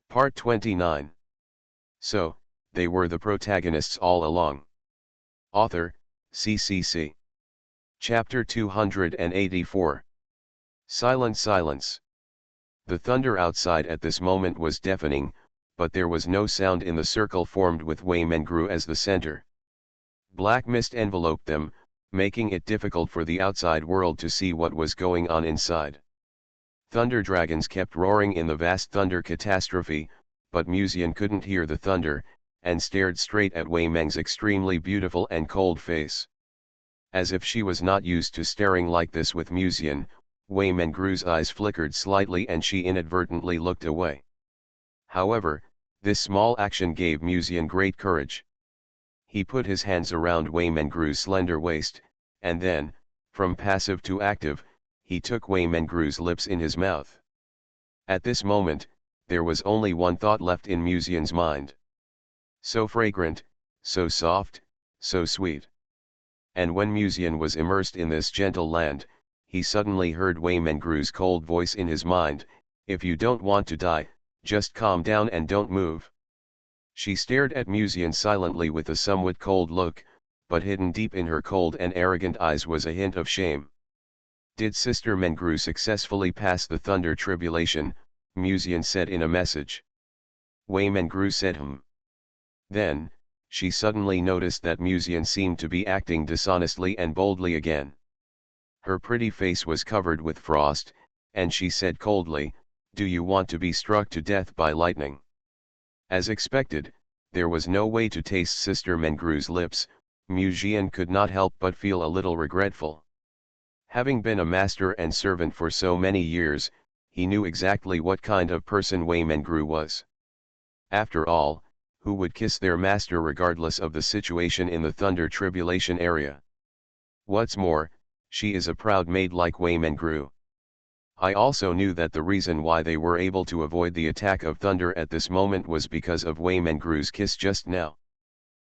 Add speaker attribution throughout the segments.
Speaker 1: Part 29. So, they were the protagonists all along. Author, CCC. Chapter 284. Silence. The thunder outside at this moment was deafening, but there was no sound in the circle formed with Waymengru as the center. Black mist enveloped them, making it difficult for the outside world to see what was going on inside. Thunder dragons kept roaring in the vast thunder catastrophe, but Musian couldn't hear the thunder, and stared straight at Wei Meng's extremely beautiful and cold face. As if she was not used to staring like this with Musian, Wei Mengru's eyes flickered slightly and she inadvertently looked away. However, this small action gave Musian great courage. He put his hands around Wei Mengru's slender waist, and then, from passive to active, he took Wei Mengru's lips in his mouth. At this moment, there was only one thought left in Musian's mind. So fragrant, so soft, so sweet. And when Musian was immersed in this gentle land, he suddenly heard Wei Mengru's cold voice in his mind, "If you don't want to die, just calm down and don't move." She stared at Musian silently with a somewhat cold look, but hidden deep in her cold and arrogant eyes was a hint of shame. "Did Sister Mengru successfully pass the thunder tribulation?" Musian said in a message. Wei Mengru said Then, she suddenly noticed that Musian seemed to be acting dishonestly and boldly again. Her pretty face was covered with frost, and she said coldly, "Do you want to be struck to death by lightning?" As expected, there was no way to taste Sister Mengru's lips. Musian could not help but feel a little regretful. Having been a master and servant for so many years, he knew exactly what kind of person Wei Mengru was. After all, who would kiss their master regardless of the situation in the thunder tribulation area? What's more, she is a proud maid like Wei Mengru. I also knew that the reason why they were able to avoid the attack of thunder at this moment was because of Wei Mengru's kiss just now.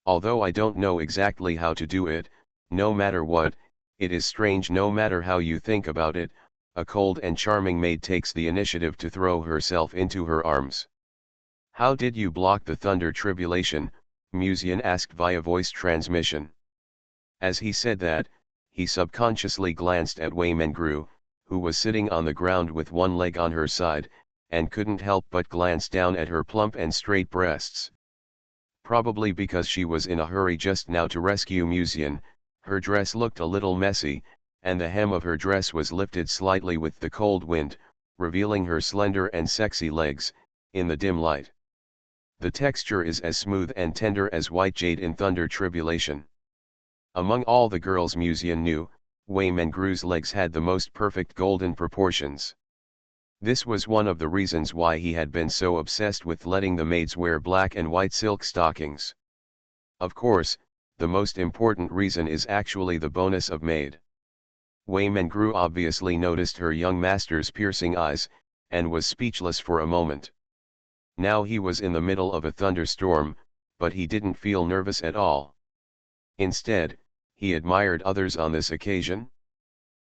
Speaker 1: Although I don't know exactly how to do it, no matter what, it is strange no matter how you think about it, a cold and charming maid takes the initiative to throw herself into her arms. "How did you block the thunder tribulation?" Musian asked via voice transmission. As he said that, he subconsciously glanced at Wei Mengru, who was sitting on the ground with one leg on her side, and couldn't help but glance down at her plump and straight breasts. Probably because she was in a hurry just now to rescue Musian, her dress looked a little messy, and the hem of her dress was lifted slightly with the cold wind, revealing her slender and sexy legs, in the dim light. The texture is as smooth and tender as white jade in thunder tribulation. Among all the girls Musian knew, Wei Mengru's legs had the most perfect golden proportions. This was one of the reasons why he had been so obsessed with letting the maids wear black and white silk stockings. Of course, the most important reason is actually the bonus of maid. Wei Mengru obviously noticed her young master's piercing eyes, and was speechless for a moment. Now he was in the middle of a thunderstorm, but he didn't feel nervous at all. Instead, he admired others on this occasion.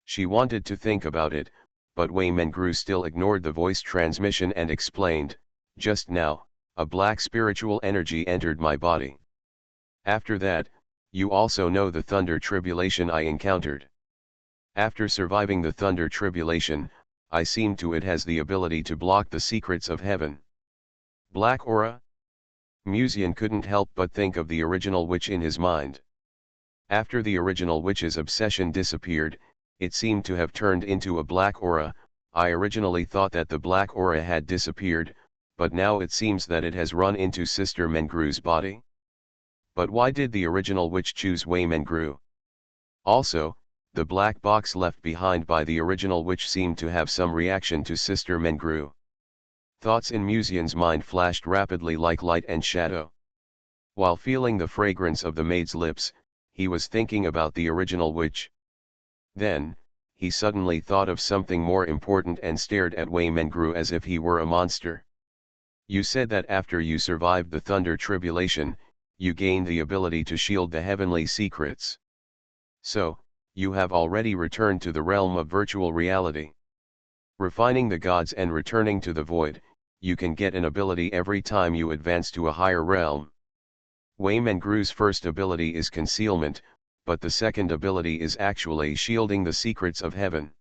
Speaker 1: She wanted to think about it, but Wei Mengru still ignored the voice transmission and explained, "Just now, a black spiritual energy entered my body. After that, you also know the thunder tribulation I encountered. After surviving the thunder tribulation, I seem to it has the ability to block the secrets of heaven." Black aura? Musian couldn't help but think of the original witch in his mind. After the original witch's obsession disappeared, it seemed to have turned into a black aura. I originally thought that the black aura had disappeared, but now it seems that it has run into Sister Mengru's body. But why did the original witch choose Wei Mengru? Also, the black box left behind by the original witch seemed to have some reaction to Sister Mengru. Thoughts in Musian's mind flashed rapidly like light and shadow. While feeling the fragrance of the maid's lips, he was thinking about the original witch. Then, he suddenly thought of something more important and stared at Wei Mengru as if he were a monster. "You said that after you survived the thunder tribulation, you gained the ability to shield the heavenly secrets. So, you have already returned to the realm of virtual reality. Refining the gods and returning to the void, you can get an ability every time you advance to a higher realm. Wei Mengru's first ability is concealment, but the second ability is actually shielding the secrets of heaven.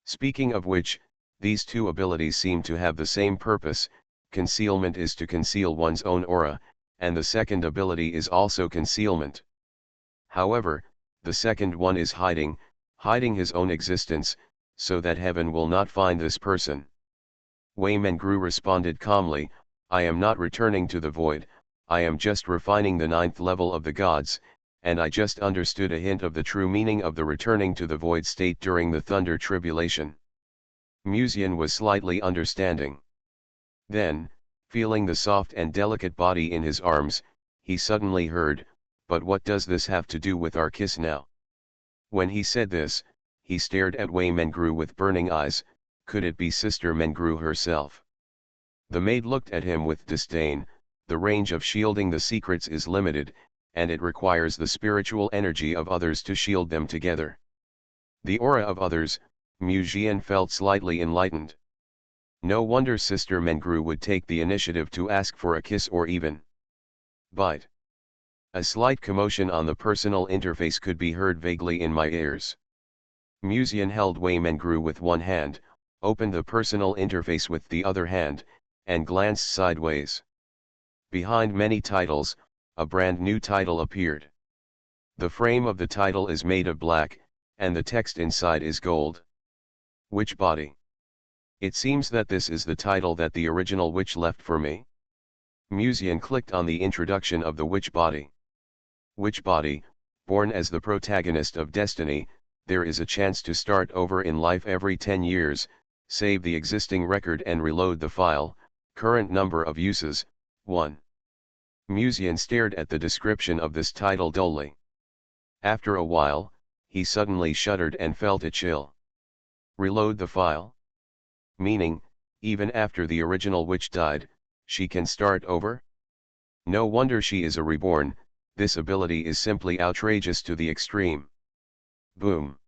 Speaker 1: Speaking of which, these two abilities seem to have the same purpose. Concealment is to conceal one's own aura, and the second ability is also concealment. However, the second one is hiding his own existence, so that heaven will not find this person. Wei Mengru responded calmly, I am not returning to the void, I am just refining the 9th level of the gods, and I just understood a hint of the true meaning of the returning to the void state during the thunder tribulation. Musian was slightly understanding. Then, feeling the soft and delicate body in his arms, he suddenly heard, but what does this have to do with our kiss now? When he said this, he stared at Wei Mengru with burning eyes. Could it be Sister Mengru herself? The maid looked at him with disdain. The range of shielding the secrets is limited, and it requires the spiritual energy of others to shield them together. The aura of others, Mu Jian felt slightly enlightened. No wonder Sister Mengru would take the initiative to ask for a kiss or even bite. A slight commotion on the personal interface could be heard vaguely in my ears. Musian held Wei Mengru with one hand, opened the personal interface with the other hand, and glanced sideways. Behind many titles, a brand new title appeared. The frame of the title is made of black, and the text inside is gold. Witch Body. It seems that this is the title that the original witch left for me. Musian clicked on the introduction of the Witch Body. Witch Body, born as the protagonist of Destiny, there is a chance to start over in life every 10 years, save the existing record and reload the file. Current number of uses, 1. Musian stared at the description of this title dully. After a while, he suddenly shuddered and felt a chill. Reload the file? Meaning, even after the original witch died, she can start over? No wonder she is a reborn. This ability is simply outrageous to the extreme. Boom!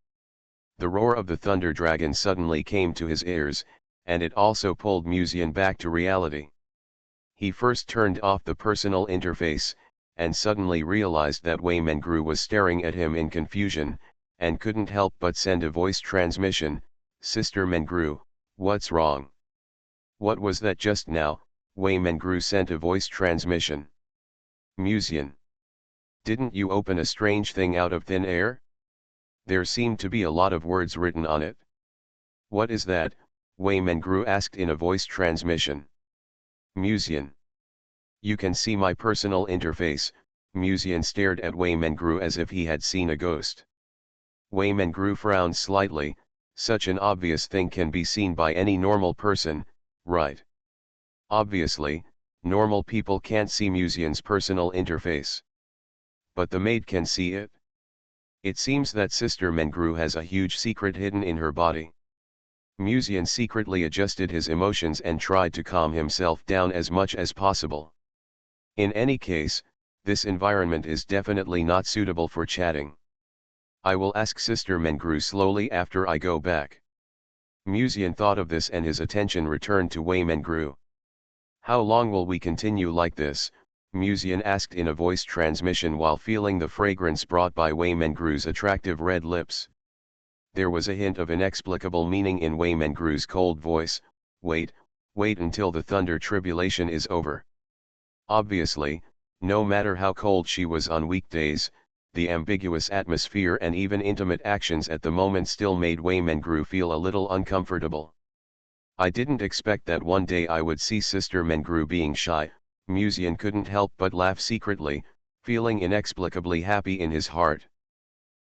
Speaker 1: The roar of the thunder dragon suddenly came to his ears, and it also pulled Musian back to reality. He first turned off the personal interface, and suddenly realized that Wei Mengru was staring at him in confusion, and couldn't help but send a voice transmission. Sister Mengru, what's wrong? What was that just now? Wei Mengru sent a voice transmission. Musian. Didn't you open a strange thing out of thin air? There seemed to be a lot of words written on it. What is that? Wei Mengru asked in a voice transmission. Musian. You can see my personal interface. Musian stared at Wei Mengru as if he had seen a ghost. Wei Mengru frowned slightly. Such an obvious thing can be seen by any normal person, right? Obviously, normal people can't see Musian's personal interface. But the maid can see it. It seems that Sister Mengru has a huge secret hidden in her body. Musian secretly adjusted his emotions and tried to calm himself down as much as possible. In any case, this environment is definitely not suitable for chatting. I will ask Sister Mengru slowly after I go back. Musian thought of this and his attention returned to Wei Mengru. How long will we continue like this? Musian asked in a voice transmission while feeling the fragrance brought by Wei Mengru's attractive red lips. There was a hint of inexplicable meaning in Wei Mengru's cold voice. Wait until the thunder tribulation is over. Obviously, no matter how cold she was on weekdays, the ambiguous atmosphere and even intimate actions at the moment still made Wei Mengru feel a little uncomfortable. I didn't expect that one day I would see Sister Mengru being shy. Musian couldn't help but laugh secretly, feeling inexplicably happy in his heart.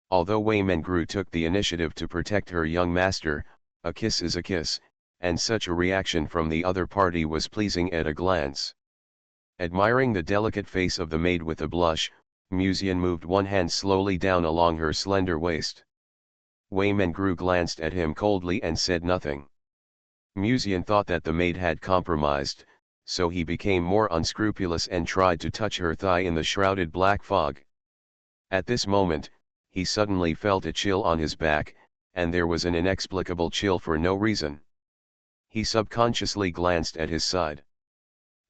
Speaker 1: Although Wei Mengru took the initiative to protect her young master, a kiss is a kiss, and such a reaction from the other party was pleasing at a glance. Admiring the delicate face of the maid with a blush, Musian moved one hand slowly down along her slender waist. Wei Mengru glanced at him coldly and said nothing. Musian thought that the maid had compromised, so he became more unscrupulous and tried to touch her thigh in the shrouded black fog. At this moment, he suddenly felt a chill on his back, and there was an inexplicable chill for no reason. He subconsciously glanced at his side.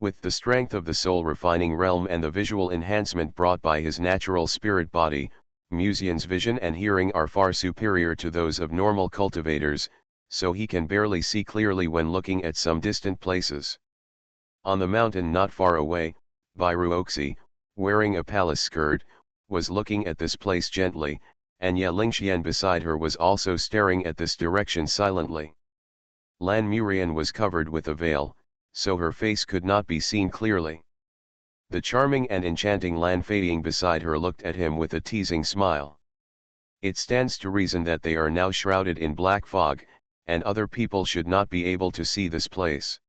Speaker 1: With the strength of the soul-refining realm and the visual enhancement brought by his natural spirit body, Musian's vision and hearing are far superior to those of normal cultivators, so he can barely see clearly when looking at some distant places. On the mountain not far away, Bairuoxi, wearing a palace skirt, was looking at this place gently, and Ye Lingxian beside her was also staring at this direction silently. Lan Murian was covered with a veil, so her face could not be seen clearly. The charming and enchanting Lan Feiying beside her looked at him with a teasing smile. It stands to reason that they are now shrouded in black fog, and other people should not be able to see this place.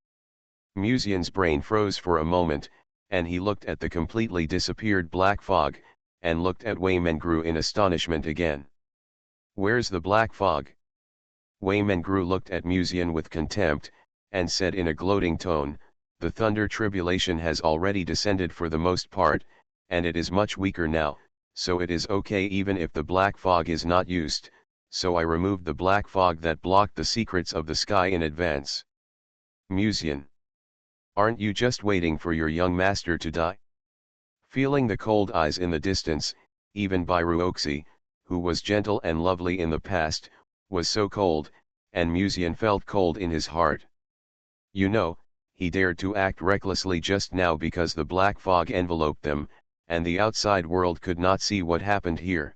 Speaker 1: Musian's brain froze for a moment, and he looked at the completely disappeared black fog, and looked at Wei Mengru in astonishment again. Where's the black fog? Wei Mengru looked at Musian with contempt, and said in a gloating tone, the thunder tribulation has already descended for the most part, and it is much weaker now, so it is okay even if the black fog is not used, so I removed the black fog that blocked the secrets of the sky in advance. Musian. Aren't you just waiting for your young master to die? Feeling the cold eyes in the distance, even Bairuoxi, who was gentle and lovely in the past, was so cold, and Musian felt cold in his heart. You know, he dared to act recklessly just now because the black fog enveloped them, and the outside world could not see what happened here.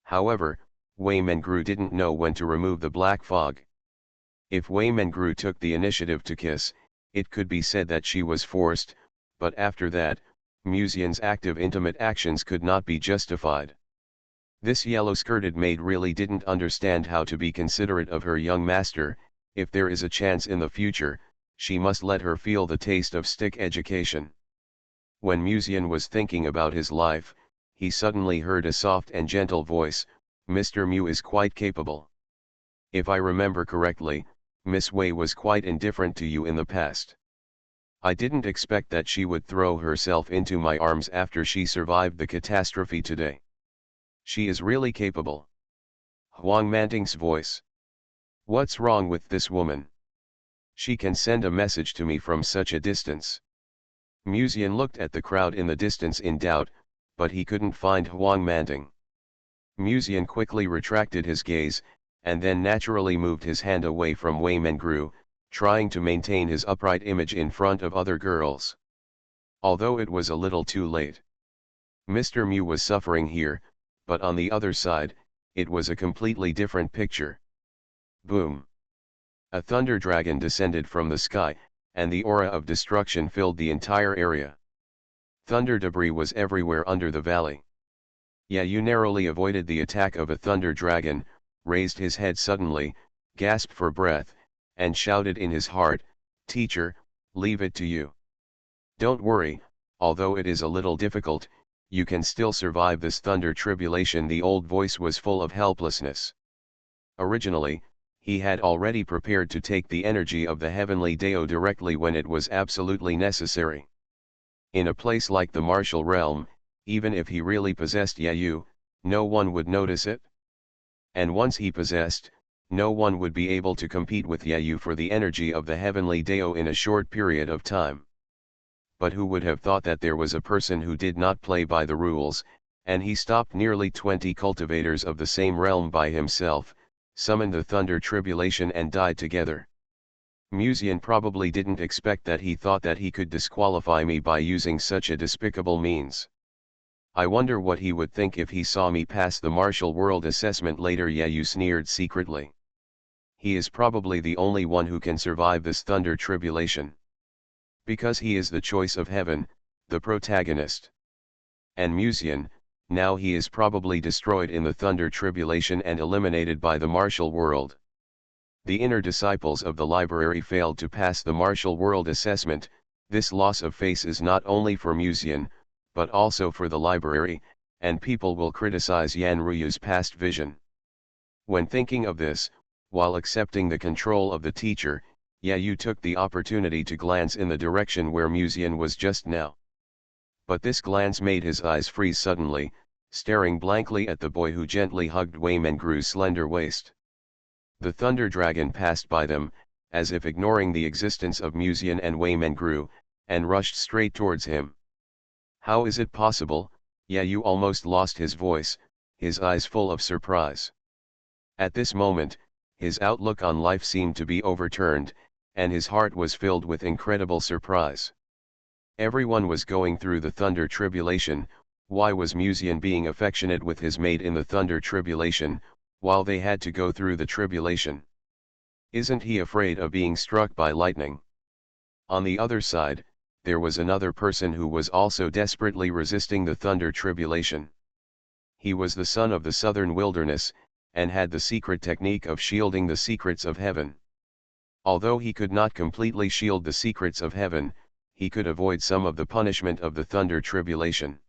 Speaker 1: However, Wei Mengru didn't know when to remove the black fog. If Wei Mengru took the initiative to kiss, it could be said that she was forced, but after that, Musian's active intimate actions could not be justified. This yellow-skirted maid really didn't understand how to be considerate of her young master. If there is a chance in the future, she must let her feel the taste of stick education. When Musian was thinking about his life, he suddenly heard a soft and gentle voice, Mr. Mu is quite capable. If I remember correctly, Miss Wei was quite indifferent to you in the past. I didn't expect that she would throw herself into my arms after she survived the catastrophe today. She is really capable. Huang Manting's voice. What's wrong with this woman? She can send a message to me from such a distance. Musian looked at the crowd in the distance in doubt, but he couldn't find Huang Manting. Musian quickly retracted his gaze, and then naturally moved his hand away from Wei Mengru, trying to maintain his upright image in front of other girls. Although it was a little too late. Mr. Mu was suffering here, but on the other side, it was a completely different picture. Boom! A thunder dragon descended from the sky, and the aura of destruction filled the entire area. Thunder debris was everywhere under the valley. Yu narrowly avoided the attack of a thunder dragon, raised his head suddenly, gasped for breath, and shouted in his heart, Teacher, leave it to you. Don't worry, although it is a little difficult, you can still survive this thunder tribulation. The old voice was full of helplessness. Originally, he had already prepared to take the energy of the heavenly Dao directly when it was absolutely necessary. In a place like the martial realm, even if he really possessed Yu, no one would notice it. And once he possessed, no one would be able to compete with Yu for the energy of the heavenly Dao in a short period of time. But who would have thought that there was a person who did not play by the rules, and he stopped nearly 20 cultivators of the same realm by himself, summoned the thunder tribulation and died together. Musian probably didn't expect that. He thought that he could disqualify me by using such a despicable means. I wonder what he would think if he saw me pass the martial world assessment later. Yu sneered secretly. He is probably the only one who can survive this thunder tribulation. Because he is the choice of heaven, the protagonist. And Musian, now he is probably destroyed in the thunder tribulation and eliminated by the martial world. The inner disciples of the library failed to pass the martial world assessment. This loss of face is not only for Musian, but also for the library, and people will criticize Yan Ruyu's past vision. When thinking of this, while accepting the control of the teacher, Yu took the opportunity to glance in the direction where Musian was just now. But this glance made his eyes freeze suddenly, staring blankly at the boy who gently hugged Wei Mengru's slender waist. The thunder dragon passed by them, as if ignoring the existence of Musian and Wei Mengru, and rushed straight towards him. "How is it possible?" Yu almost lost his voice, his eyes full of surprise. At this moment, his outlook on life seemed to be overturned, and his heart was filled with incredible surprise. Everyone was going through the thunder tribulation. Why was Musian being affectionate with his mate in the thunder tribulation, while they had to go through the tribulation? Isn't he afraid of being struck by lightning? On the other side, there was another person who was also desperately resisting the thunder tribulation. He was the son of the southern wilderness, and had the secret technique of shielding the secrets of heaven. Although he could not completely shield the secrets of heaven, he could avoid some of the punishment of the thunder tribulation.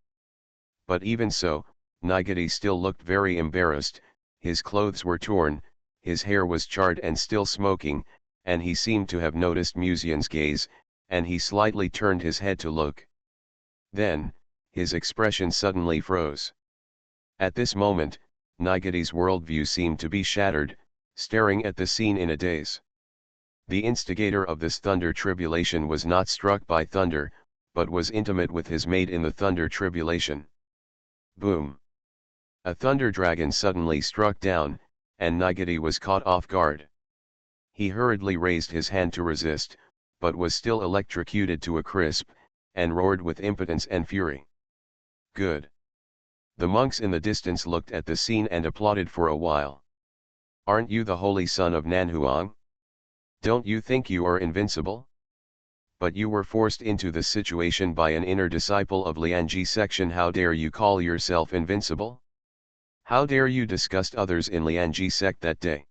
Speaker 1: But even so, Nigeti still looked very embarrassed. His clothes were torn, his hair was charred and still smoking, and he seemed to have noticed Musian's gaze, and he slightly turned his head to look. Then, his expression suddenly froze. At this moment, Nigeti's worldview seemed to be shattered, staring at the scene in a daze. The instigator of this thunder tribulation was not struck by thunder, but was intimate with his mate in the thunder tribulation. Boom! A thunder dragon suddenly struck down, and Nigeti was caught off guard. He hurriedly raised his hand to resist, but was still electrocuted to a crisp, and roared with impotence and fury. Good! The monks in the distance looked at the scene and applauded for a while. Aren't you the holy son of Nanhuang? Don't you think you are invincible? But you were forced into this situation by an inner disciple of Lianji section. How dare you call yourself invincible? How dare you disgust others in Lianji sect that day?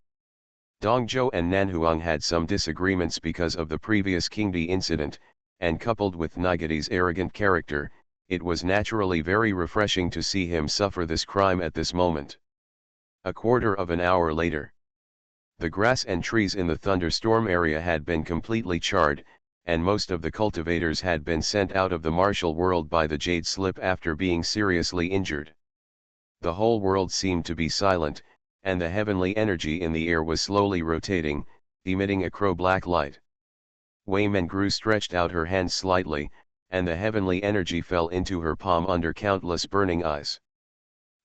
Speaker 1: Dongzhou and Nanhuang had some disagreements because of the previous Qingdi incident, and coupled with Nigeti's arrogant character, it was naturally very refreshing to see him suffer this crime at this moment. A quarter of an hour later, the grass and trees in the thunderstorm area had been completely charred, and most of the cultivators had been sent out of the martial world by the jade slip after being seriously injured. The whole world seemed to be silent, and the heavenly energy in the air was slowly rotating, emitting a crow-black light. Wei Mengru stretched out her hand slightly, and the heavenly energy fell into her palm under countless burning eyes.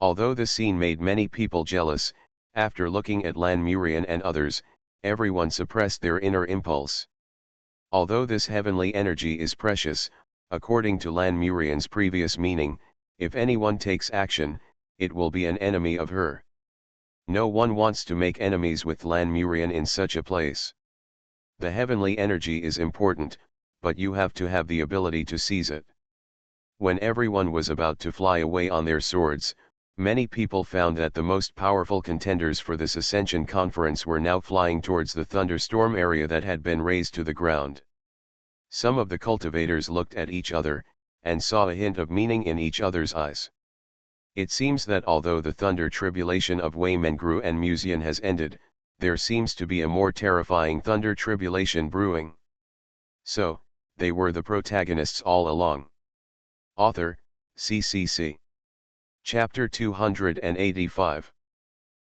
Speaker 1: Although the scene made many people jealous, after looking at Lan Murian and others, everyone suppressed their inner impulse. Although this heavenly energy is precious, according to Lan Murian's previous meaning, if anyone takes action, it will be an enemy of her. No one wants to make enemies with Lan Murian in such a place. The heavenly energy is important, but you have to have the ability to seize it. When everyone was about to fly away on their swords, many people found that the most powerful contenders for this Ascension Conference were now flying towards the thunderstorm area that had been razed to the ground. Some of the cultivators looked at each other, and saw a hint of meaning in each other's eyes. It seems that although the thunder tribulation of Wei Mengru and Musian has ended, there seems to be a more terrifying thunder tribulation brewing. So, they were the protagonists all along. Author, CCC. Chapter 285.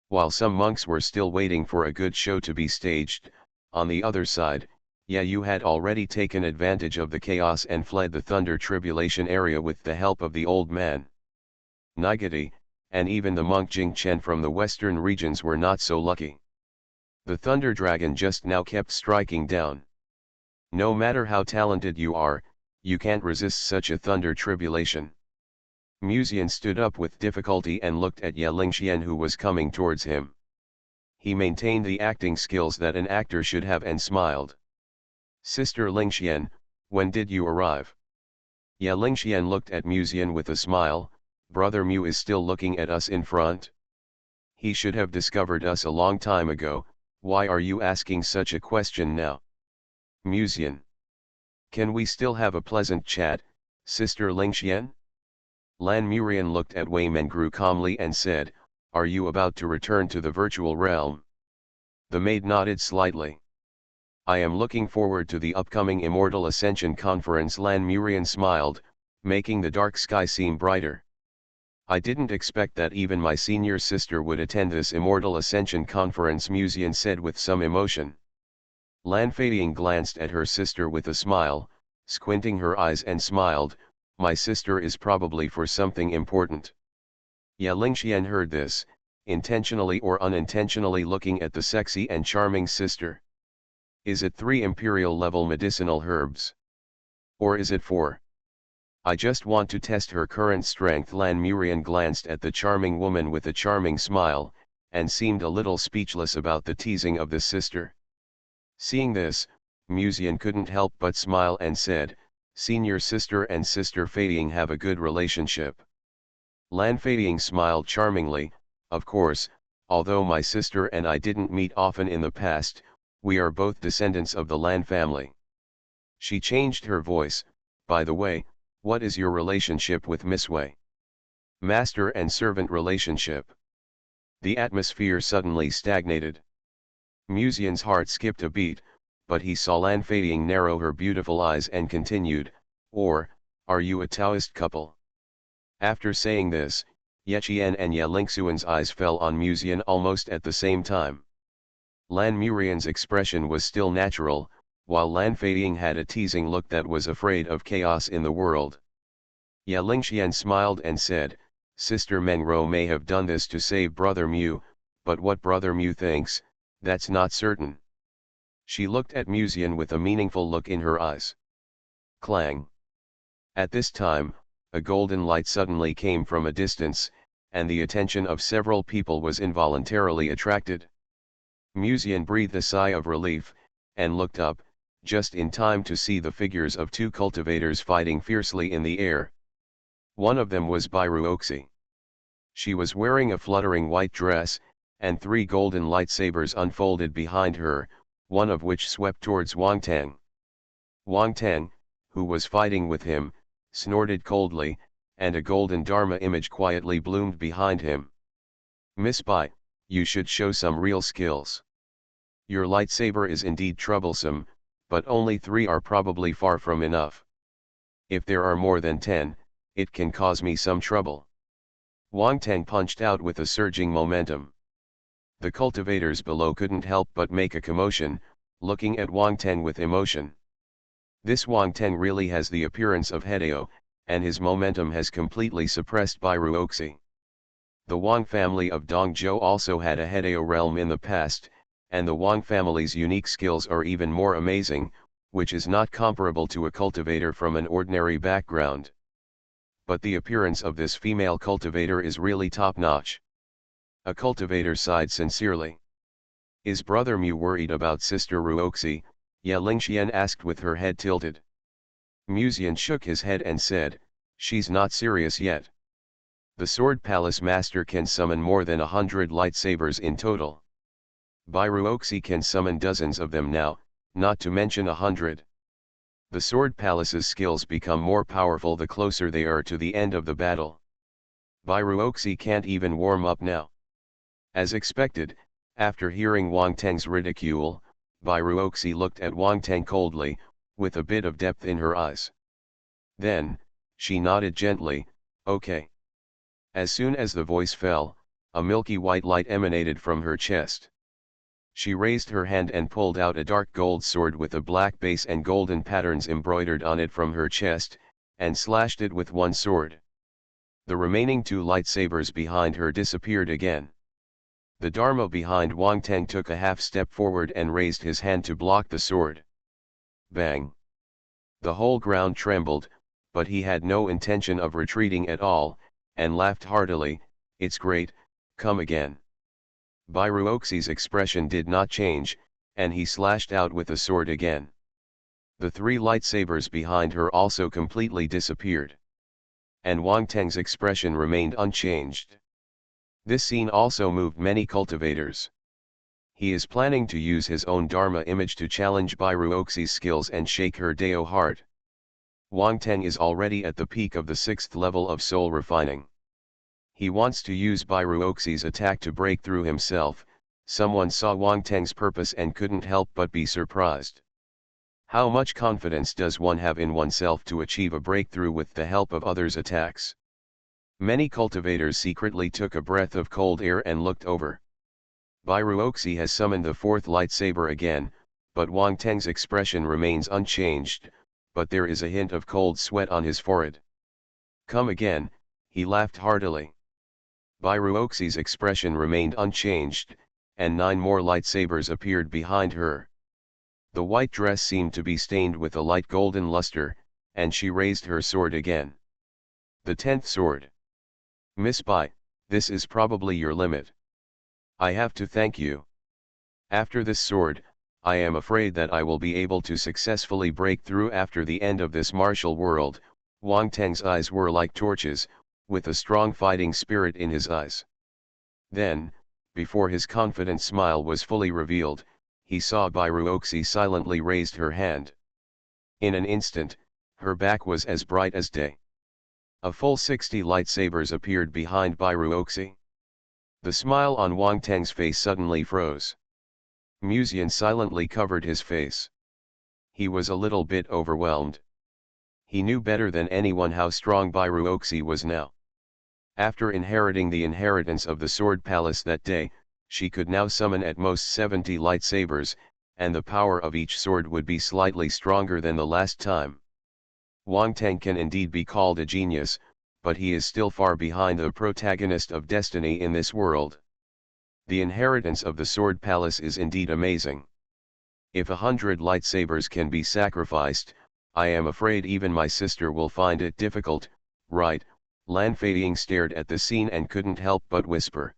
Speaker 1: While some monks were still waiting for a good show to be staged, on the other side, Yu had already taken advantage of the chaos and fled the thunder tribulation area with the help of the old man. Nigeti, and even the monk Jing Chen from the western regions were not so lucky. The thunder dragon just now kept striking down. No matter how talented you are, you can't resist such a thunder tribulation. Musian stood up with difficulty and looked at Ye Lingxian, who was coming towards him. He maintained the acting skills that an actor should have and smiled. Sister Lingxian, when did you arrive? Ye Lingxian looked at Musian with a smile. Brother Mu is still looking at us in front. He should have discovered us a long time ago. Why are you asking such a question now? Musian. Can we still have a pleasant chat, Sister Lingxian? Lan Murian looked at Wei Mengru calmly and said, are you about to return to the virtual realm? The maid nodded slightly. I am looking forward to the upcoming Immortal Ascension Conference. Lan Murian smiled, making the dark sky seem brighter. I didn't expect that even my senior sister would attend this Immortal Ascension Conference, Musian said with some emotion. Lan Fading glanced at her sister with a smile, squinting her eyes and smiled, "My sister is probably for something important." Ya Lingxian heard this, intentionally or unintentionally looking at the sexy and charming sister. Is it 3 imperial level medicinal herbs? Or is it 4? I just want to test her current strength. Lan Murian glanced at the charming woman with a charming smile, and seemed a little speechless about the teasing of the sister. Seeing this, Musian couldn't help but smile and said, "Senior sister and sister Fading have a good relationship." Lan Fading smiled charmingly, "Of course, although my sister and I didn't meet often in the past, we are both descendants of the Lan family." She changed her voice, "By the way, what is your relationship with Miss Wei?" "Master and servant relationship." The atmosphere suddenly stagnated. Musian's heart skipped a beat, but he saw Lan Fading narrow her beautiful eyes and continued, "Or, are you a Taoist couple?" After saying this, Yeqian and Ye Lingxuan's eyes fell on Musian almost at the same time. Lan Murian's expression was still natural, while Lan Fading had a teasing look that was afraid of chaos in the world. Ye Lingxian smiled and said, "Sister Mengro may have done this to save Brother Mu, but what Brother Mu thinks, that's not certain." She looked at Musian with a meaningful look in her eyes. Clang. At this time, a golden light suddenly came from a distance, and the attention of several people was involuntarily attracted. Musian breathed a sigh of relief, and looked up, just in time to see the figures of 2 cultivators fighting fiercely in the air. One of them was Bairuoxi. She was wearing a fluttering white dress, and 3 golden lightsabers unfolded behind her, one of which swept towards Wang Teng. Wang Teng, who was fighting with him, snorted coldly, and a golden Dharma image quietly bloomed behind him. "Miss Bai, you should show some real skills. Your lightsaber is indeed troublesome, but only 3 are probably far from enough. If there are more than 10, it can cause me some trouble." Wang Teng punched out with a surging momentum. The cultivators below couldn't help but make a commotion, looking at Wang Teng with emotion. This Wang Teng really has the appearance of Hideo, and his momentum has completely suppressed Bairuoxi. The Wang family of Dongzhou also had a Hideo realm in the past, and the Wang family's unique skills are even more amazing, which is not comparable to a cultivator from an ordinary background. But the appearance of this female cultivator is really top-notch. A cultivator sighed sincerely. "Is Brother Mu worried about Sister Ruoxi?" Ye Lingxian asked with her head tilted. Musian shook his head and said, "She's not serious yet. The Sword Palace Master can summon more than 100 lightsabers in total. Bairuoxi can summon dozens of them now, not to mention 100. The Sword Palace's skills become more powerful the closer they are to the end of the battle. Bairuoxi can't even warm up now." As expected, after hearing Wang Teng's ridicule, Bairuoxi looked at Wang Teng coldly, with a bit of depth in her eyes. Then, she nodded gently, "Okay." As soon as the voice fell, a milky white light emanated from her chest. She raised her hand and pulled out a dark gold sword with a black base and golden patterns embroidered on it from her chest, and slashed it with one sword. The remaining 2 lightsabers behind her disappeared again. The Dharma behind Wang Teng took a half step forward and raised his hand to block the sword. Bang! The whole ground trembled, but he had no intention of retreating at all, and laughed heartily, "It's great, come again." Bairuoxi's expression did not change, and he slashed out with the sword again. The 3 lightsabers behind her also completely disappeared. And Wang Teng's expression remained unchanged. This scene also moved many cultivators. He is planning to use his own Dharma image to challenge Bairuoxi's skills and shake her Dao heart. Wang Teng is already at the peak of the 6th level of soul refining. He wants to use Bairuoxi's attack to break through himself. Someone saw Wang Teng's purpose and couldn't help but be surprised. How much confidence does one have in oneself to achieve a breakthrough with the help of others' attacks? Many cultivators secretly took a breath of cold air and looked over. Bairuoxi has summoned the 4th lightsaber again, but Wang Teng's expression remains unchanged, but there is a hint of cold sweat on his forehead. Come again, he laughed heartily. Bai Ruoxi's expression remained unchanged, and 9 more lightsabers appeared behind her. The white dress seemed to be stained with a light golden luster, and she raised her sword again. The 10th sword. Miss Bai, this is probably your limit. I have to thank you. After this sword, I am afraid that I will be able to successfully break through after the end of this martial world. Wang Teng's eyes were like torches, with a strong fighting spirit in his eyes. Then, before his confident smile was fully revealed, he saw Bai Ruoxi silently raised her hand. In an instant, her back was as bright as day. A full 60 lightsabers appeared behind Bai Ruoxi. The smile on Wang Teng's face suddenly froze. Musian silently covered his face. He was a little bit overwhelmed. He knew better than anyone how strong Bai Ruoxi was now. After inheriting the inheritance of the Sword Palace that day, she could now summon at most 70 lightsabers, and the power of each sword would be slightly stronger than the last time. Wang Teng can indeed be called a genius, but he is still far behind the protagonist of destiny in this world. The inheritance of the Sword Palace is indeed amazing. If 100 lightsabers can be sacrificed, I am afraid even my sister will find it difficult, right? Lan Feiying stared at the scene and couldn't help but whisper.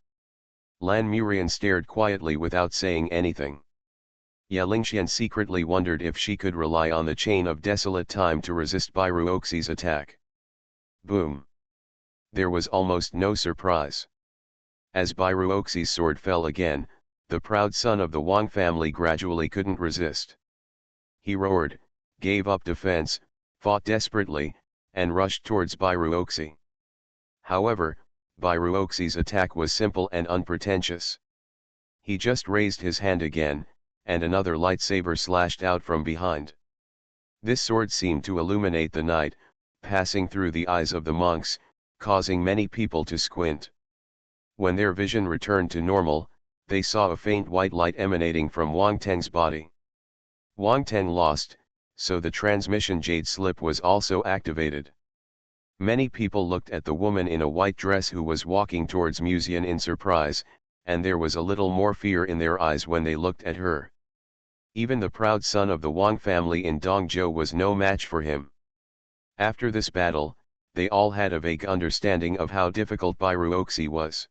Speaker 1: Lan Murian stared quietly without saying anything. Ya Lingxian secretly wondered if she could rely on the chain of desolate time to resist Bai Ruoxi's attack. Boom! There was almost no surprise. As Bai Ruoxi's sword fell again, the proud son of the Wang family gradually couldn't resist. He roared, gave up defense, fought desperately, and rushed towards Bai Ruoxi. However, Bai Ruoxi's attack was simple and unpretentious. He just raised his hand again, and another lightsaber slashed out from behind. This sword seemed to illuminate the night, passing through the eyes of the monks, causing many people to squint. When their vision returned to normal, they saw a faint white light emanating from Wang Teng's body. Wang Teng lost, so the transmission jade slip was also activated. Many people looked at the woman in a white dress who was walking towards Musian in surprise, and there was a little more fear in their eyes when they looked at her. Even the proud son of the Wang family in Dongzhou was no match for him. After this battle, they all had a vague understanding of how difficult Bai Ruoxi was.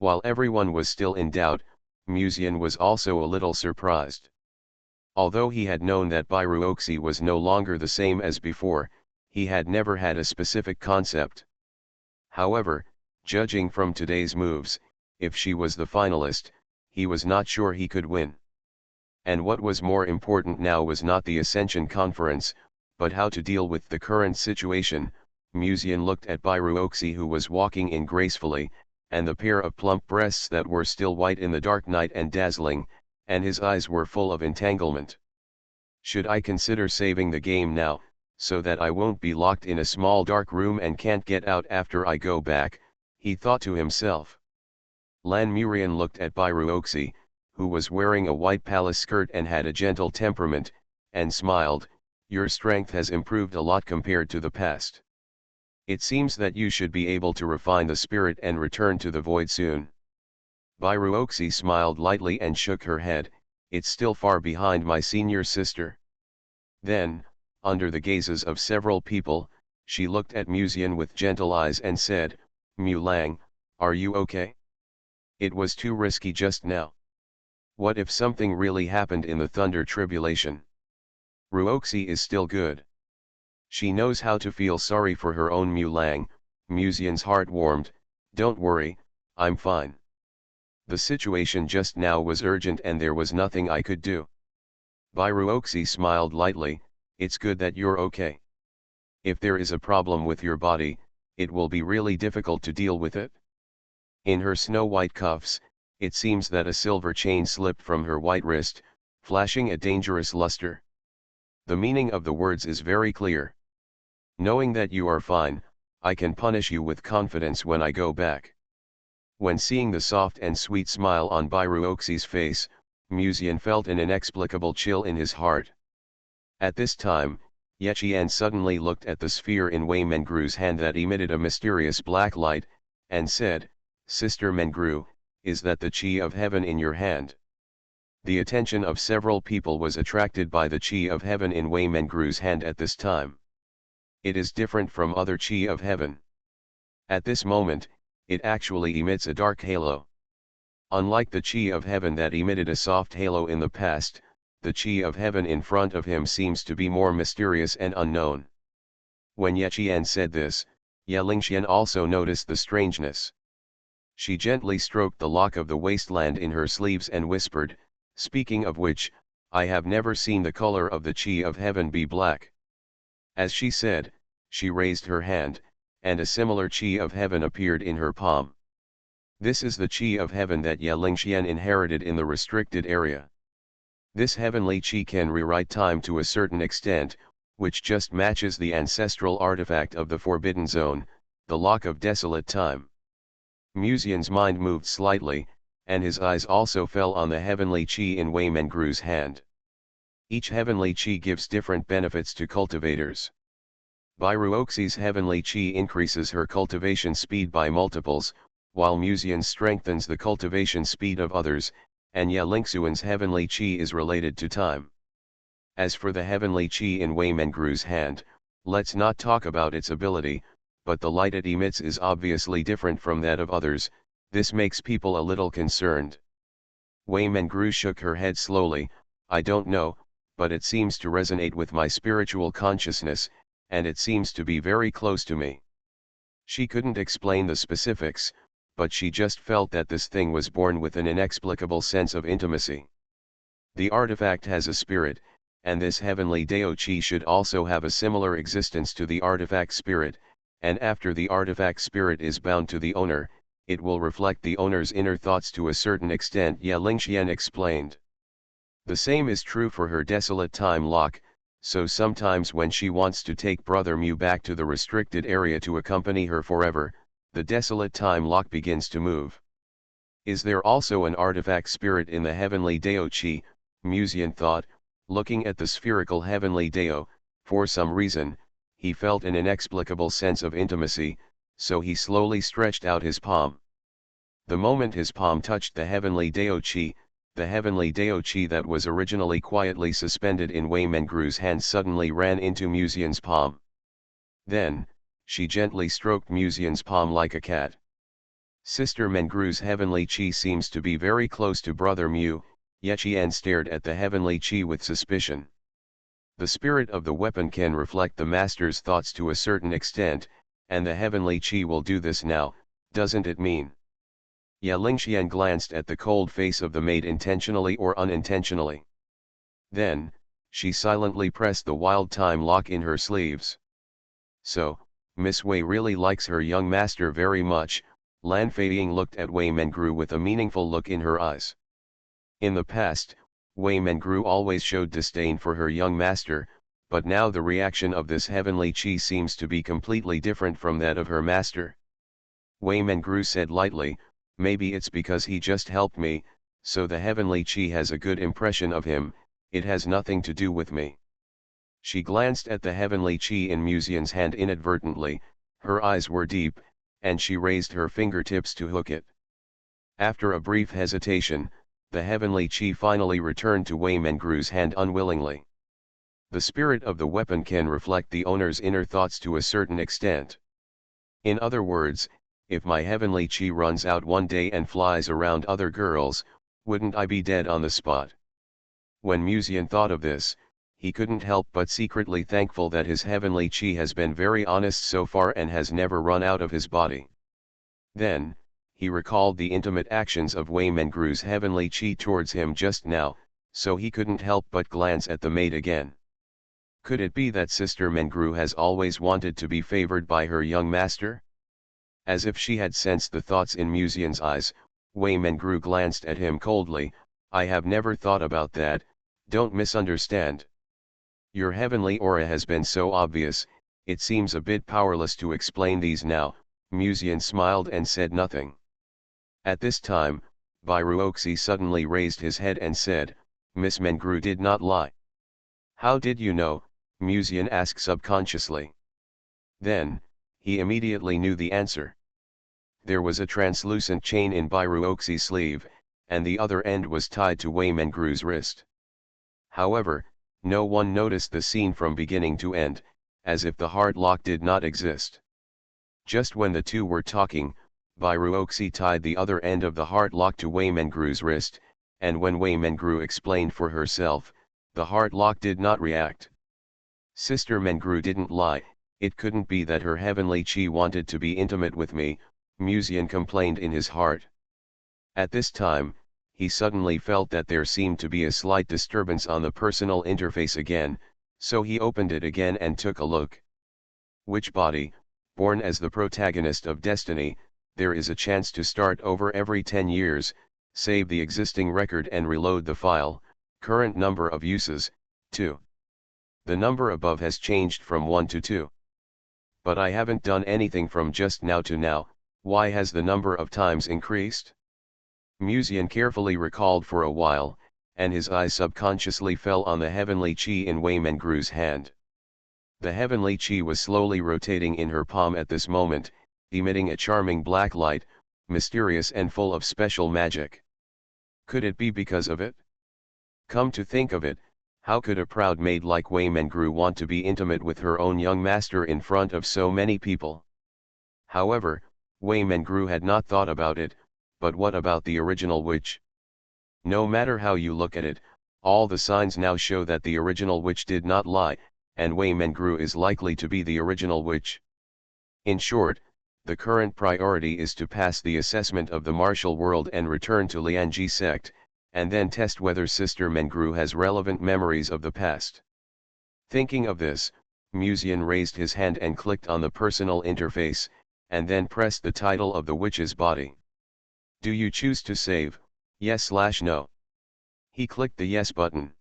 Speaker 1: While everyone was still in doubt, Musian was also a little surprised. Although he had known that Bai Ruoxi was no longer the same as before, he had never had a specific concept. However, judging from today's moves, if she was the finalist, he was not sure he could win. And what was more important now was not the Ascension Conference, but how to deal with the current situation. Musian looked at Bai Ruoxi, who was walking in gracefully, and the pair of plump breasts that were still white in the dark night and dazzling, and his eyes were full of entanglement. Should I consider saving the game now, so that I won't be locked in a small dark room and can't get out after I go back, he thought to himself. Lan Murian looked at Bai Ruoxi, who was wearing a white palace skirt and had a gentle temperament, and smiled. Your strength has improved a lot compared to the past. It seems that you should be able to refine the spirit and return to the void soon. Bai Ruoxi smiled lightly and shook her head. It's still far behind my senior sister. Then, under the gazes of several people, she looked at Musian with gentle eyes and said, Mu Lang, are you okay? It was too risky just now. What if something really happened in the Thunder Tribulation? Ruoxi is still good. She knows how to feel sorry for her own Mu Lang. Musian's heart warmed. Don't worry, I'm fine. The situation just now was urgent and there was nothing I could do. Bai Ruoxi smiled lightly. It's good that you're okay. If there is a problem with your body, it will be really difficult to deal with it. In her snow-white cuffs, it seems that a silver chain slipped from her white wrist, flashing a dangerous luster. The meaning of the words is very clear. Knowing that you are fine, I can punish you with confidence when I go back. When seeing the soft and sweet smile on Bai Ruoxi's face, Musian felt an inexplicable chill in his heart. At this time, Yechian suddenly looked at the sphere in Wei Mengru's hand that emitted a mysterious black light, and said, "Sister Mengru, is that the Qi of heaven in your hand?" The attention of several people was attracted by the Qi of heaven in Wei Mengru's hand at this time. It is different from other Qi of heaven. At this moment, it actually emits a dark halo. Unlike the Qi of heaven that emitted a soft halo in the past, the Qi of heaven in front of him seems to be more mysterious and unknown. When Yechian said this, Ye Lingxian also noticed the strangeness. She gently stroked the lock of the wasteland in her sleeves and whispered, "Speaking of which, I have never seen the color of the Qi of heaven be black." As she said, she raised her hand, and a similar Qi of heaven appeared in her palm. This is the Qi of heaven that Ye Lingxian inherited in the restricted area. This heavenly Qi can rewrite time to a certain extent, which just matches the ancestral artifact of the Forbidden Zone, the Lock of Desolate Time. Musian's mind moved slightly, and his eyes also fell on the heavenly Qi in Wei Mengru's hand. Each heavenly Qi gives different benefits to cultivators. Bairuoxi's heavenly Qi increases her cultivation speed by multiples, while Musian strengthens the cultivation speed of others, and Ye Lingxuan's heavenly Qi is related to time. As for the heavenly Qi in Wei Mengru's hand, let's not talk about its ability, but the light it emits is obviously different from that of others. This makes people a little concerned. Wei Mengru shook her head slowly. "I don't know, but it seems to resonate with my spiritual consciousness, and it seems to be very close to me." She couldn't explain the specifics, but she just felt that this thing was born with an inexplicable sense of intimacy. The artifact has a spirit, and this heavenly Dao Qi should also have a similar existence to the artifact spirit, and after the artifact spirit is bound to the owner, it will reflect the owner's inner thoughts to a certain extent, Ye Lingxian explained. The same is true for her desolate time lock, so sometimes when she wants to take Brother Mu back to the restricted area to accompany her forever, the desolate time lock begins to move. Is there also an artifact spirit in the heavenly Dao Qi? Musian thought, looking at the spherical heavenly Dao. For some reason, he felt an inexplicable sense of intimacy, so he slowly stretched out his palm. The moment his palm touched the heavenly Dao Qi, the heavenly Dao Qi that was originally quietly suspended in Wei Mengru's hand suddenly ran into Musian's palm. Then, she gently stroked Musian's palm like a cat. Sister Mengru's heavenly Qi seems to be very close to Brother Mu. Yechian stared at the heavenly Qi with suspicion. The spirit of the weapon can reflect the master's thoughts to a certain extent, and the heavenly Qi will do this now, doesn't it mean? Ye Lingxian glanced at the cold face of the maid intentionally or unintentionally. Then, she silently pressed the wild time lock in her sleeves. So, Miss Wei really likes her young master very much. Lan Feiying looked at Wei Mengru with a meaningful look in her eyes. In the past, Wei Mengru always showed disdain for her young master, but now the reaction of this heavenly Qi seems to be completely different from that of her master. Wei Mengru said lightly, "Maybe it's because he just helped me, so the heavenly Qi has a good impression of him. It has nothing to do with me." She glanced at the heavenly Qi in Musian's hand inadvertently. Her eyes were deep, and she raised her fingertips to hook it. After a brief hesitation, the heavenly Qi finally returned to Wei Mengru's hand unwillingly. The spirit of the weapon can reflect the owner's inner thoughts to a certain extent. In other words, if my heavenly Qi runs out one day and flies around other girls, wouldn't I be dead on the spot? When Musian thought of this, he couldn't help but secretly thankful that his heavenly Qi has been very honest so far and has never run out of his body. Then, he recalled the intimate actions of Wei Mengru's heavenly Qi towards him just now, so he couldn't help but glance at the maid again. Could it be that Sister Mengru has always wanted to be favored by her young master? As if she had sensed the thoughts in Musian's eyes, Wei Mengru glanced at him coldly. "I have never thought about that, don't misunderstand. Your heavenly aura has been so obvious, it seems a bit powerless to explain these now." Musian smiled and said nothing. At this time, Byruoxi suddenly raised his head and said, Miss Mengru did not lie. How did you know? Musian asked subconsciously. Then, he immediately knew the answer. There was a translucent chain in Byruoxi's sleeve, and the other end was tied to Wei Mengru's wrist. However, no one noticed the scene from beginning to end, as if the heart lock did not exist. Just when the two were talking, Byruoxi tied the other end of the heart lock to Wei Mengru's wrist, and when Wei Mengru explained for herself, the heart lock did not react. Sister Mengru didn't lie, it couldn't be that her heavenly chi wanted to be intimate with me, Musian complained in his heart. At this time, he suddenly felt that there seemed to be a slight disturbance on the personal interface again, so he opened it again and took a look. Which body, born as the protagonist of destiny, there is a chance to start over every 10 years, save the existing record and reload the file, current number of uses, 2. The number above has changed from 1 to 2. But I haven't done anything from just now to now, why has the number of times increased? Musian carefully recalled for a while, and his eyes subconsciously fell on the heavenly chi in Wei Mengru's hand. The heavenly chi was slowly rotating in her palm at this moment, emitting a charming black light, mysterious and full of special magic. Could it be because of it? Come to think of it, how could a proud maid like Wei Mengru want to be intimate with her own young master in front of so many people? However, Wei Mengru had not thought about it, but what about the original witch? No matter how you look at it, all the signs now show that the original witch did not lie, and Wei Mengru is likely to be the original witch. In short, the current priority is to pass the assessment of the martial world and return to Lianji sect, and then test whether Sister Mengru has relevant memories of the past. Thinking of this, Musian raised his hand and clicked on the personal interface, and then pressed the title of the witch's body. Do you choose to save, yes/no? He clicked the yes button.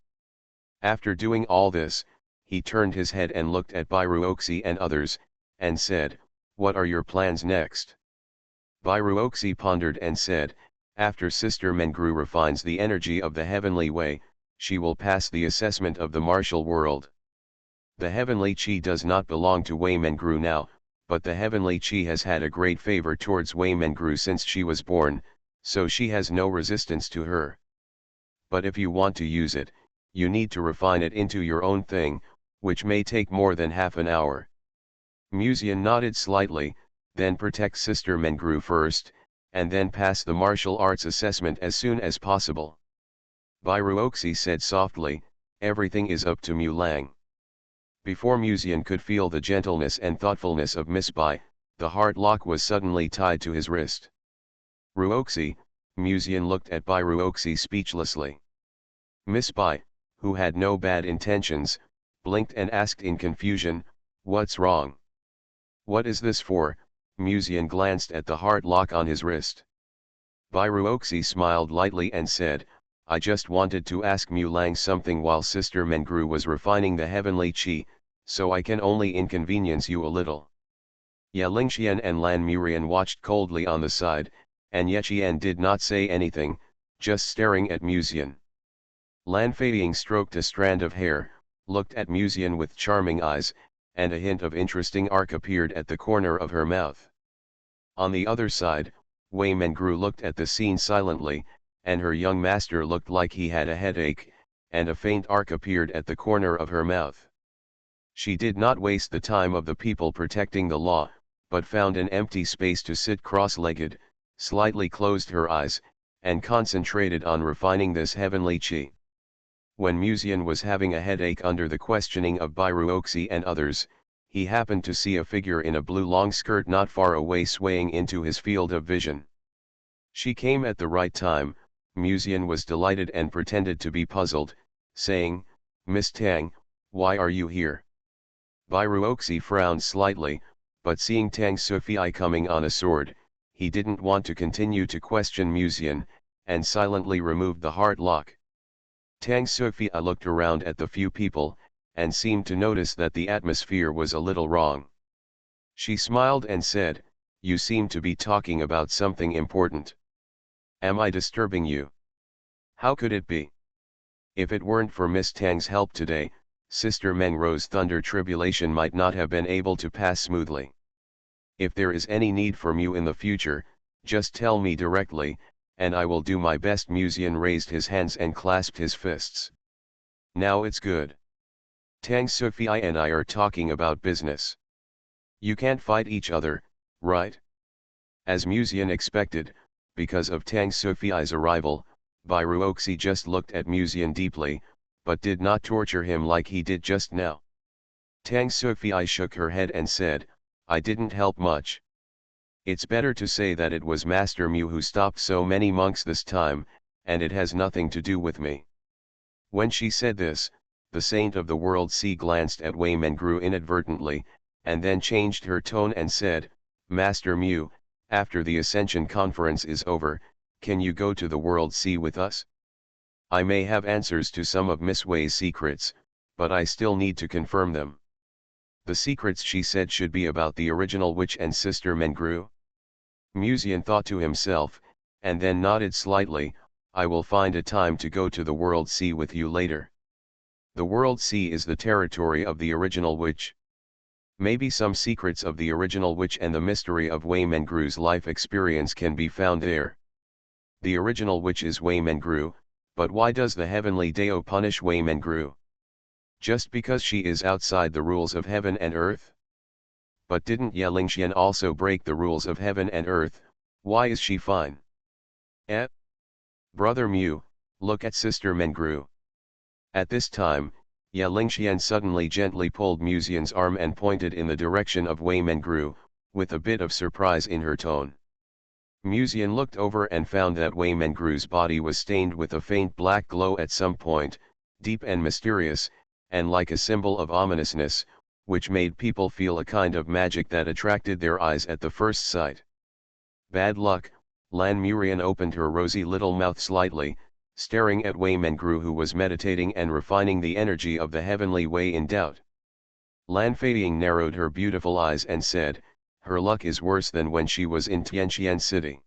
Speaker 1: After doing all this, he turned his head and looked at Byruoxi and others, and said, what are your plans next? Byruoxi pondered and said, after Sister Mengru refines the energy of the heavenly way, she will pass the assessment of the martial world. The heavenly chi does not belong to Wei Mengru now, but the heavenly chi has had a great favor towards Wei Mengru since she was born, so she has no resistance to her. But if you want to use it, you need to refine it into your own thing, which may take more than half an hour. Musian nodded slightly, then protect Sister Mengru first, and then pass the martial arts assessment as soon as possible. Byruoxi said softly, everything is up to Mu Lang. Before Musian could feel the gentleness and thoughtfulness of Miss Bai, the heart lock was suddenly tied to his wrist. Ruoxi, Musian looked at Byruoxi speechlessly. Miss Bai, who had no bad intentions, blinked and asked in confusion, what's wrong? What is this for? Musian glanced at the heart lock on his wrist. Byruoxi smiled lightly and said, I just wanted to ask Mu Lang something while Sister Mengru was refining the heavenly chi, so I can only inconvenience you a little. Ye Lingxian and Lan Murian watched coldly on the side, and Ye Qian did not say anything, just staring at Musian. Lan Feiying stroked a strand of hair, looked at Musian with charming eyes, and a hint of interesting arc appeared at the corner of her mouth. On the other side, Wei Mengru looked at the scene silently, and her young master looked like he had a headache, and a faint arc appeared at the corner of her mouth. She did not waste the time of the people protecting the law, but found an empty space to sit cross-legged, slightly closed her eyes, and concentrated on refining this heavenly chi. When Musian was having a headache under the questioning of Byruoxi and others, he happened to see a figure in a blue long skirt not far away swaying into his field of vision. She came at the right time. Musian was delighted and pretended to be puzzled, saying, Miss Tang, why are you here? Byruoxi frowned slightly, but seeing Tang Sufei coming on a sword, he didn't want to continue to question Musian, and silently removed the heart lock. Tang Sufei looked around at the few people, and seemed to notice that the atmosphere was a little wrong. She smiled and said, you seem to be talking about something important. Am I disturbing you? How could it be? If it weren't for Miss Tang's help today, Sister Mengro's thunder tribulation might not have been able to pass smoothly. If there is any need for you in the future, just tell me directly, and I will do my best. Musian raised his hands and clasped his fists. Now it's good. Tang Sufei and I are talking about business. You can't fight each other, right? As Musian expected, because of Tang Sufei's arrival, Bairuoxi just looked at Musian deeply, but did not torture him like he did just now. Tang Sufei shook her head and said, I didn't help much. It's better to say that it was Master Mu who stopped so many monks this time, and it has nothing to do with me. When she said this, the Saint of the World Sea glanced at Wei Mengru inadvertently, and then changed her tone and said, Master Mu, after the Ascension Conference is over, can you go to the World Sea with us? I may have answers to some of Miss Wei's secrets, but I still need to confirm them. The secrets, she said, should be about the original witch and Sister Mengru. Musian thought to himself, and then nodded slightly, I will find a time to go to the World Sea with you later. The World Sea is the territory of the original witch. Maybe some secrets of the original witch and the mystery of Wei Mengru's life experience can be found there. The original witch is Wei Mengru, but why does the heavenly Dao punish Wei Mengru? Just because she is outside the rules of heaven and earth? But didn't Ye Lingxian also break the rules of heaven and earth? Why is she fine? Brother Mu, look at Sister Mengru. At this time, Ye Lingxian suddenly gently pulled Musian's arm and pointed in the direction of Wei Mengru, with a bit of surprise in her tone. Musian looked over and found that Wei Mengru's body was stained with a faint black glow at some point, deep and mysterious, and like a symbol of ominousness, which made people feel a kind of magic that attracted their eyes at the first sight. Bad luck, Lan Murian opened her rosy little mouth slightly, staring at Wei Mengru, who was meditating and refining the energy of the heavenly way in doubt. Lan Feiying narrowed her beautiful eyes and said, her luck is worse than when she was in Tianqian City.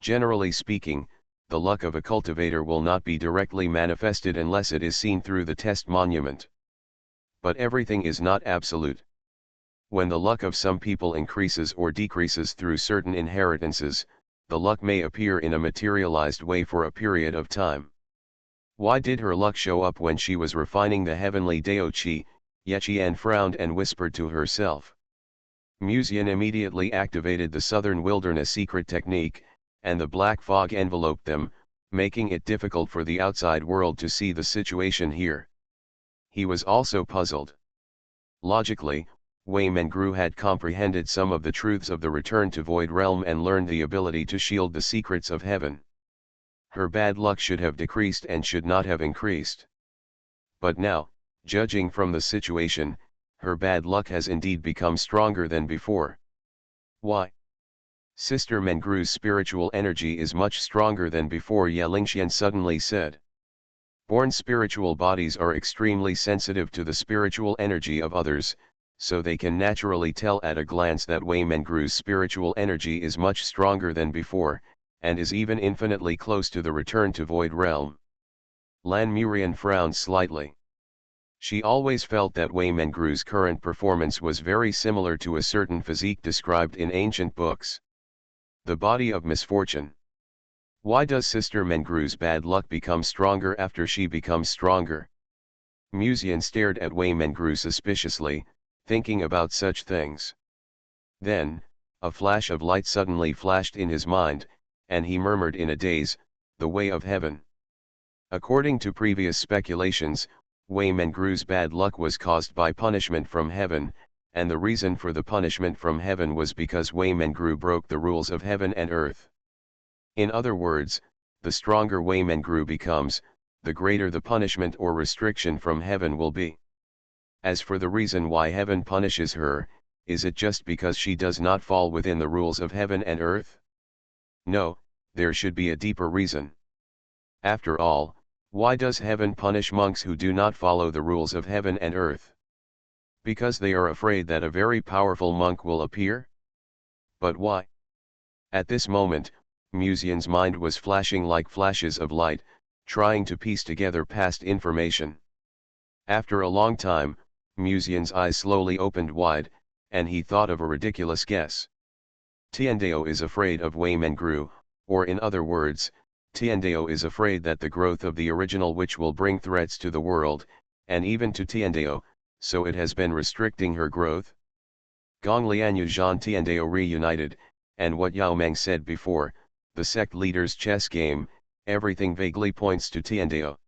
Speaker 1: Generally speaking, the luck of a cultivator will not be directly manifested unless it is seen through the test monument. But everything is not absolute. When the luck of some people increases or decreases through certain inheritances, the luck may appear in a materialized way for a period of time. Why did her luck show up when she was refining the heavenly Dao Qi? Ye Qian frowned and whispered to herself. Musian immediately activated the Southern Wilderness secret technique, and the black fog enveloped them, making it difficult for the outside world to see the situation here. He was also puzzled. Logically, Wei Mengru had comprehended some of the truths of the return to Void Realm and learned the ability to shield the secrets of heaven. Her bad luck should have decreased and should not have increased. But now, judging from the situation, her bad luck has indeed become stronger than before. Why? Sister Mengru's spiritual energy is much stronger than before, Ye Lingxian suddenly said. Born spiritual bodies are extremely sensitive to the spiritual energy of others, so they can naturally tell at a glance that Wei Mengru's spiritual energy is much stronger than before, and is even infinitely close to the return to Void Realm. Lan Murian frowned slightly. She always felt that Wei Mengru's current performance was very similar to a certain physique described in ancient books. The body of misfortune. Why does Sister Mengru's bad luck become stronger after she becomes stronger? Musian stared at Wei Mengru suspiciously, thinking about such things. Then, a flash of light suddenly flashed in his mind, and he murmured in a daze, the way of heaven. According to previous speculations, Wei Mengru's bad luck was caused by punishment from heaven, and the reason for the punishment from heaven was because Wei Mengru broke the rules of heaven and earth. In other words, the stronger Wei Mengru becomes, the greater the punishment or restriction from heaven will be. As for the reason why heaven punishes her, is it just because she does not fall within the rules of heaven and earth? No, there should be a deeper reason. After all, why does heaven punish monks who do not follow the rules of heaven and earth? Because they are afraid that a very powerful monk will appear? But why? At this moment, Musian's mind was flashing like flashes of light, trying to piece together past information. After a long time, Musian's eyes slowly opened wide, and he thought of a ridiculous guess. Tiandeo is afraid of Wei Mengru, or in other words, Tiandeo is afraid that the growth of the original witch will bring threats to the world, and even to Tiandeo, so it has been restricting her growth. Gong Lianyu Zhan Tiandeo reunited, and what Yao Meng said before, the sect leader's chess game, everything vaguely points to Tiandeo.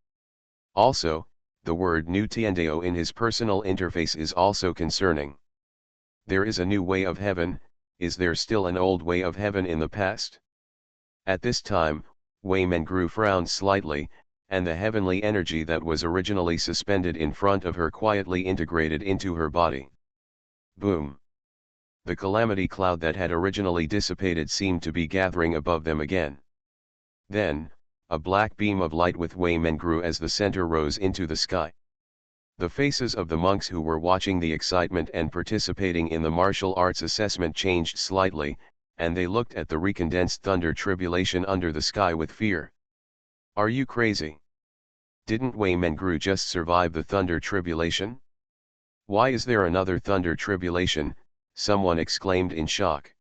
Speaker 1: Also, the word new Tiandeo in his personal interface is also concerning. There is a new way of heaven, is there still an old way of heaven in the past? At this time, Wei Mengru frowned slightly, and the heavenly energy that was originally suspended in front of her quietly integrated into her body. Boom! The calamity cloud that had originally dissipated seemed to be gathering above them again. Then, a black beam of light with Wei Mengru as the center rose into the sky. The faces of the monks who were watching the excitement and participating in the martial arts assessment changed slightly, and they looked at the recondensed thunder tribulation under the sky with fear. Are you crazy? Didn't Wei Mengru just survive the thunder tribulation? Why is there another thunder tribulation? Someone exclaimed in shock.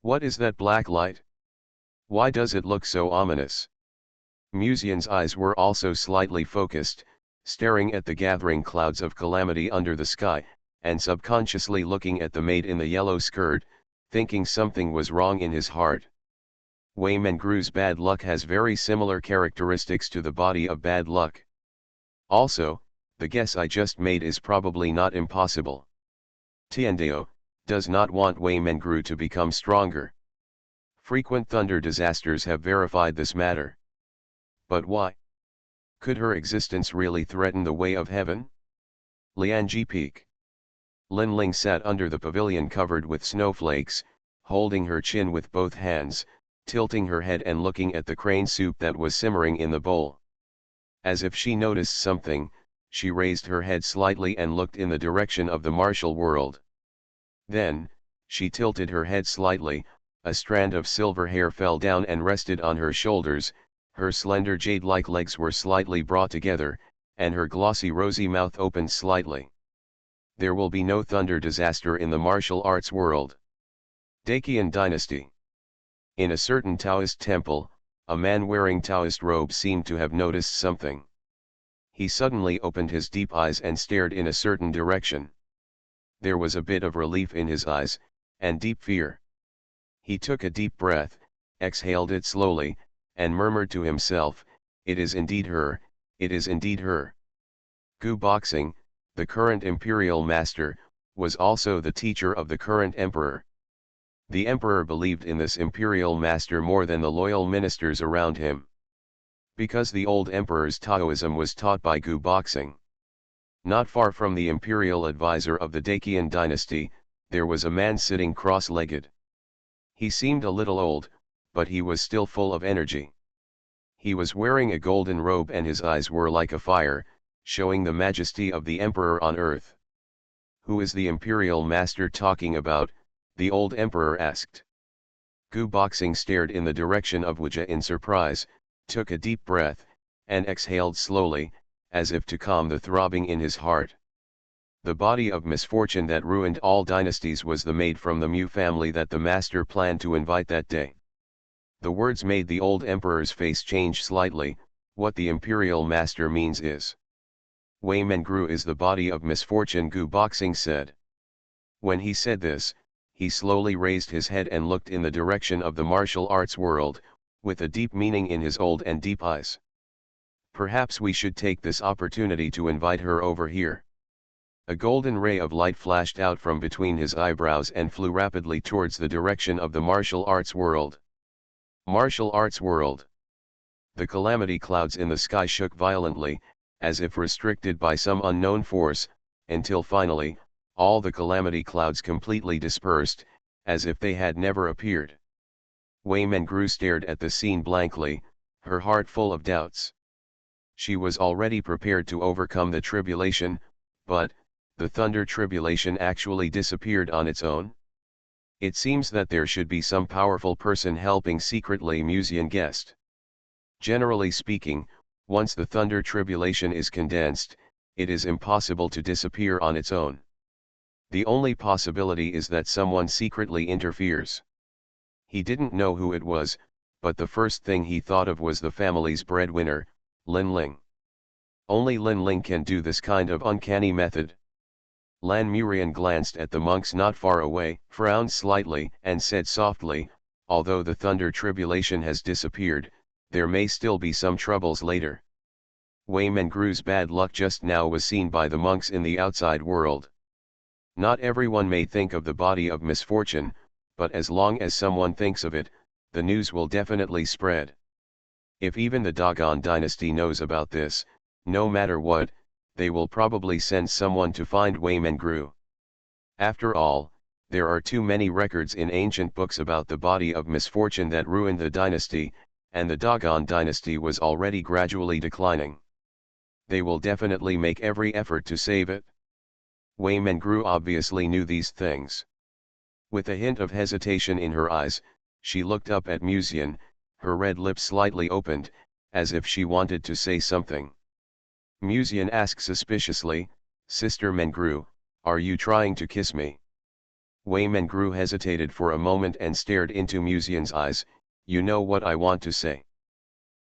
Speaker 1: What is that black light? Why does it look so ominous? Musian's eyes were also slightly focused, staring at the gathering clouds of calamity under the sky, and subconsciously looking at the maid in the yellow skirt, thinking something was wrong in his heart. Wei Mengru's bad luck has very similar characteristics to the body of bad luck. Also, the guess I just made is probably not impossible. Tiandeo does not want Wei Mengru to become stronger. Frequent thunder disasters have verified this matter. But why? Could her existence really threaten the way of heaven? Lianji Peak. Lin Ling sat under the pavilion covered with snowflakes, holding her chin with both hands, tilting her head and looking at the crane soup that was simmering in the bowl. As if she noticed something, she raised her head slightly and looked in the direction of the martial world. Then, she tilted her head slightly, a strand of silver hair fell down and rested on her shoulders, her slender jade-like legs were slightly brought together, and her glossy rosy mouth opened slightly. There will be no thunder disaster in the martial arts world. Dacian Dynasty. In a certain Taoist temple, a man wearing Taoist robes seemed to have noticed something. He suddenly opened his deep eyes and stared in a certain direction. There was a bit of relief in his eyes, and deep fear. He took a deep breath, exhaled it slowly, and murmured to himself, "It is indeed her, it is indeed her." Gu Boxing, the current imperial master, was also the teacher of the current emperor. The emperor believed in this imperial master more than the loyal ministers around him. Because the old emperor's Taoism was taught by Gu Boxing. Not far from the imperial advisor of the Dacian dynasty, there was a man sitting cross-legged. He seemed a little old, but he was still full of energy. He was wearing a golden robe and his eyes were like a fire, showing the majesty of the emperor on earth. Who is the imperial master talking about? The old emperor asked. Gu Boxing stared in the direction of Wuja in surprise, took a deep breath, and exhaled slowly, as if to calm the throbbing in his heart. The body of misfortune that ruined all dynasties was the maid from the Mu family that the master planned to invite that day. The words made the old emperor's face change slightly. What the imperial master means is, Wei Mengru is the body of misfortune, Gu Boxing said. When he said this, he slowly raised his head and looked in the direction of the martial arts world, with a deep meaning in his old and deep eyes. Perhaps we should take this opportunity to invite her over here. A golden ray of light flashed out from between his eyebrows and flew rapidly towards the direction of the martial arts world. Martial arts world. The calamity clouds in the sky shook violently, as if restricted by some unknown force, until finally, all the calamity clouds completely dispersed, as if they had never appeared. Wei Mengru stared at the scene blankly, her heart full of doubts. She was already prepared to overcome the tribulation, but, the thunder tribulation actually disappeared on its own? It seems that there should be some powerful person helping secretly, Musion guessed. Generally speaking, once the thunder tribulation is condensed, it is impossible to disappear on its own. The only possibility is that someone secretly interferes. He didn't know who it was, but the first thing he thought of was the family's breadwinner, Lin Ling. Only Lin Ling can do this kind of uncanny method. Lan Murian glanced at the monks not far away, frowned slightly, and said softly, although the thunder tribulation has disappeared, there may still be some troubles later. Wei Mengru's bad luck just now was seen by the monks in the outside world. Not everyone may think of the body of misfortune, but as long as someone thinks of it, the news will definitely spread. If even the Dogon dynasty knows about this, no matter what, they will probably send someone to find Wei Mengru. After all, there are too many records in ancient books about the body of misfortune that ruined the dynasty, and the Dogon dynasty was already gradually declining. They will definitely make every effort to save it. Wei Mengru obviously knew these things. With a hint of hesitation in her eyes, she looked up at Musion, her red lips slightly opened, as if she wanted to say something. Musion asked suspiciously, "Sister Mengru, are you trying to kiss me?" Wei Mengru hesitated for a moment and stared into Musion's eyes. "You know what I want to say."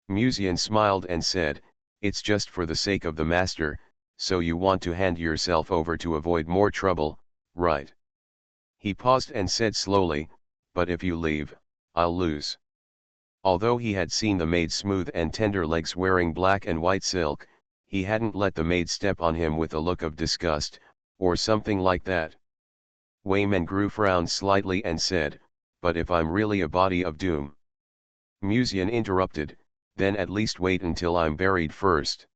Speaker 1: Musion smiled and said, "It's just for the sake of the master, so you want to hand yourself over to avoid more trouble, right?" He paused and said slowly, "But if you leave, I'll lose." Although he had seen the maid's smooth and tender legs wearing black and white silk, he hadn't let the maid step on him with a look of disgust, or something like that. Wei Mengru frowned slightly and said, "But if I'm really a body of doom?" Musion interrupted, "Then at least wait until I'm buried first.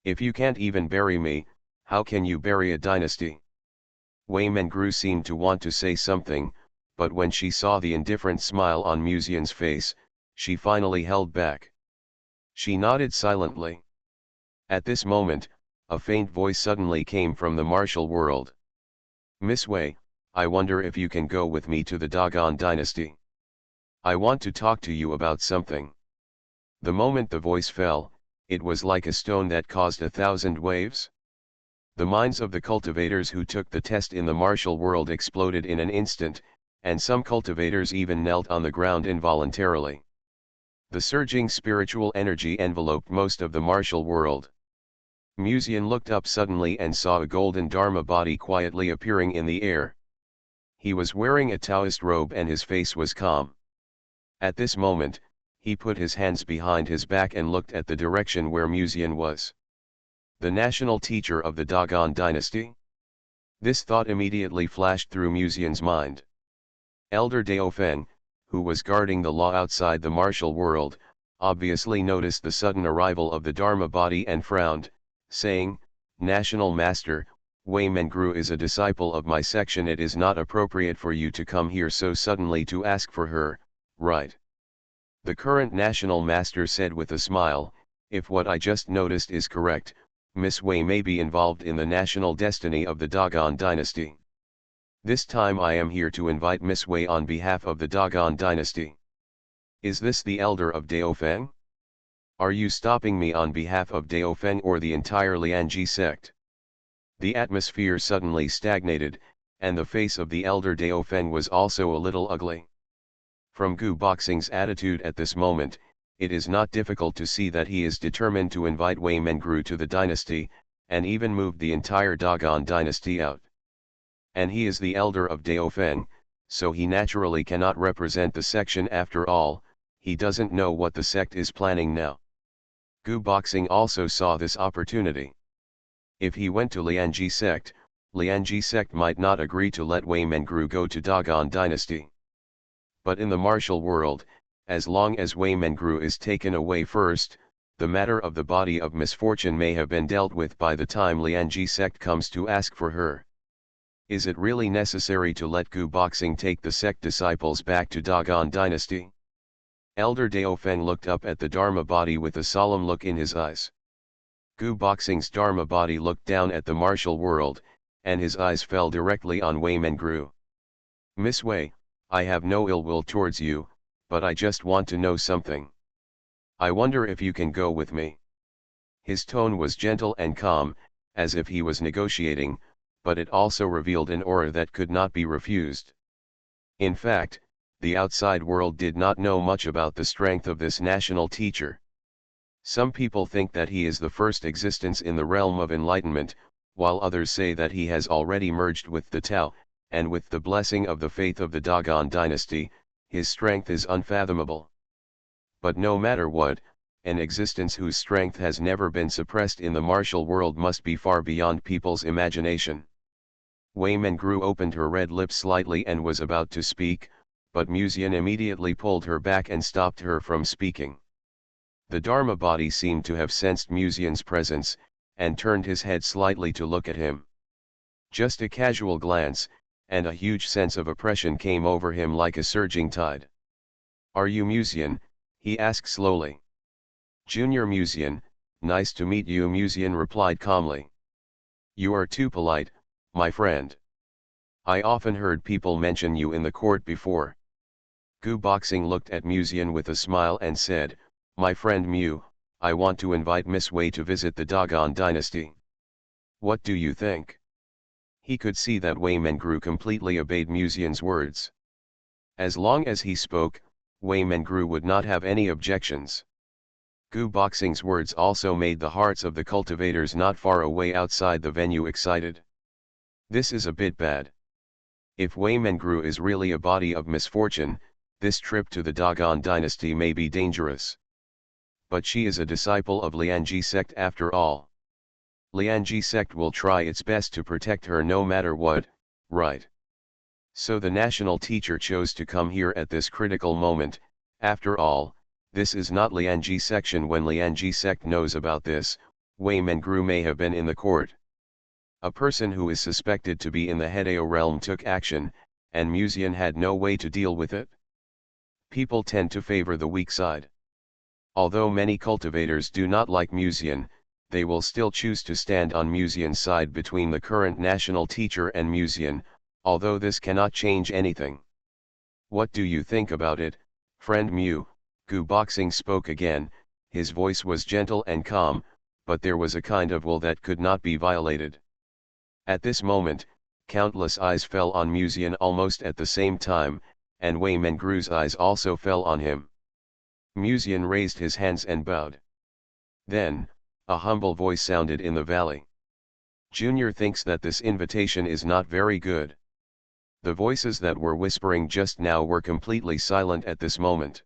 Speaker 1: If you can't even bury me, how can you bury a dynasty?" Wei Mengru seemed to want to say something, but when she saw the indifferent smile on Musion's face, she finally held back. She nodded silently. At this moment, a faint voice suddenly came from the martial world. "Miss Wei, I wonder if you can go with me to the Dogon dynasty. I want to talk to you about something." The moment the voice fell, it was like a stone that caused 1,000 waves. The minds of the cultivators who took the test in the martial world exploded in an instant, and some cultivators even knelt on the ground involuntarily. The surging spiritual energy enveloped most of the martial world. Musion looked up suddenly and saw a golden Dharma body quietly appearing in the air. He was wearing a Taoist robe and his face was calm. At this moment, he put his hands behind his back and looked at the direction where Musion was. The national teacher of the Dogon dynasty? This thought immediately flashed through Musion's mind. Elder Daofeng, who was guarding the law outside the martial world, obviously noticed the sudden arrival of the Dharma body and frowned, saying, "National Master, Wei Mengru is a disciple of my section. It is not appropriate for you to come here so suddenly to ask for her, right?" The current National Master said with a smile, "If what I just noticed is correct, Miss Wei may be involved in the national destiny of the Dogon dynasty. This time I am here to invite Miss Wei on behalf of the Dogon dynasty. Is this the elder of Daofeng? Are you stopping me on behalf of Daofeng or the entire Lianji sect?" The atmosphere suddenly stagnated, and the face of the elder Daofeng was also a little ugly. From Gu Boxing's attitude at this moment, it is not difficult to see that he is determined to invite Wei Mengru to the dynasty, and even moved the entire Dogon dynasty out. And he is the elder of Daofeng, so he naturally cannot represent the section after all. He doesn't know what the sect is planning now. Gu Boxing also saw this opportunity. If he went to Lianji sect might not agree to let Wei Mengru go to Dogon dynasty. But in the martial world, as long as Wei Mengru is taken away first, the matter of the body of misfortune may have been dealt with by the time Lianji sect comes to ask for her. Is it really necessary to let Gu Boxing take the sect disciples back to Dogon dynasty? Elder Daofeng looked up at the Dharma body with a solemn look in his eyes. Gu Boxing's Dharma body looked down at the martial world, and his eyes fell directly on Wei Mengru. Miss Wei, I have no ill will towards you, but I just want to know something. I wonder if you can go with me. His tone was gentle and calm, as if he was negotiating, but it also revealed an aura that could not be refused. In fact, the outside world did not know much about the strength of this national teacher. Some people think that he is the first existence in the realm of enlightenment, while others say that he has already merged with the Tao, and with the blessing of the faith of the Dogon dynasty, his strength is unfathomable. But no matter what, an existence whose strength has never been suppressed in the martial world must be far beyond people's imagination. Wei Mengru opened her red lips slightly and was about to speak, but Musian immediately pulled her back and stopped her from speaking. The Dharma body seemed to have sensed Musian's presence, and turned his head slightly to look at him. Just a casual glance, and a huge sense of oppression came over him like a surging tide. "Are you Musian?" he asked slowly. "Junior Musian, nice to meet you," Musian replied calmly. "You are too polite, my friend. I often heard people mention you in the court before." Gu Boxing looked at Musian with a smile and said, "My friend Mu, I want to invite Miss Wei to visit the Dogon dynasty. What do you think?" He could see that Wei Mengru completely obeyed Musian's words. As long as he spoke, Wei Mengru would not have any objections. Gu Boxing's words also made the hearts of the cultivators not far away outside the venue excited. This is a bit bad. If Wei Mengru is really a body of misfortune, this trip to the Dogon dynasty may be dangerous. But she is a disciple of Lianji sect after all. Lianji sect will try its best to protect her no matter what, right? So the national teacher chose to come here at this critical moment. After all, this is not Lianji section. When Lianji sect knows about this, Wei Mengru may have been in the court. A person who is suspected to be in the Hedao realm took action, and Musian had no way to deal with it. People tend to favor the weak side. Although many cultivators do not like Musian, they will still choose to stand on Musian's side between the current national teacher and Musian, although this cannot change anything. "What do you think about it, friend Mu?" Gu Boxing spoke again. His voice was gentle and calm, but there was a kind of will that could not be violated. At this moment, countless eyes fell on Musian almost at the same time, and Wei Mengru's eyes also fell on him. Musian raised his hands and bowed. Then, a humble voice sounded in the valley. "Junior thinks that this invitation is not very good." The voices that were whispering just now were completely silent at this moment.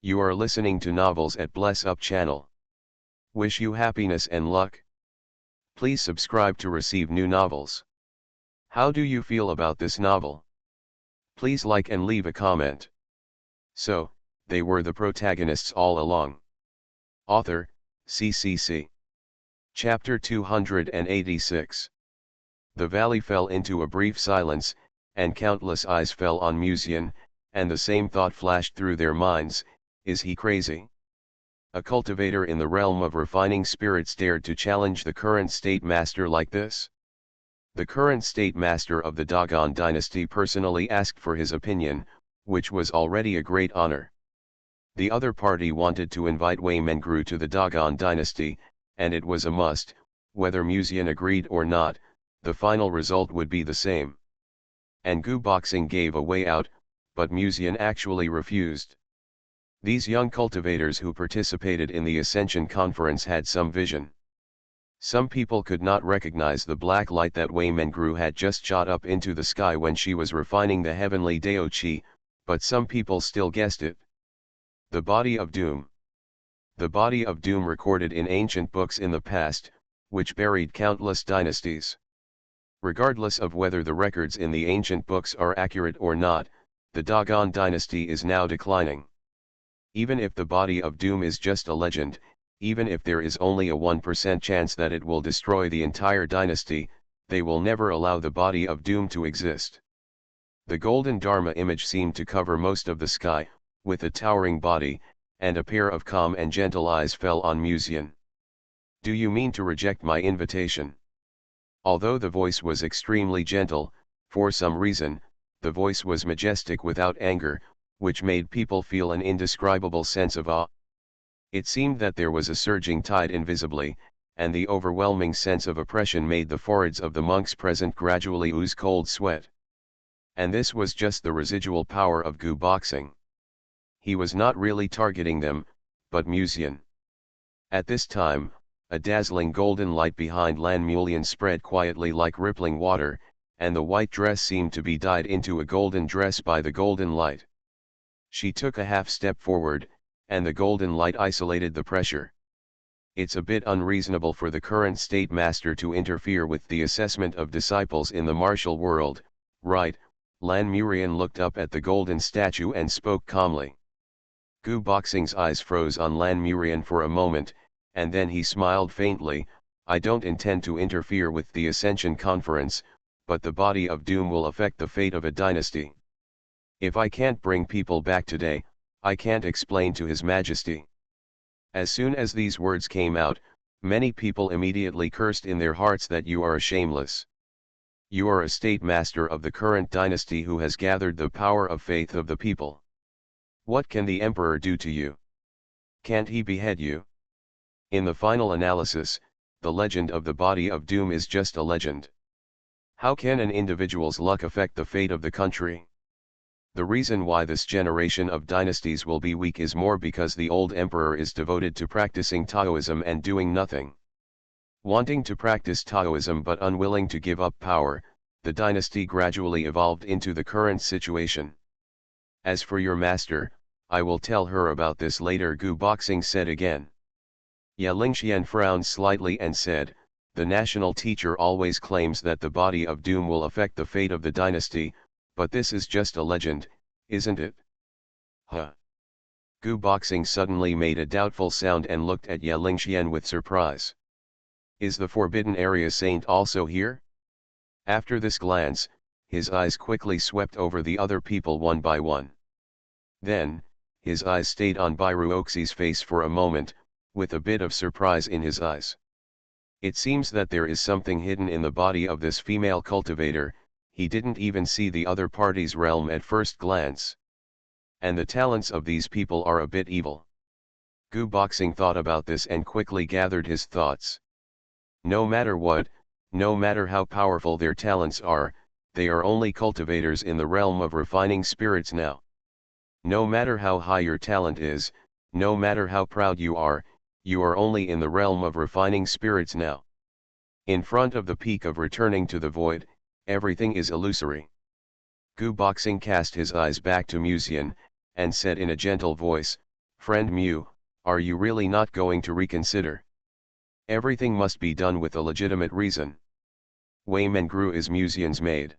Speaker 1: You are listening to Novels at Bless Up channel. Wish you happiness and luck. Please subscribe to receive new novels. How do you feel about this novel? Please like and leave a comment. So, they were the protagonists all along. Author, CCC. Chapter 286. The valley fell into a brief silence, and countless eyes fell on Musian, and the same thought flashed through their minds: is he crazy? A cultivator in the realm of refining spirits dared to challenge the current state master like this? The current state master of the Dogon dynasty personally asked for his opinion, which was already a great honor. The other party wanted to invite Wei Mengru to the Dogon dynasty, and it was a must. Whether Musian agreed or not, the final result would be the same. And Gu Boxing gave a way out, but Musian actually refused. These young cultivators who participated in the Ascension Conference had some vision. Some people could not recognize the black light that Wei Mengru had just shot up into the sky when she was refining the heavenly Dao Qi, but some people still guessed it. The Body of Doom. The Body of Doom recorded in ancient books in the past, which buried countless dynasties. Regardless of whether the records in the ancient books are accurate or not, the Dogon dynasty is now declining. Even if the Body of Doom is just a legend, even if there is only a 1% chance that it will destroy the entire dynasty, they will never allow the Body of Doom to exist. The golden Dharma image seemed to cover most of the sky, with a towering body, and a pair of calm and gentle eyes fell on Musian. "Do you mean to reject my invitation?" Although the voice was extremely gentle, for some reason, The voice was majestic without anger, which made people feel an indescribable sense of awe. It seemed that there was a surging tide invisibly, and the overwhelming sense of oppression made the foreheads of the monks present gradually ooze cold sweat. And this was just the residual power of Gu boxing. He was not really targeting them, but Musian. At this time, a dazzling golden light behind Lan Mulian spread quietly like rippling water, and the white dress seemed to be dyed into a golden dress by the golden light. She took a half step forward, and the golden light isolated the pressure. It's a bit unreasonable for the current state master to interfere with the assessment of disciples in the martial world, right? Lan Murian looked up at the golden statue and spoke calmly. Gu Boxing's eyes froze on Lan Murian for a moment, and then he smiled faintly. I don't intend to interfere with the Ascension Conference, but the body of doom will affect the fate of a dynasty. If I can't bring people back today, I can't explain to His Majesty. As soon as these words came out, many people immediately cursed in their hearts that you are shameless. You are a state master of the current dynasty who has gathered the power of faith of the people. What can the emperor do to you? Can't he behead you? In the final analysis, the legend of the body of doom is just a legend. How can an individual's luck affect the fate of the country? The reason why this generation of dynasties will be weak is more because the old emperor is devoted to practicing Taoism and doing nothing. Wanting to practice Taoism but unwilling to give up power, the dynasty gradually evolved into the current situation. As for your master, I will tell her about this later, Gu Boxing said again. Ya Lingxian frowned slightly and said, the national teacher always claims that the body of doom will affect the fate of the dynasty, but this is just a legend, isn't it? Huh. Gu Boxing suddenly made a doubtful sound and looked at Ya Lingxian with surprise. Is the forbidden area saint also here? After this glance, his eyes quickly swept over the other people one by one. Then, his eyes stayed on Bairuoxi's face for a moment, with a bit of surprise in his eyes. It seems that there is something hidden in the body of this female cultivator. He didn't even see the other party's realm at first glance. And the talents of these people are a bit evil. Gu Boxing thought about this and quickly gathered his thoughts. No matter what, no matter how powerful their talents are, they are only cultivators in the realm of refining spirits now. No matter how high your talent is, no matter how proud you are only in the realm of refining spirits now. In front of the peak of returning to the void, everything is illusory. Gu Boxing cast his eyes back to Musian, and said in a gentle voice, Friend Mu, are you really not going to reconsider? Everything must be done with a legitimate reason. Wei Mengru is Musian's maid.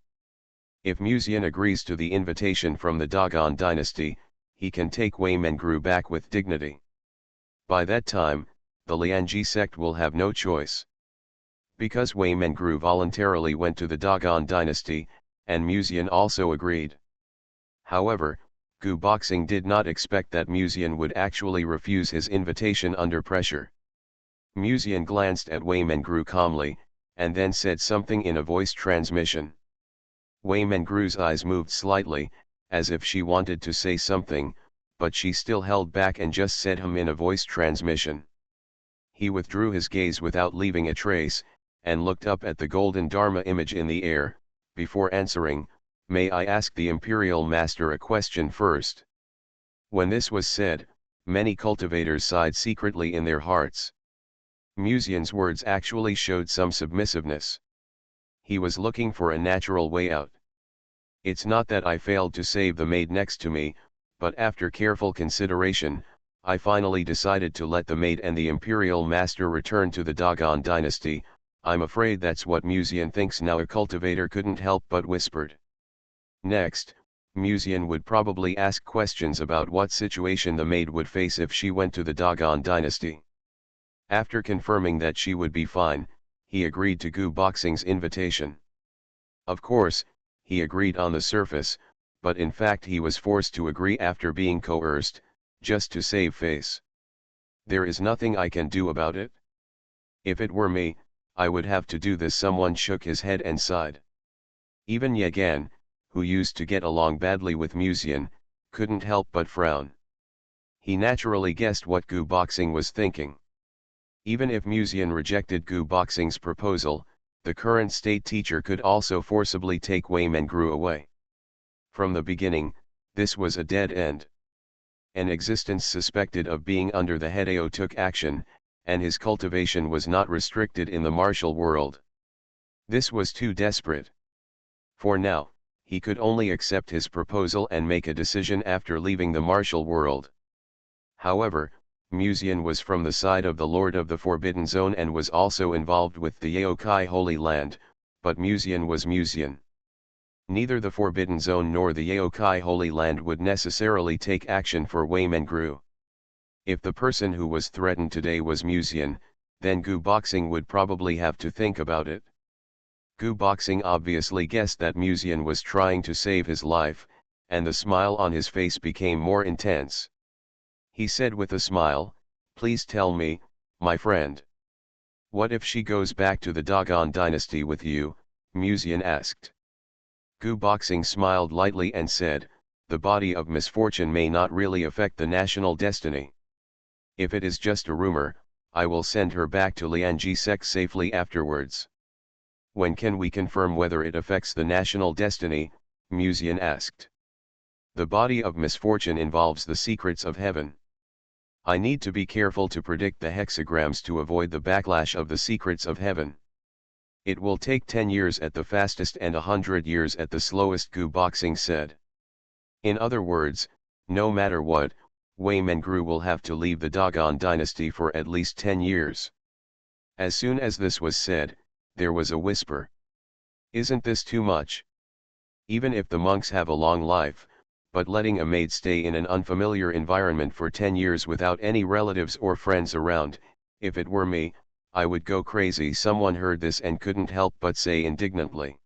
Speaker 1: If Musian agrees to the invitation from the Dagon dynasty, he can take Wei Mengru back with dignity. By that time, the Lianji sect will have no choice. Because Wei Mengru voluntarily went to the Dagon dynasty, and Musian also agreed. However, Gu Boxing did not expect that Musian would actually refuse his invitation under pressure. Musian glanced at Wei Mengru calmly, and then said something in a voice transmission. Wei Mengru's eyes moved slightly, as if she wanted to say something, but she still held back and just said in a voice transmission. He withdrew his gaze without leaving a trace, and looked up at the golden Dharma image in the air, before answering, May I ask the Imperial Master a question first? When this was said, many cultivators sighed secretly in their hearts. Musian's words actually showed some submissiveness. He was looking for a natural way out. It's not that I failed to save the maid next to me, but after careful consideration, I finally decided to let the maid and the Imperial Master return to the Dagon dynasty. I'm afraid that's what Musian thinks now. A cultivator couldn't help but whispered. Next, Musian would probably ask questions about what situation the maid would face if she went to the Dagon dynasty. After confirming that she would be fine, he agreed to Gu Boxing's invitation. Of course, he agreed on the surface, but in fact he was forced to agree after being coerced, just to save face. There is nothing I can do about it. If it were me, I would have to do this. Someone shook his head and sighed. Even Yagan, who used to get along badly with Musian, couldn't help but frown. He naturally guessed what Gu Boxing was thinking. Even if Musian rejected Gu Boxing's proposal, the current state teacher could also forcibly take Wei Mengru away. From the beginning, this was a dead end. An existence suspected of being under the Hedeo took action, and his cultivation was not restricted in the martial world. This was too desperate. For now, he could only accept his proposal and make a decision after leaving the martial world. However, Musian was from the side of the Lord of the Forbidden Zone and was also involved with the Yaokai Holy Land, but Musian was Musian. Neither the Forbidden Zone nor the Yaokai Holy Land would necessarily take action for Wei Mengru. If the person who was threatened today was Musian, then Gu Boxing would probably have to think about it. Gu Boxing obviously guessed that Musian was trying to save his life, and the smile on his face became more intense. He said with a smile, "Please tell me, my friend. What if she goes back to the Dogon dynasty with you?" Musian asked. Gu Boxing smiled lightly and said, "The body of misfortune may not really affect the national destiny. If it is just a rumor, I will send her back to Lianji Sect safely afterwards." "When can we confirm whether it affects the national destiny?" Musian asked. "The body of misfortune involves the secrets of heaven. I need to be careful to predict the hexagrams to avoid the backlash of the secrets of heaven. It will take 10 years at the fastest and 100 years at the slowest," Gu Boxing said. In other words, no matter what, Wei Mengru will have to leave the Dogon dynasty for at least 10 years. As soon as this was said, there was a whisper. "Isn't this too much? Even if the monks have a long life, but letting a maid stay in an unfamiliar environment for 10 years without any relatives or friends around, if it were me, I would go crazy." Someone heard this and couldn't help but say indignantly.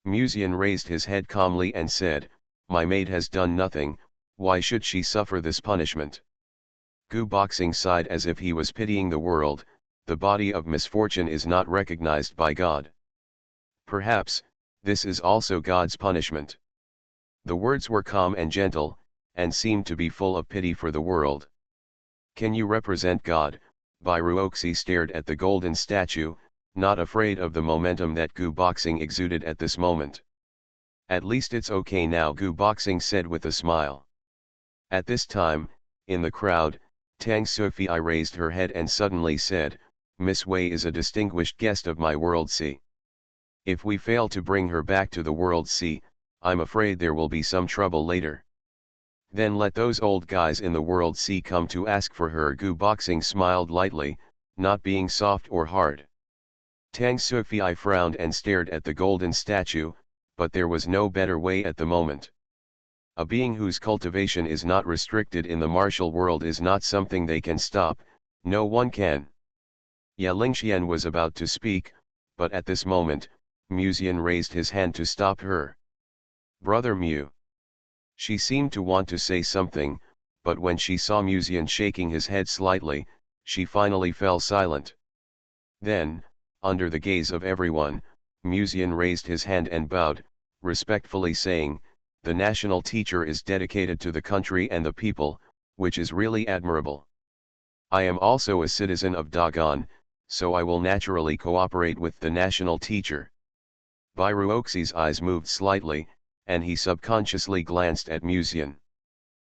Speaker 1: Musian raised his head calmly and said, "My maid has done nothing, why should she suffer this punishment?" Gu Boxing sighed as if he was pitying the world. "The body of misfortune is not recognized by God. Perhaps, this is also God's punishment." The words were calm and gentle, and seemed to be full of pity for the world. "Can you represent God?" Bairuoxi stared at the golden statue, not afraid of the momentum that Gu Boxing exuded at this moment. "At least it's okay now," Gu Boxing said with a smile. At this time, in the crowd, Tang Sufei raised her head and suddenly said, "Miss Wei is a distinguished guest of my World C. If we fail to bring her back to the World C, I'm afraid there will be some trouble later. Then let those old guys in the World C come to ask for her." Gu Boxing smiled lightly, not being soft or hard. Tang Sufei frowned and stared at the golden statue, but there was no better way at the moment. A being whose cultivation is not restricted in the martial world is not something they can stop. No one can. Ya Lingxian was about to speak, but at this moment, Musian raised his hand to stop her. "Brother Mu." She seemed to want to say something, but when she saw Musian shaking his head slightly, she finally fell silent. Then, under the gaze of everyone, Musian raised his hand and bowed, respectfully saying, "The national teacher is dedicated to the country and the people, which is really admirable. I am also a citizen of Dogon, so I will naturally cooperate with the national teacher." Bairuoxi's eyes moved slightly, and he subconsciously glanced at Musian.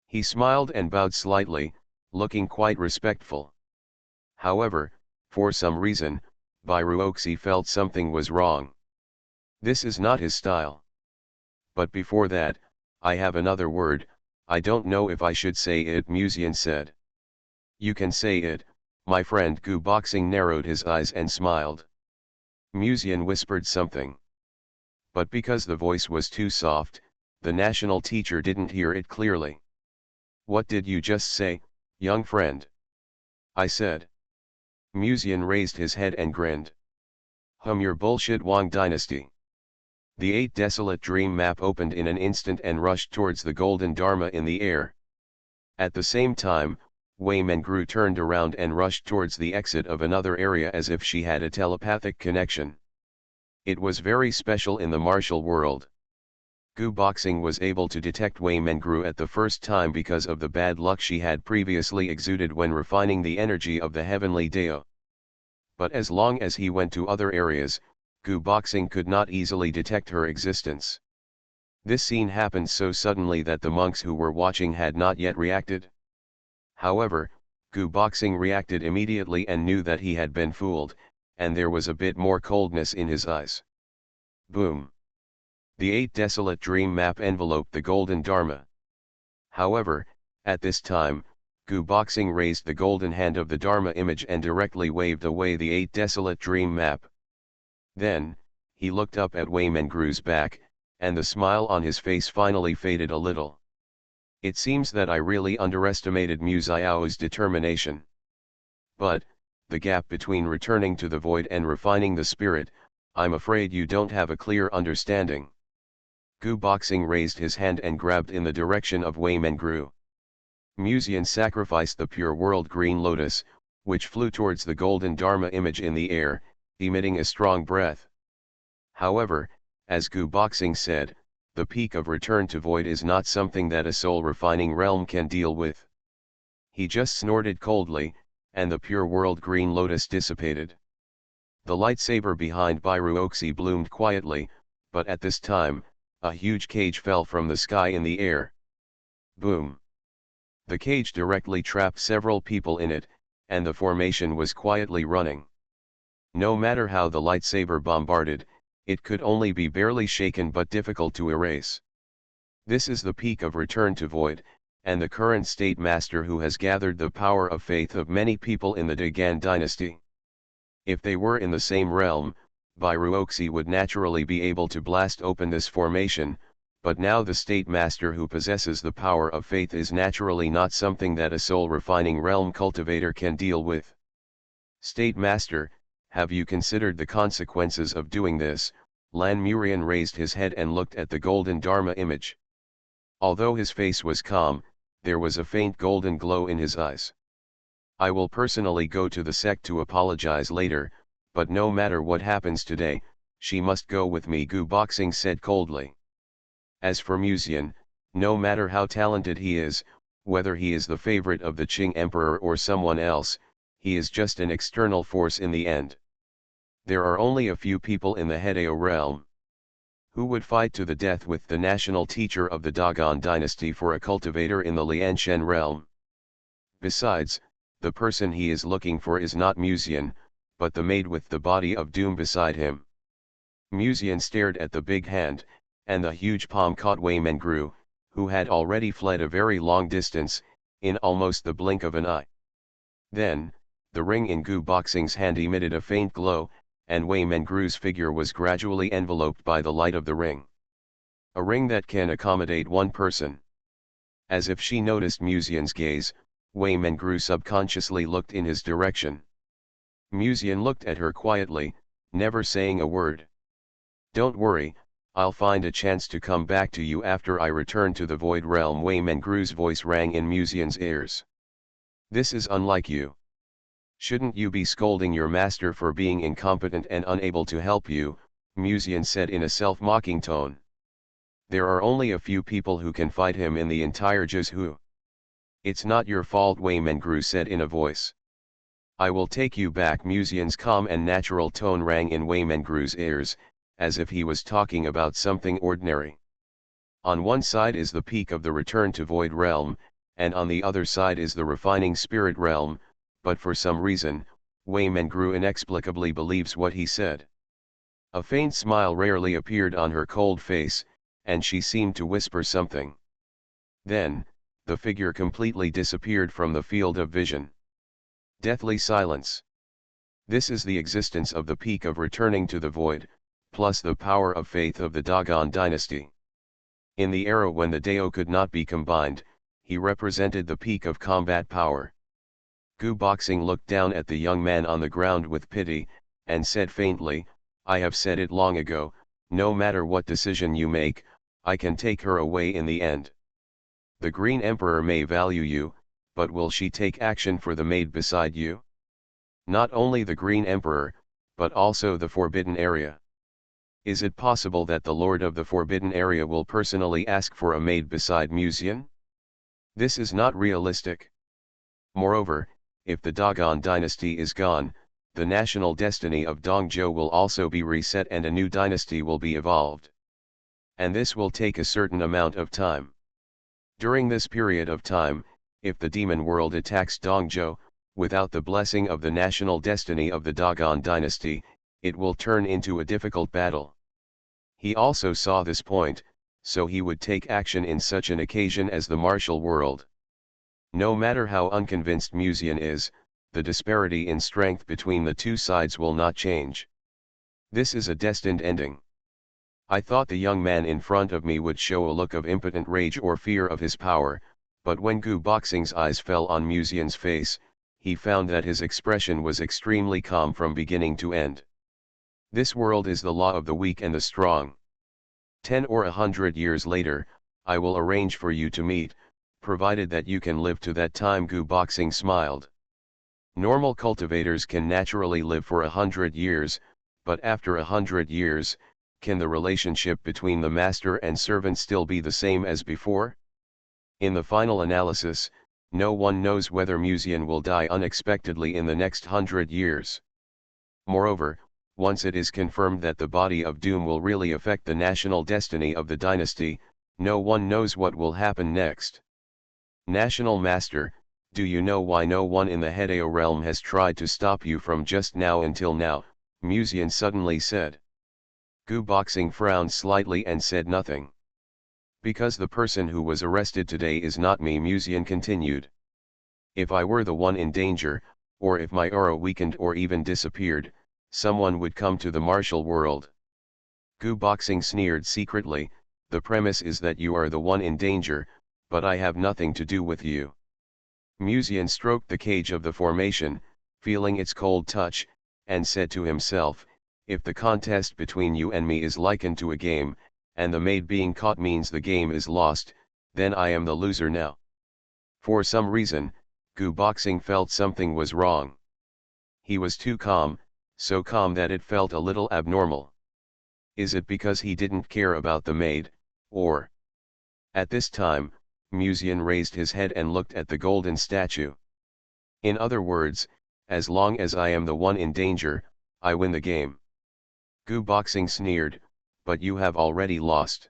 Speaker 1: He smiled and bowed slightly, looking quite respectful. However, for some reason, Bairuoxi felt something was wrong. This is not his style. "But before that, I have another word. I don't know if I should say it," Musian said. "You can say it, my friend." Gu Boxing narrowed his eyes and smiled. Musian whispered something. But because the voice was too soft, the national teacher didn't hear it clearly. "What did you just say, young friend?" "I said." Musian raised his head and grinned. Your bullshit Wang dynasty." The 8 desolate dream map opened in an instant and rushed towards the golden Dharma in the air. At the same time, Wei Mengru turned around and rushed towards the exit of another area as if she had a telepathic connection. It was very special in the martial world. Gu Boxing was able to detect Wei Mengru at the first time because of the bad luck she had previously exuded when refining the energy of the heavenly Dao. But as long as he went to other areas, Gu Boxing could not easily detect her existence. This scene happened so suddenly that the monks who were watching had not yet reacted. However, Gu Boxing reacted immediately and knew that he had been fooled, and there was a bit more coldness in his eyes. Boom! The 8 desolate dream map enveloped the golden Dharma. However, at this time, Gu Boxing raised the golden hand of the Dharma image and directly waved away the 8 desolate dream map. Then, he looked up at Wei Mengru's back, and the smile on his face finally faded a little. It seems that I really underestimated Mu Xiao's determination. But, the gap between returning to the void and refining the spirit, I'm afraid you don't have a clear understanding. Gu Boxing raised his hand and grabbed in the direction of Wei Mengru. Muzian sacrificed the pure world green lotus, which flew towards the golden Dharma image in the air, emitting a strong breath. However, as Gu Boxing said, the peak of return to void is not something that a soul-refining realm can deal with. He just snorted coldly, and the pure world green lotus dissipated. The lightsaber behind Bairuoxi bloomed quietly, but at this time, a huge cage fell from the sky in the air. Boom! The cage directly trapped several people in it, and the formation was quietly running. No matter how the lightsaber bombarded, it could only be barely shaken but difficult to erase. This is the peak of return to void, and the current state master who has gathered the power of faith of many people in the Dagan dynasty. If they were in the same realm, Bairuoxi would naturally be able to blast open this formation, but now the state master who possesses the power of faith is naturally not something that a soul-refining realm cultivator can deal with. State master, have you considered the consequences of doing this? Lan Murian raised his head and looked at the golden Dharma image. Although his face was calm, there was a faint golden glow in his eyes. I will personally go to the sect to apologize later, but no matter what happens today, she must go with me, Gu Boxing said coldly. As for Muzian, no matter how talented he is, whether he is the favorite of the Qing Emperor or someone else, he is just an external force in the end. There are only a few people in the Hedeo realm who would fight to the death with the national teacher of the Dagan dynasty for a cultivator in the Lianshen realm. Besides, the person he is looking for is not Muzian, but the maid with the body of doom beside him. Muzian stared at the big hand, and the huge palm caught Wei Mengru, who had already fled a very long distance, in almost the blink of an eye. Then, the ring in Gu Boxing's hand emitted a faint glow, and Wei Mengru's figure was gradually enveloped by the light of the ring. A ring that can accommodate one person. As if she noticed Muzian's gaze, Wei Mengru subconsciously looked in his direction. Muzian looked at her quietly, never saying a word. Don't worry, I'll find a chance to come back to you after I return to the void realm. Wei Mengru's voice rang in Muzian's ears. This is unlike you. Shouldn't you be scolding your master for being incompetent and unable to help you? Muzian said in a self-mocking tone. There are only a few people who can fight him in the entire Jizhu. It's not your fault, Wei Mengru said in a voice. I will take you back. Muzian's calm and natural tone rang in Wei Mengru's ears, as if he was talking about something ordinary. On one side is the peak of the return to void realm, and on the other side is the refining spirit realm, but for some reason, Wei Mengru inexplicably believes what he said. A faint smile rarely appeared on her cold face, and she seemed to whisper something. Then, the figure completely disappeared from the field of vision. Deathly silence. This is the existence of the peak of returning to the void, plus the power of faith of the Dagan dynasty. In the era when the Dao could not be combined, he represented the peak of combat power. Gu Boxing looked down at the young man on the ground with pity, and said faintly, I have said it long ago, no matter what decision you make, I can take her away in the end. The Green Emperor may value you, but will she take action for the maid beside you? Not only the Green Emperor, but also the Forbidden Area. Is it possible that the Lord of the Forbidden Area will personally ask for a maid beside Musian? This is not realistic. Moreover, if the Dogon dynasty is gone, the national destiny of Dongzhou will also be reset and a new dynasty will be evolved. And this will take a certain amount of time. During this period of time, if the demon world attacks Dongzhou, without the blessing of the national destiny of the Dogon dynasty, it will turn into a difficult battle. He also saw this point, so he would take action in such an occasion as the martial world. No matter how unconvinced Musian is, the disparity in strength between the two sides will not change. This is a destined ending. I thought the young man in front of me would show a look of impotent rage or fear of his power, but when Gu Boxing's eyes fell on Musian's face, he found that his expression was extremely calm from beginning to end. This world is the law of the weak and the strong. 10 or 100 years later, I will arrange for you to meet, provided that you can live to that time. Gu Boxing smiled. Normal cultivators can naturally live for 100 years, but after 100 years, can the relationship between the master and servant still be the same as before? In the final analysis, no one knows whether Musian will die unexpectedly in the next 100 years. Moreover, once it is confirmed that the body of doom will really affect the national destiny of the dynasty, no one knows what will happen next. National Master, do you know why no one in the Hedeo realm has tried to stop you from just now until now? Musian suddenly said. Gu Boxing frowned slightly and said nothing. Because the person who was arrested today is not me, Musian continued. If I were the one in danger, or if my aura weakened or even disappeared, someone would come to the martial world. Gu Boxing sneered secretly. The premise is that you are the one in danger, but I have nothing to do with you. Musian stroked the cage of the formation, feeling its cold touch, and said to himself, if the contest between you and me is likened to a game, and the maid being caught means the game is lost, then I am the loser now. For some reason, Gu Boxing felt something was wrong. He was too calm, so calm that it felt a little abnormal. Is it because he didn't care about the maid, or? At this time, Musian raised his head and looked at the golden statue. In other words, as long as I am the one in danger, I win the game. Gu Boxing sneered, but you have already lost.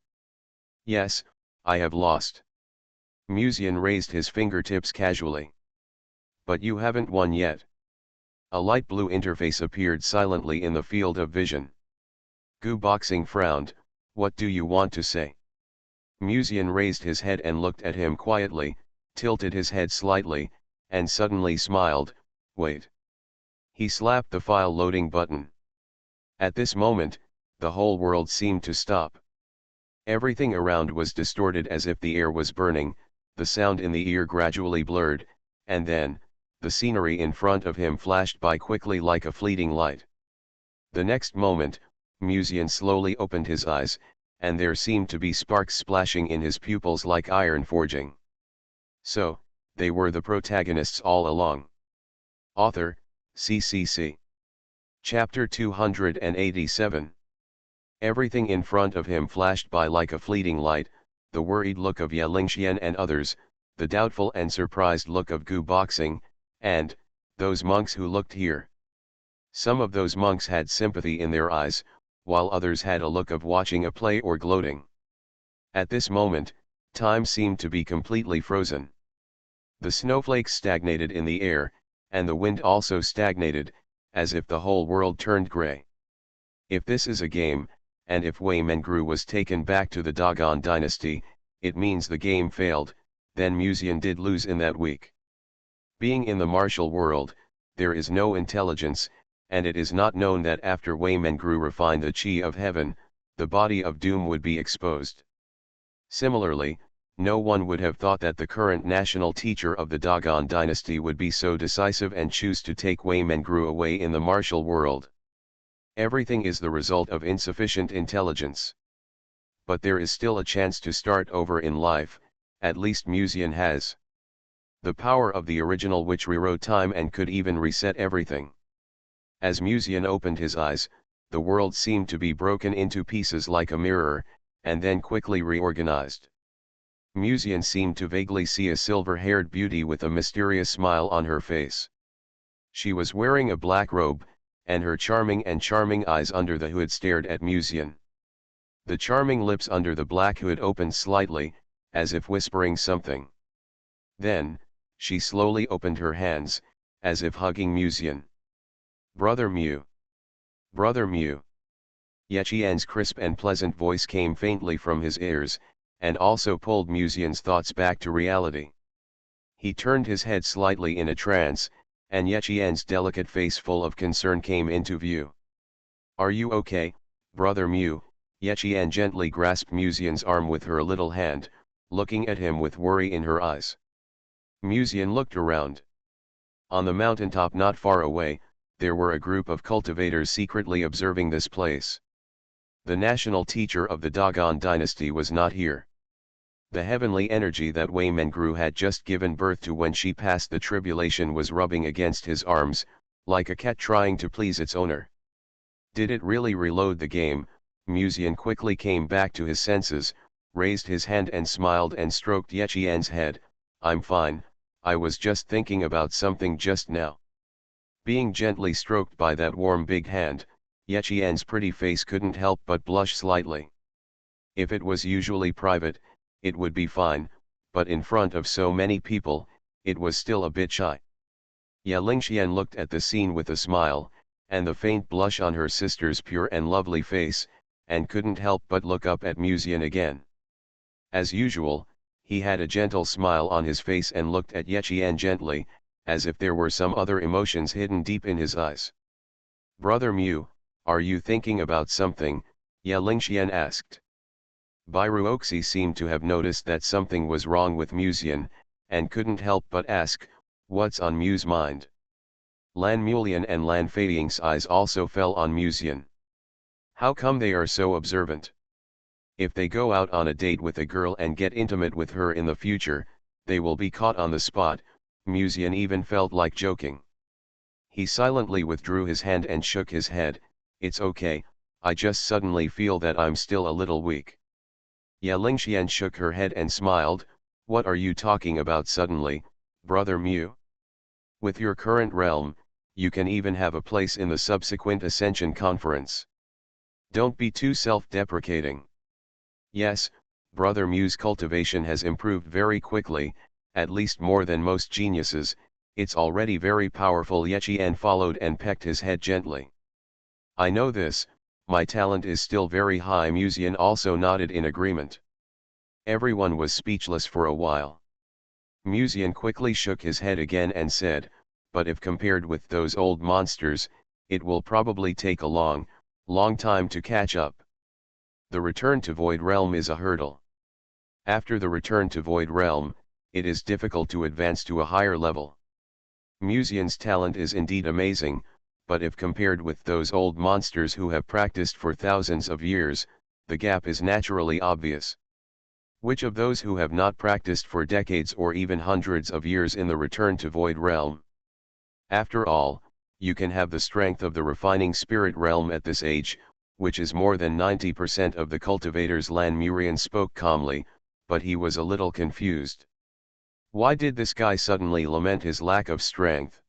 Speaker 1: Yes, I have lost. Musian raised his fingertips casually. But you haven't won yet. A light blue interface appeared silently in the field of vision. Gu Boxing frowned. What do you want to say? Musian raised his head and looked at him quietly, tilted his head slightly, and suddenly smiled. Wait. He slapped the file loading button. At this moment, the whole world seemed to stop. Everything around was distorted as if the air was burning, the sound in the ear gradually blurred, and then, the scenery in front of him flashed by quickly like a fleeting light. The next moment, Musian slowly opened his eyes, and there seemed to be sparks splashing in his pupils like iron forging. So, they were the protagonists all along. Author, CCC. Chapter 287. Everything in front of him flashed by like a fleeting light, the worried look of Ye Lingxian and others, the doubtful and surprised look of Gu Boxing, and, those monks who looked here. Some of those monks had sympathy in their eyes, while others had a look of watching a play or gloating. At this moment, time seemed to be completely frozen. The snowflakes stagnated in the air, and the wind also stagnated, as if the whole world turned gray. If this is a game, and if Wei Mengru was taken back to the Dogon dynasty, it means the game failed, then Musian did lose in that week. Being in the martial world, there is no intelligence, and it is not known that after Wei Mengru refined the Qi of heaven, the body of doom would be exposed. Similarly, no one would have thought that the current national teacher of the Dogon dynasty would be so decisive and choose to take Wei Mengru away in the martial world. Everything is the result of insufficient intelligence. But there is still a chance to start over in life, at least Musian has. The power of the original which rewrote time and could even reset everything. As Musian opened his eyes, the world seemed to be broken into pieces like a mirror, and then quickly reorganized. Musian seemed to vaguely see a silver-haired beauty with a mysterious smile on her face. She was wearing a black robe, and her charming eyes under the hood stared at Musian. The charming lips under the black hood opened slightly, as if whispering something. Then, she slowly opened her hands, as if hugging Musian. "Brother Mew! Brother Mew!" Yechien's crisp and pleasant voice came faintly from his ears, and also pulled Musian's thoughts back to reality. He turned his head slightly in a trance, and Yechien's delicate face full of concern came into view. "Are you okay, Brother Mew?" Yechien gently grasped Musian's arm with her little hand, looking at him with worry in her eyes. Musian looked around. On the mountaintop not far away, there were a group of cultivators secretly observing this place. The national teacher of the Dogon dynasty was not here. The heavenly energy that Wei Mengru had just given birth to when she passed the tribulation was rubbing against his arms, like a cat trying to please its owner. Did it really reload the game? Musian quickly came back to his senses, raised his hand and smiled and stroked Yechien's head. "I'm fine, I was just thinking about something just now." Being gently stroked by that warm big hand, Yechien's pretty face couldn't help but blush slightly. If it was usually private, it would be fine, but in front of so many people, it was still a bit shy. Ya Lingxian looked at the scene with a smile, and the faint blush on her sister's pure and lovely face, and couldn't help but look up at Musian again. As usual, he had a gentle smile on his face and looked at Yechian gently, as if there were some other emotions hidden deep in his eyes. "Brother Mew, are you thinking about something?" Ya Lingxian asked. Bairuoxi seemed to have noticed that something was wrong with Musian, and couldn't help but ask, "What's on Mew's mind?" Lan Mulian and Lan Feiying's eyes also fell on Musian. How come they are so observant? If they go out on a date with a girl and get intimate with her in the future, they will be caught on the spot. Musian even felt like joking. He silently withdrew his hand and shook his head. "It's okay, I just suddenly feel that I'm still a little weak." Ya Lingxian shook her head and smiled. "What are you talking about suddenly, Brother Mew? With your current realm, you can even have a place in the subsequent Ascension Conference. Don't be too self-deprecating." "Yes, Brother Mew's cultivation has improved very quickly, at least more than most geniuses. It's already very powerful." Yechian followed and pecked his head gently. "I know this, my talent is still very high." Musian also nodded in agreement. Everyone was speechless for a while. Musian quickly shook his head again and said, "But if compared with those old monsters, it will probably take a long time to catch up. The return to Void Realm is a hurdle. After the return to Void Realm, it is difficult to advance to a higher level. Musian's talent is indeed amazing, but if compared with those old monsters who have practiced for thousands of years, the gap is naturally obvious. Which of those who have not practiced for decades or even hundreds of years in the return to Void Realm? After all, you can have the strength of the refining spirit realm at this age, which is more than 90% of the cultivators." Lan Murian spoke calmly, but he was a little confused. Why did this guy suddenly lament his lack of strength?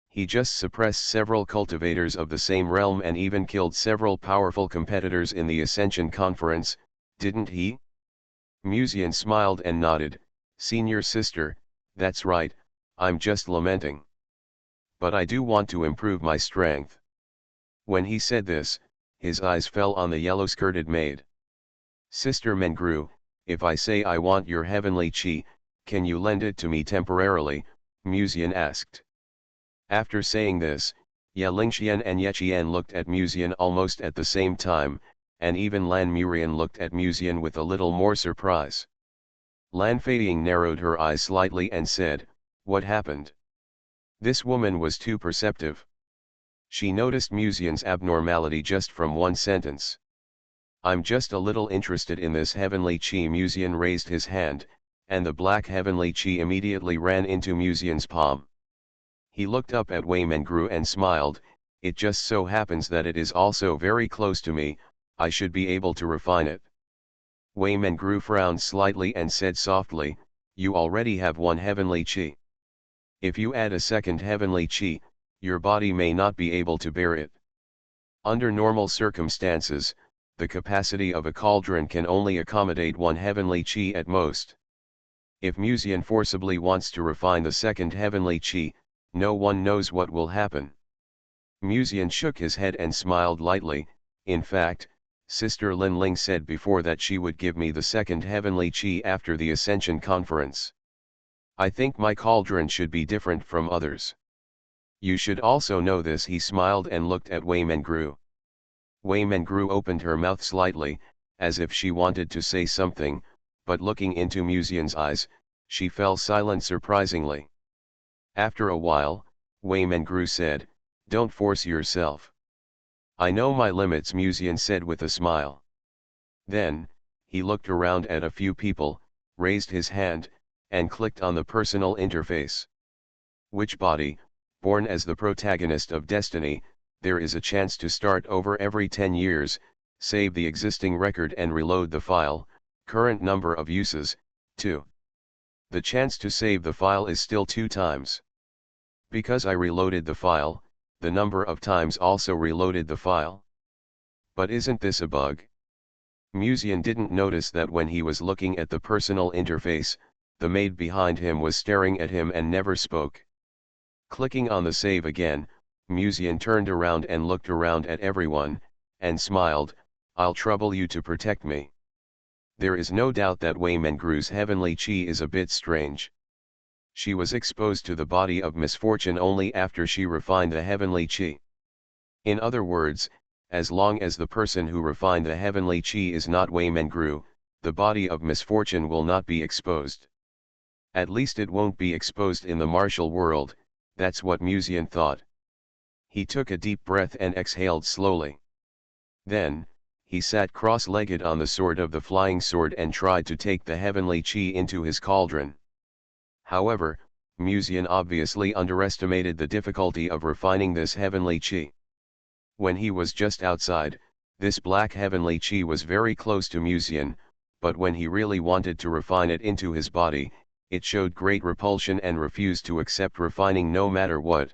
Speaker 1: He just suppressed several cultivators of the same realm and even killed several powerful competitors in the Ascension Conference, didn't he? Musian smiled and nodded. "Senior sister, that's right, I'm just lamenting. But I do want to improve my strength." When he said this, his eyes fell on the yellow-skirted maid. "Sister Mengru, if I say I want your heavenly chi, can you lend it to me temporarily?" Musian asked. After saying this, Ya Lingxian and Yechian looked at Musian almost at the same time, and even Lan Murian looked at Musian with a little more surprise. Lan Feiying narrowed her eyes slightly and said, "What happened?" This woman was too perceptive. She noticed Musian's abnormality just from one sentence. "I'm just a little interested in this heavenly chi." Musian raised his hand, and the black heavenly chi immediately ran into Musian's palm. He looked up at Wei Mengru and smiled. it just so happens that it is also very close to me, I should be able to refine it. Wei Mengru frowned slightly and said softly, you already have one heavenly qi. If you add a second heavenly qi, your body may not be able to bear it. Under normal circumstances, the capacity of a cauldron can only accommodate one heavenly qi at most. If Musian forcibly wants to refine the second heavenly qi, no one knows what will happen. Musian shook his head and smiled lightly. In fact, Sister Lin Ling said before that she would give me the second heavenly qi after the Ascension Conference. I think my cauldron should be different from others. You should also know this. He smiled and looked at Wei Mengru. Wei Mengru opened her mouth slightly, as if she wanted to say something, but looking into Musian's eyes, she fell silent surprisingly. After a while, Wei Mengru said, don't force yourself. I know my limits, Musian said with a smile. Then, he looked around at a few people, raised his hand, and clicked on the personal interface. Which body, born as the protagonist of destiny, there is a chance to start over every 10 years, save the existing record and reload the file, current number of uses, 2. The chance to save the file is still 2 times. Because I reloaded the file, the number of times also reloaded the file. But isn't this a bug? Musian didn't notice that when he was looking at the personal interface, the maid behind him was staring at him and never spoke. Clicking on the save again, Musian turned around and looked around at everyone, and smiled, I'll trouble you to protect me. There is no doubt that Wei Mengru's heavenly qi is a bit strange. She was exposed to the body of misfortune only after she refined the heavenly qi. In other words, as long as the person who refined the heavenly qi is not Wei Mengru, the body of misfortune will not be exposed. At least it won't be exposed in the martial world, that's what Musian thought. He took a deep breath and exhaled slowly. Then, he sat cross-legged on the sword of the flying sword and tried to take the heavenly qi into his cauldron. However, Musian obviously underestimated the difficulty of refining this heavenly qi. When he was just outside, this black heavenly qi was very close to Musian, but when he really wanted to refine it into his body, it showed great repulsion and refused to accept refining no matter what.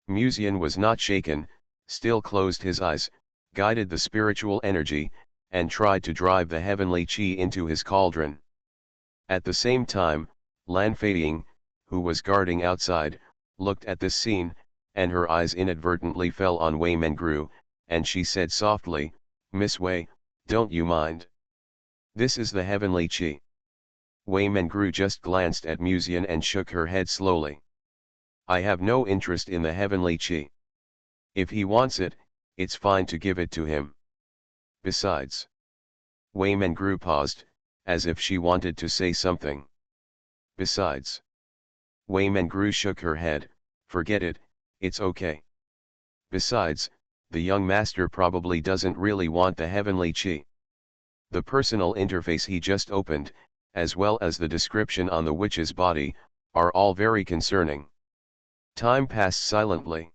Speaker 1: Musian was not shaken, still closed his eyes, guided the spiritual energy, and tried to drive the heavenly qi into his cauldron. At the same time, Lan Feiying, who was guarding outside, looked at this scene, and her eyes inadvertently fell on Wei Mengru, and she said softly, Miss Wei, don't you mind? This is the heavenly qi. Wei Mengru just glanced at Musian and shook her head slowly. I have no interest in the heavenly qi. If he wants it, it's fine to give it to him. Besides. Wei Mengru paused, as if she wanted to say something. Besides. Wei Mengru shook her head, forget it, it's okay. Besides, the young master probably doesn't really want the heavenly qi. The personal interface he just opened, as well as the description on the witch's body, are all very concerning. Time passed silently.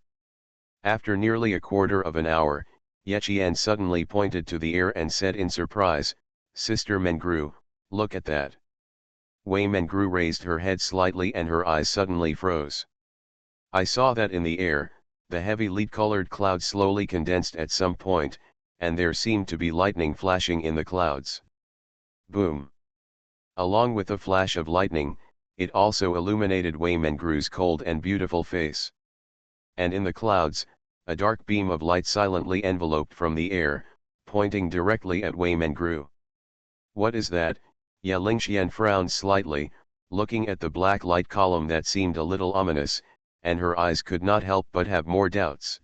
Speaker 1: After nearly a quarter of an hour, Yechian suddenly pointed to the air and said in surprise, Sister Mengru, look at that. Wei Mengru raised her head slightly and her eyes suddenly froze. I saw that in the air, the heavy lead-colored cloud slowly condensed at some point, and there seemed to be lightning flashing in the clouds. Boom! Along with a flash of lightning, it also illuminated Wei Mengru's cold and beautiful face. And in the clouds, a dark beam of light silently enveloped from the air, pointing directly at Wei Mengru. What is that? Ye Lingxian frowned slightly, looking at the black light column that seemed a little ominous, and her eyes could not help but have more doubts.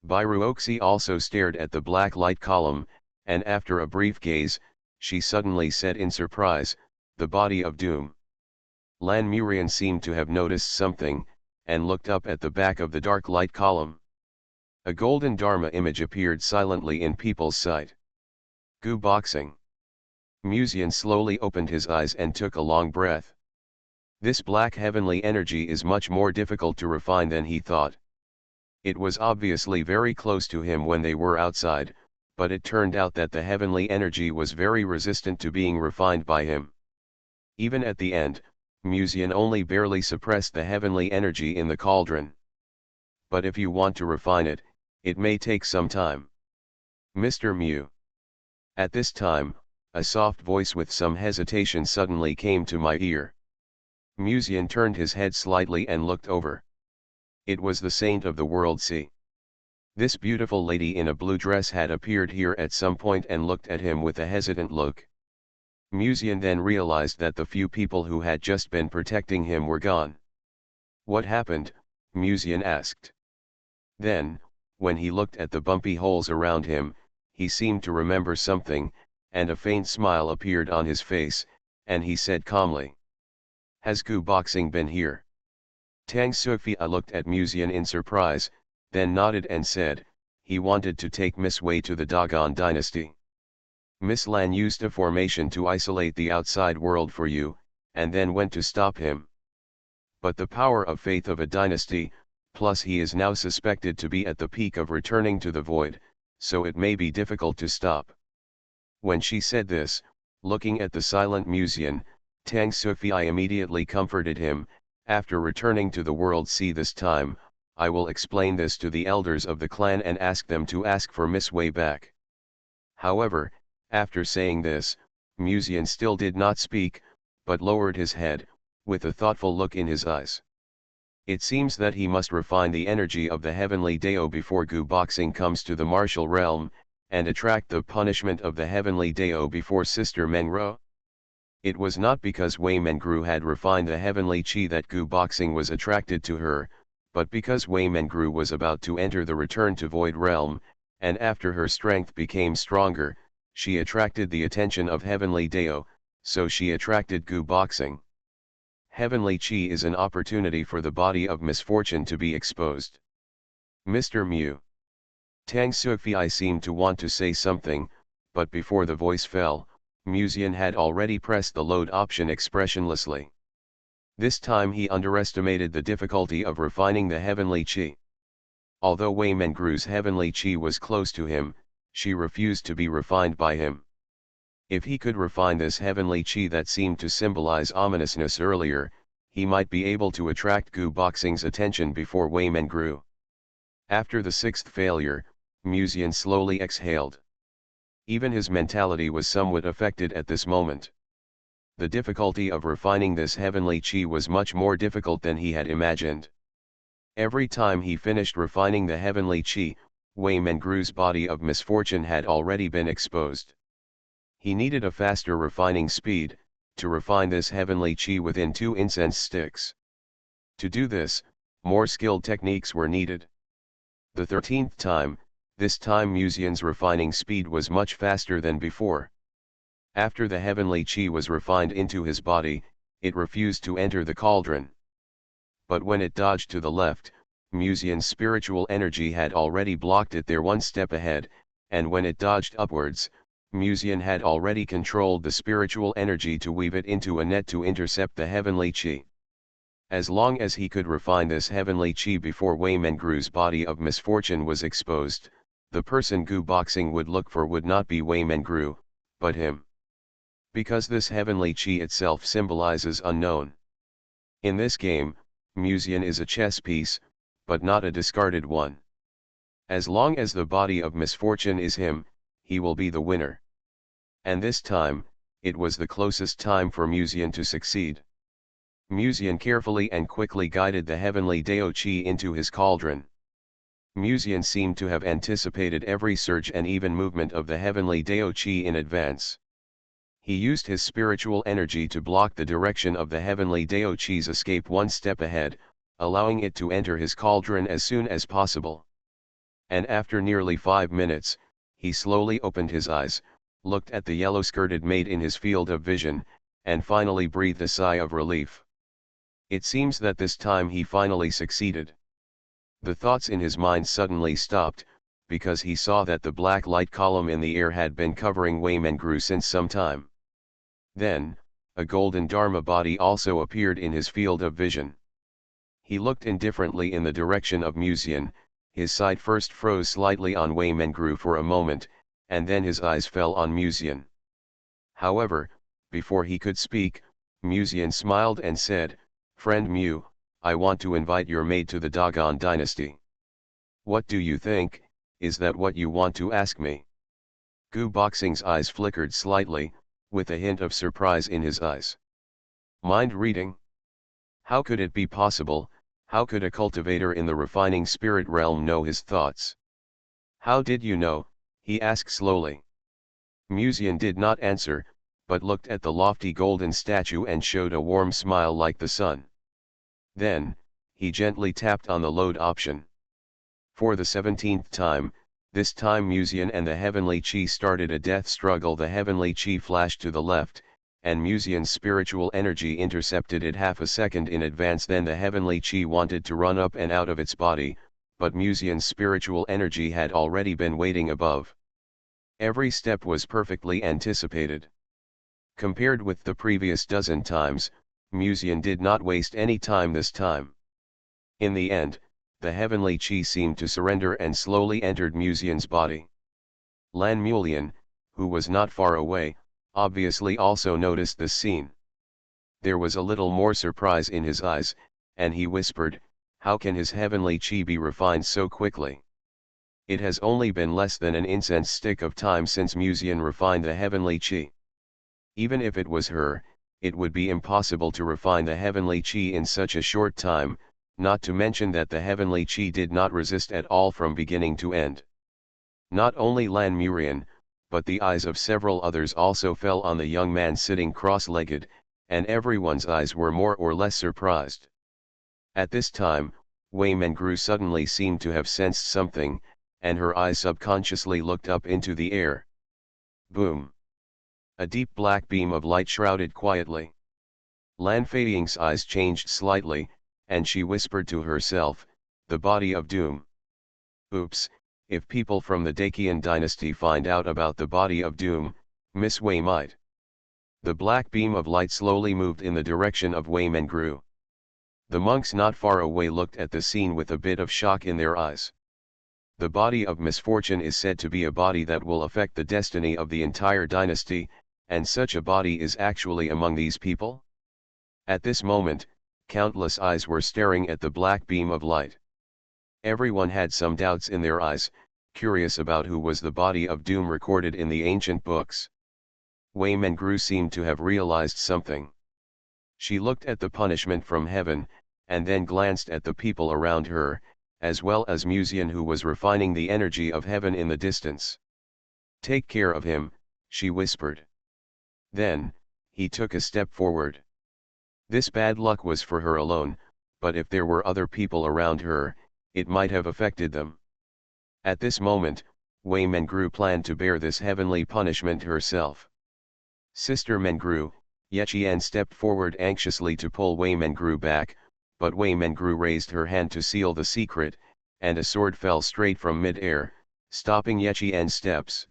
Speaker 1: Bai Ruoxi also stared at the black light column, and after a brief gaze, she suddenly said in surprise, the body of doom. Lan Murian seemed to have noticed something, and looked up at the back of the dark light column. A golden Dharma image appeared silently in people's sight. Gu boxing. Musian slowly opened his eyes and took a long breath. This black heavenly energy is much more difficult to refine than he thought. It was obviously very close to him when they were outside, but it turned out that the heavenly energy was very resistant to being refined by him. Even at the end, Musian only barely suppressed the heavenly energy in the cauldron. But if you want to refine it, it may take some time. Mr. Mew. At this time, a soft voice with some hesitation suddenly came to my ear. Musian turned his head slightly and looked over. It was the saint of the world sea. This beautiful lady in a blue dress had appeared here at some point and looked at him with a hesitant look. Musian then realized that the few people who had just been protecting him were gone. What happened? Musian asked. Then, when he looked at the bumpy holes around him, he seemed to remember something, and a faint smile appeared on his face, and he said calmly, "Has Gu Boxing been here?" Tang Suifia looked at Musian in surprise, then nodded and said, "He wanted to take Miss Wei to the Dogon dynasty. Miss Lan used a formation to isolate the outside world for you, and then went to stop him. But the power of faith of a dynasty, plus he is now suspected to be at the peak of returning to the void, so it may be difficult to stop." When she said this, looking at the silent Musian, Tang Suifia immediately comforted him. "After returning to the world sea this time, I will explain this to the elders of the clan and ask them to ask for Miss Wei back." However, after saying this, Musian still did not speak, but lowered his head, with a thoughtful look in his eyes. It seems that he must refine the energy of the heavenly Dao before Gu Boxing comes to the martial realm, and attract the punishment of the heavenly Dao before Sister Mengro. It was not because Wei Mengru had refined the heavenly Qi that Gu Boxing was attracted to her, but because Wei Mengru was about to enter the return to void realm, and after her strength became stronger, she attracted the attention of heavenly Dao, so she attracted Gu Boxing. Heavenly Qi is an opportunity for the body of misfortune to be exposed. Mr. Mew. Tang Suifei seemed to want to say something, but before the voice fell, Musian had already pressed the load option expressionlessly. This time he underestimated the difficulty of refining the heavenly Qi. Although Wei Mengru's heavenly Qi was close to him, she refused to be refined by him. If he could refine this heavenly Qi that seemed to symbolize ominousness earlier, he might be able to attract Gu Boxing's attention before Wei Mengru. After the sixth failure, Musian slowly exhaled. Even his mentality was somewhat affected at this moment. The difficulty of refining this heavenly Qi was much more difficult than he had imagined. Every time he finished refining the heavenly Qi, Wei Mengru's body of misfortune had already been exposed. He needed a faster refining speed, to refine this heavenly Qi within 2 incense sticks. To do this, more skilled techniques were needed. The 13th time, this time Musian's refining speed was much faster than before. After the heavenly Qi was refined into his body, it refused to enter the cauldron. But when it dodged to the left, Musian's spiritual energy had already blocked it there one step ahead, and when it dodged upwards, Musian had already controlled the spiritual energy to weave it into a net to intercept the heavenly Qi. As long as he could refine this heavenly Qi before Wei Mengru's body of misfortune was exposed, the person Gu Boxing would look for would not be Wei Mengru, but him. Because this heavenly Qi itself symbolizes unknown. In this game, Musian is a chess piece, but not a discarded one. As long as the body of misfortune is him, he will be the winner. And this time, it was the closest time for Musian to succeed. Musian carefully and quickly guided the heavenly Dao Qi into his cauldron. Musian seemed to have anticipated every surge and even movement of the heavenly Dao Qi in advance. He used his spiritual energy to block the direction of the heavenly Dao Qi's escape one step ahead, allowing it to enter his cauldron as soon as possible. And after nearly 5 minutes, he slowly opened his eyes, looked at the yellow-skirted maid in his field of vision, and finally breathed a sigh of relief. It seems that this time he finally succeeded. The thoughts in his mind suddenly stopped, because he saw that the black light column in the air had been covering Wei Mengru since some time. Then, a golden Dharma body also appeared in his field of vision. He looked indifferently in the direction of Musian, his sight first froze slightly on Wei Mengru for a moment, and then his eyes fell on Musian. However, before he could speak, Musian smiled and said, "Friend Mu, I want to invite your maid to the Dogon dynasty. What do you think, is that what you want to ask me?" Gu Boxing's eyes flickered slightly, with a hint of surprise in his eyes. Mind reading? How could it be possible? How could a cultivator in the refining spirit realm know his thoughts? "How did you know?" he asked slowly. Musian did not answer, but looked at the lofty golden statue and showed a warm smile like the sun. Then, he gently tapped on the load option. For the 17th time, this time Musian and the Heavenly Chi started a death struggle. The Heavenly Chi flashed to the left, and Musian's spiritual energy intercepted it half a second in advance. Then the Heavenly Chi wanted to run up and out of its body, but Musian's spiritual energy had already been waiting above. Every step was perfectly anticipated. Compared with the previous dozen times, Musian did not waste any time this time. In the end, the Heavenly Chi seemed to surrender and slowly entered Musian's body. Lan Mulian, who was not far away, obviously also noticed this scene. There was a little more surprise in his eyes, and he whispered, "How can his Heavenly Chi be refined so quickly? It has only been less than an incense stick of time since Musian refined the Heavenly Chi. Even if it was her, it would be impossible to refine the Heavenly Chi in such a short time, not to mention that the Heavenly Chi did not resist at all from beginning to end." Not only Lan Murian, but the eyes of several others also fell on the young man sitting cross-legged, and everyone's eyes were more or less surprised. At this time, Wei Mengru suddenly seemed to have sensed something, and her eyes subconsciously looked up into the air. Boom! A deep black beam of light shrouded quietly. Lan Feiying's eyes changed slightly, and she whispered to herself, "The body of doom." Oops, if people from the Dacian dynasty find out about the body of doom, Miss Wei might. The black beam of light slowly moved in the direction of Wei Mengru. The monks not far away looked at the scene with a bit of shock in their eyes. The body of misfortune is said to be a body that will affect the destiny of the entire dynasty, and such a body is actually among these people? At this moment, countless eyes were staring at the black beam of light. Everyone had some doubts in their eyes, curious about who was the body of doom recorded in the ancient books. Wei Mengru seemed to have realized something. She looked at the punishment from heaven, and then glanced at the people around her, as well as Musian, who was refining the energy of heaven in the distance. "Take care of him," she whispered. Then, he took a step forward. This bad luck was for her alone, but if there were other people around her, it might have affected them. At this moment, Wei Mengru planned to bear this heavenly punishment herself. "Sister Mengru," Yechian stepped forward anxiously to pull Wei Mengru back, but Wei Mengru raised her hand to seal the secret, and a sword fell straight from mid-air, stopping Yechian's steps.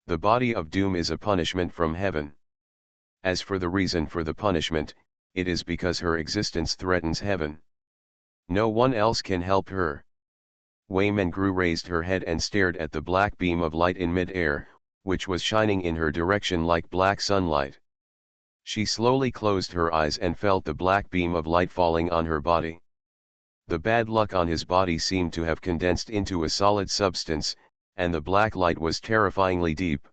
Speaker 1: The body of doom is a punishment from heaven. As for the reason for the punishment, it is because her existence threatens heaven. No one else can help her. Wei Mengru raised her head and stared at the black beam of light in mid-air, which was shining in her direction like black sunlight. She slowly closed her eyes and felt the black beam of light falling on her body. The bad luck on his body seemed to have condensed into a solid substance, and the black light was terrifyingly deep.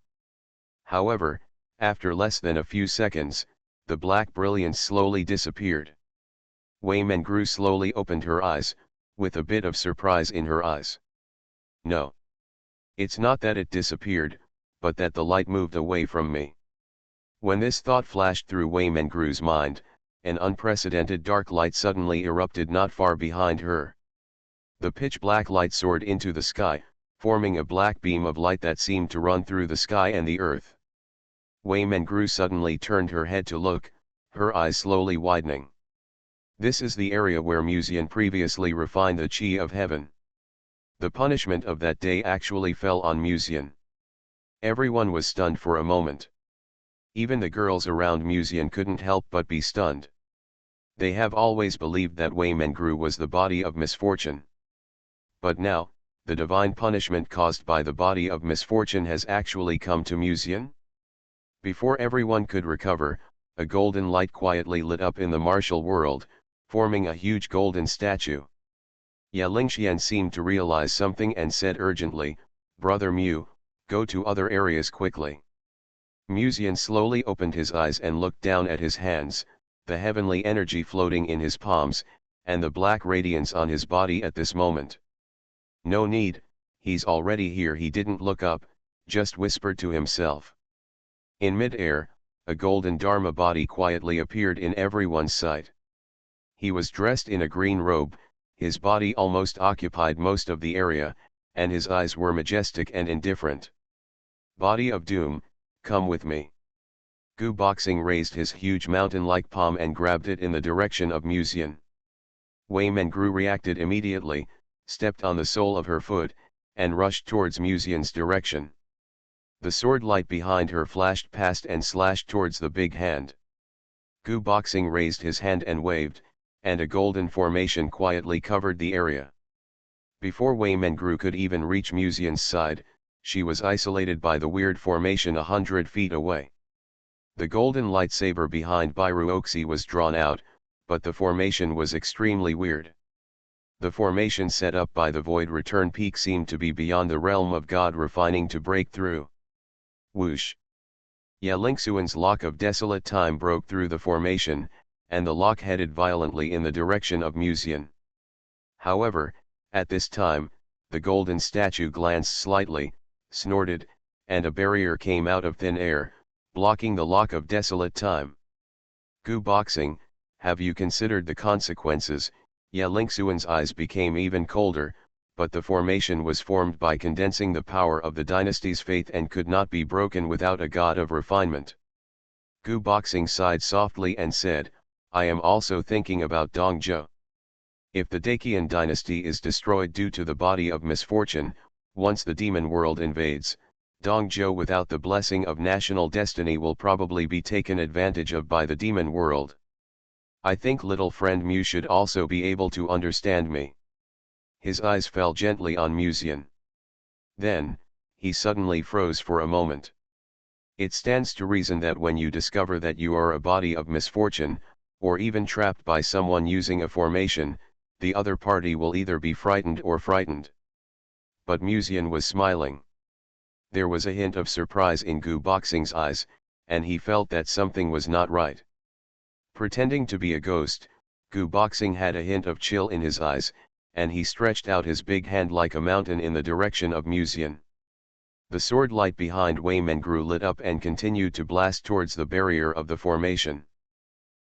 Speaker 1: However, after less than a few seconds, the black brilliance slowly disappeared. Wei Mengru slowly opened her eyes, with a bit of surprise in her eyes. "No. It's not that it disappeared, but that the light moved away from me." When this thought flashed through Wei Mengru's mind, an unprecedented dark light suddenly erupted not far behind her. The pitch-black light soared into the sky, forming a black beam of light that seemed to run through the sky and the earth. Wei Mengru suddenly turned her head to look, her eyes slowly widening. This is the area where Musian previously refined the Qi of heaven. The punishment of that day actually fell on Musian. Everyone was stunned for a moment. Even the girls around Musian couldn't help but be stunned. They have always believed that Wei Mengru was the body of misfortune. But now, the divine punishment caused by the body of misfortune has actually come to Musian? Before everyone could recover, a golden light quietly lit up in the martial world, forming a huge golden statue. Yalingxian seemed to realize something and said urgently, "Brother Mu, go to other areas quickly." Musian slowly opened his eyes and looked down at his hands, the heavenly energy floating in his palms, and the black radiance on his body at this moment. "No need, he's already here." He didn't look up, just whispered to himself. In mid-air, a golden Dharma body quietly appeared in everyone's sight. He was dressed in a green robe, his body almost occupied most of the area, and his eyes were majestic and indifferent. "Body of Doom, come with me." Gu Boxing raised his huge mountain-like palm and grabbed it in the direction of Musian. Wei Mengru reacted immediately, stepped on the sole of her foot, and rushed towards Musian's direction. The sword light behind her flashed past and slashed towards the big hand. Gu Boxing raised his hand and waved, and a golden formation quietly covered the area. Before Wei Mengru could even reach Musian's side, she was isolated by the weird formation 100 feet away. The golden lightsaber behind Bairuoxi was drawn out, but the formation was extremely weird. The formation set up by the Void Return Peak seemed to be beyond the realm of God refining to break through. Whoosh! Yalingxuan's lock of desolate time broke through the formation, and the lock headed violently in the direction of Musian. However, at this time, the golden statue glanced slightly, snorted, and a barrier came out of thin air, blocking the lock of desolate time. "Gu Boxing, have you considered the consequences?" Yalingxuan's eyes became even colder, but the formation was formed by condensing the power of the dynasty's faith and could not be broken without a god of refinement. Gu Boxing sighed softly and said, "I am also thinking about Dongzhou. If the Daqian dynasty is destroyed due to the body of misfortune, once the demon world invades, Dongzhou without the blessing of national destiny will probably be taken advantage of by the demon world. I think little friend Mu should also be able to understand me." His eyes fell gently on Musian. Then, he suddenly froze for a moment. "It stands to reason that when you discover that you are a body of misfortune, or even trapped by someone using a formation, the other party will either be frightened or frightened." But Musian was smiling. There was a hint of surprise in Gu Boxing's eyes, and he felt that something was not right. Pretending to be a ghost, Gu Boxing had a hint of chill in his eyes, and he stretched out his big hand like a mountain in the direction of Musian. The sword light behind Wei Mengru lit up and continued to blast towards the barrier of the formation.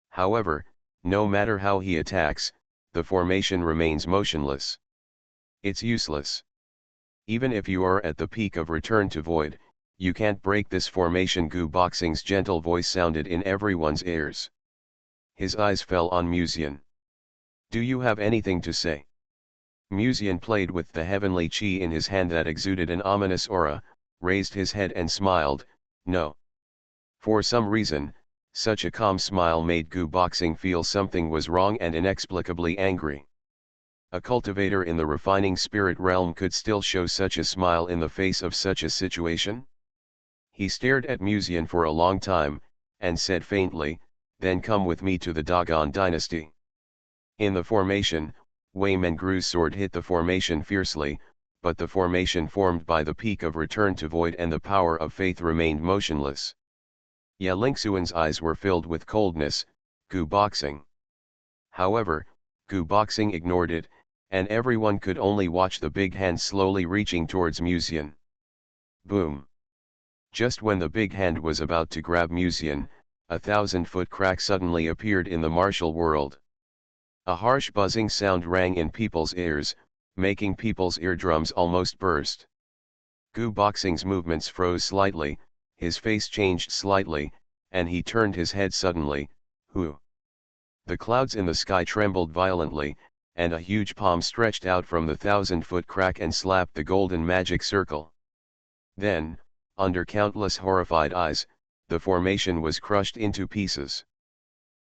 Speaker 1: However, no matter how he attacks, the formation remains motionless. It's useless. Even if you are at the peak of return to void, you can't break this formation. Gu Boxing's gentle voice sounded in everyone's ears. His eyes fell on Musian. "Do you have anything to say?" Musian played with the heavenly chi in his hand that exuded an ominous aura, raised his head and smiled, "No." For some reason, such a calm smile made Gu Boxing feel something was wrong and inexplicably angry. A cultivator in the refining spirit realm could still show such a smile in the face of such a situation? He stared at Musian for a long time, and said faintly, "Then come with me to the Dagon dynasty." In the formation, Wei Mengru's sword hit the formation fiercely, but the formation formed by the peak of return to void and the power of faith remained motionless. Yalingxuan's eyes were filled with coldness. Gu Boxing. However, Gu Boxing ignored it, and everyone could only watch the big hand slowly reaching towards Musian. Boom! Just when the big hand was about to grab Musian, a 1,000-foot crack suddenly appeared in the martial world. A harsh buzzing sound rang in people's ears, making people's eardrums almost burst. Gu Boxing's movements froze slightly, his face changed slightly, and he turned his head suddenly. Who? The clouds in the sky trembled violently, and a huge palm stretched out from the 1,000-foot crack and slapped the golden magic circle. Then, under countless horrified eyes, the formation was crushed into pieces.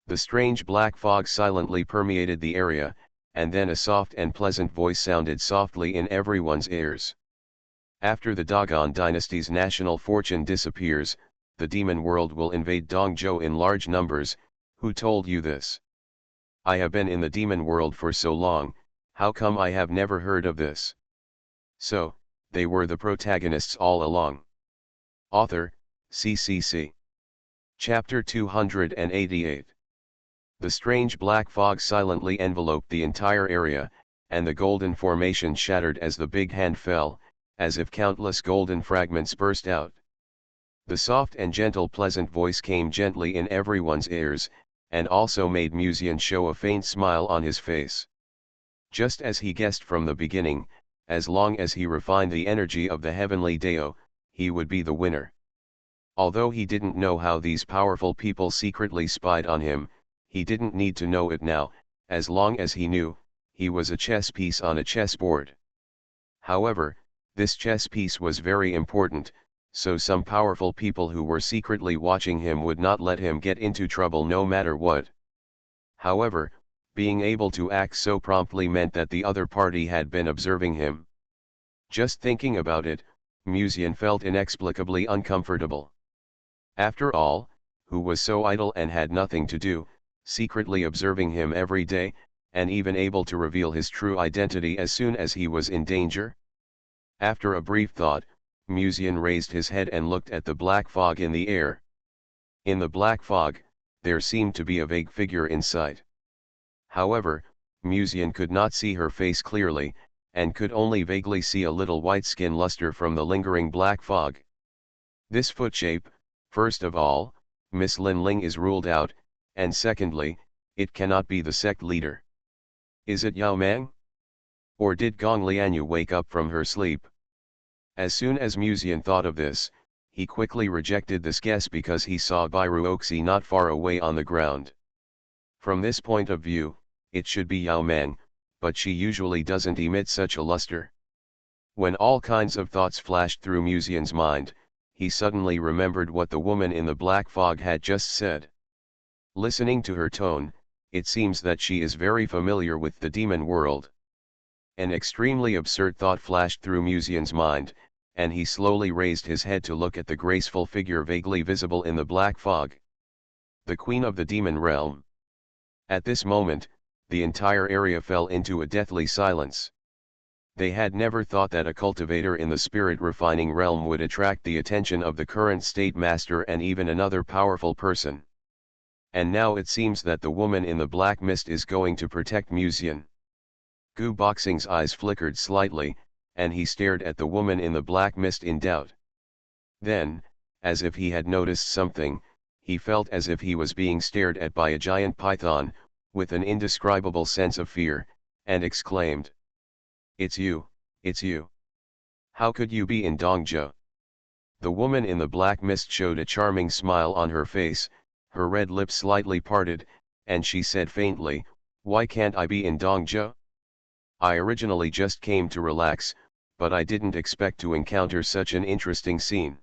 Speaker 1: The strange black fog silently permeated the area, and then a soft and pleasant voice sounded softly in everyone's ears. After the Dogon dynasty's national fortune disappears, the demon world will invade Dongzhou in large numbers. Who told you this? I have been in the demon world for so long, how come I have never heard of this? So, they were the protagonists all along. Author, CCC. Chapter 288. The strange black fog silently enveloped the entire area, and the golden formation shattered as the big hand fell, as if countless golden fragments burst out. The soft and gentle pleasant voice came gently in everyone's ears, and also made Musian show a faint smile on his face. Just as he guessed from the beginning, as long as he refined the energy of the heavenly Dao, he would be the winner. Although he didn't know how these powerful people secretly spied on him, he didn't need to know it now, as long as he knew, he was a chess piece on a chessboard. However, this chess piece was very important, so some powerful people who were secretly watching him would not let him get into trouble no matter what. However, being able to act so promptly meant that the other party had been observing him. Just thinking about it, Musian felt inexplicably uncomfortable. After all, who was so idle and had nothing to do, secretly observing him every day, and even able to reveal his true identity as soon as he was in danger? After a brief thought, Musian raised his head and looked at the black fog in the air. In the black fog, there seemed to be a vague figure in sight. However, Musian could not see her face clearly, and could only vaguely see a little white skin luster from the lingering black fog. This foot shape, first of all, Miss Lin Ling is ruled out, and secondly, it cannot be the sect leader. Is it Yao Mang? Or did Gong Lianyu wake up from her sleep? As soon as Musian thought of this, he quickly rejected this guess because he saw Bairu Oxi not far away on the ground. From this point of view, it should be Yao Mang, but she usually doesn't emit such a luster. When all kinds of thoughts flashed through Musian's mind, he suddenly remembered what the woman in the black fog had just said. Listening to her tone, it seems that she is very familiar with the demon world. An extremely absurd thought flashed through Musian's mind, and he slowly raised his head to look at the graceful figure vaguely visible in the black fog. The queen of the demon realm. At this moment, the entire area fell into a deathly silence. They had never thought that a cultivator in the spirit refining realm would attract the attention of the current state master and even another powerful person. And now it seems that the woman in the black mist is going to protect Musian. Gu Boxing's eyes flickered slightly, and he stared at the woman in the black mist in doubt. Then, as if he had noticed something, he felt as if he was being stared at by a giant python, with an indescribable sense of fear, and exclaimed, "It's you, it's you. How could you be in Dongzhou?" The woman in the black mist showed a charming smile on her face, her red lips slightly parted, and she said faintly, "Why can't I be in Dongzhou? I originally just came to relax, but I didn't expect to encounter such an interesting scene."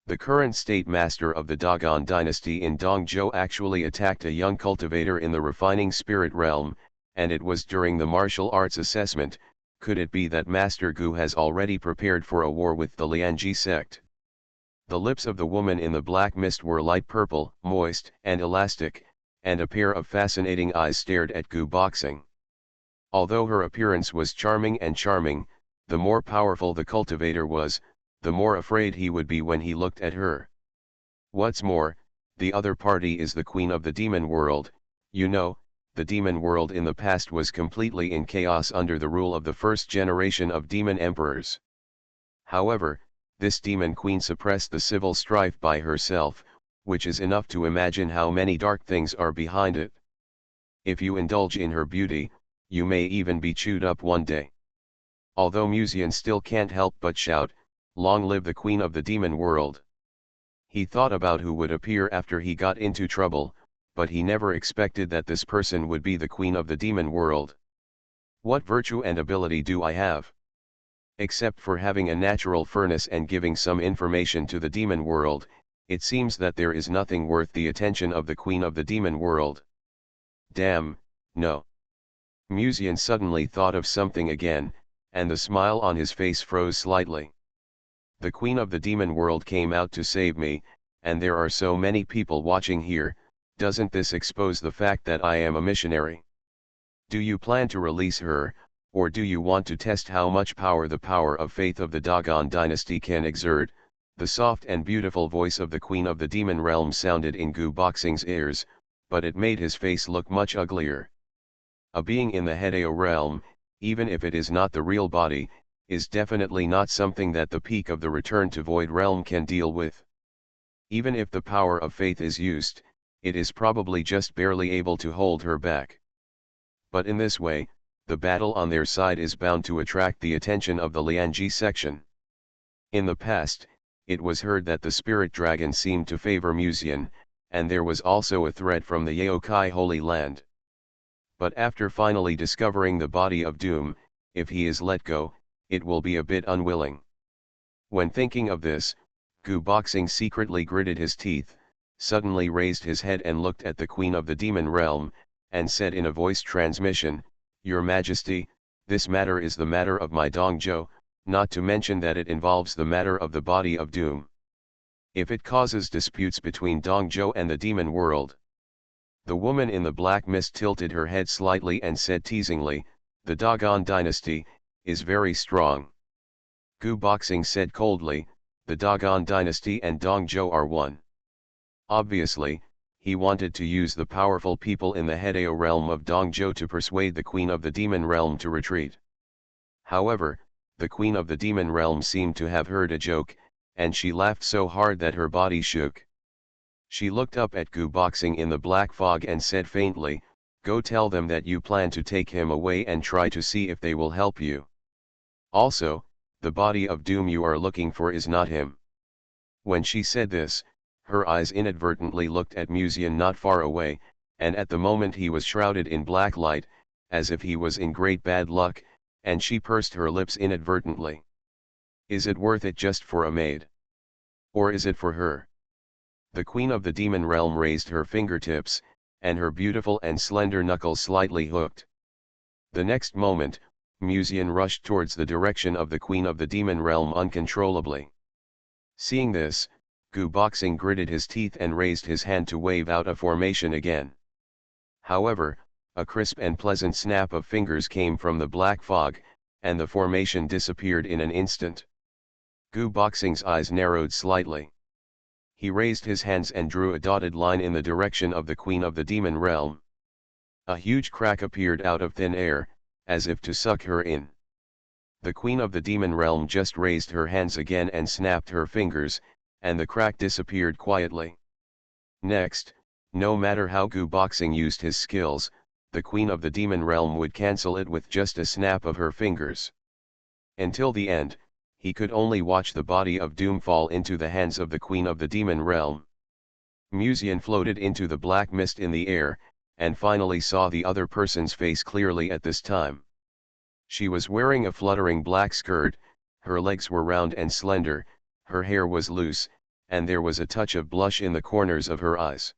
Speaker 1: The current state master of the Dogon dynasty in Dongzhou actually attacked a young cultivator in the refining spirit realm, and it was during the martial arts assessment. Could it be that Master Gu has already prepared for a war with the Lianji sect? The lips of the woman in the black mist were light purple, moist and elastic, and a pair of fascinating eyes stared at Gu Boxing. Although her appearance was charming, the more powerful the cultivator was, the more afraid he would be when he looked at her. What's more, the other party is the queen of the demon world. You know, the demon world in the past was completely in chaos under the rule of the first generation of demon emperors. However, this demon queen suppressed the civil strife by herself, which is enough to imagine how many dark things are behind it. If you indulge in her beauty, you may even be chewed up one day. Although Musian still can't help but shout, "Long live the queen of the demon world!" He thought about who would appear after he got into trouble, but he never expected that this person would be the queen of the demon world. What virtue and ability do I have? Except for having a natural furnace and giving some information to the demon world, it seems that there is nothing worth the attention of the queen of the demon world. Damn, no. Musian suddenly thought of something again, and the smile on his face froze slightly. The queen of the demon world came out to save me, and there are so many people watching here. Doesn't this expose the fact that I am a missionary? Do you plan to release her, or do you want to test how much power the power of faith of the Dogon dynasty can exert? The soft and beautiful voice of the queen of the demon realm sounded in Gu Boxing's ears, but it made his face look much uglier. A being in the Hedeo realm, even if it is not the real body, is definitely not something that the peak of the return to void realm can deal with. Even if the power of faith is used, it is probably just barely able to hold her back. But in this way, the battle on their side is bound to attract the attention of the Lianji section. In the past, it was heard that the spirit dragon seemed to favor Musian, and there was also a threat from the Yaokai Holy Land. But after finally discovering the body of doom, if he is let go, it will be a bit unwilling. When thinking of this, Gu Boxing secretly gritted his teeth, suddenly raised his head and looked at the queen of the demon realm, and said in a voice transmission, "Your Majesty, this matter is the matter of my Dongzhou, not to mention that it involves the matter of the body of doom. If it causes disputes between Dongzhou and the demon world." The woman in the black mist tilted her head slightly and said teasingly, "The Dogon dynasty is very strong." Gu Boxing said coldly, "The Dogon dynasty and Dongzhou are one." Obviously, he wanted to use the powerful people in the Hedeo realm of Dongzhou to persuade the queen of the demon realm to retreat. However, the queen of the demon realm seemed to have heard a joke, and she laughed so hard that her body shook. She looked up at Gu Boxing in the black fog and said faintly, "Go tell them that you plan to take him away and try to see if they will help you. Also, the body of doom you are looking for is not him." When she said this, her eyes inadvertently looked at Musian not far away, and at the moment he was shrouded in black light, as if he was in great bad luck, and she pursed her lips inadvertently. "Is it worth it just for a maid? Or is it for her?" The queen of the demon realm raised her fingertips, and her beautiful and slender knuckles slightly hooked. The next moment, Musian rushed towards the direction of the queen of the demon realm uncontrollably. Seeing this, Gu Boxing gritted his teeth and raised his hand to wave out a formation again. However, a crisp and pleasant snap of fingers came from the black fog, and the formation disappeared in an instant. Gu Boxing's eyes narrowed slightly. He raised his hands and drew a dotted line in the direction of the queen of the demon realm. A huge crack appeared out of thin air, as if to suck her in. The queen of the demon realm just raised her hands again and snapped her fingers, and the crack disappeared quietly. Next, no matter how Gu Boxing used his skills, the queen of the demon realm would cancel it with just a snap of her fingers. Until the end, he could only watch the body of doom fall into the hands of the queen of the demon realm. Musian floated into the black mist in the air, and finally saw the other person's face clearly at this time. She was wearing a fluttering black skirt, her legs were round and slender, her hair was loose, and there was a touch of blush in the corners of her eyes.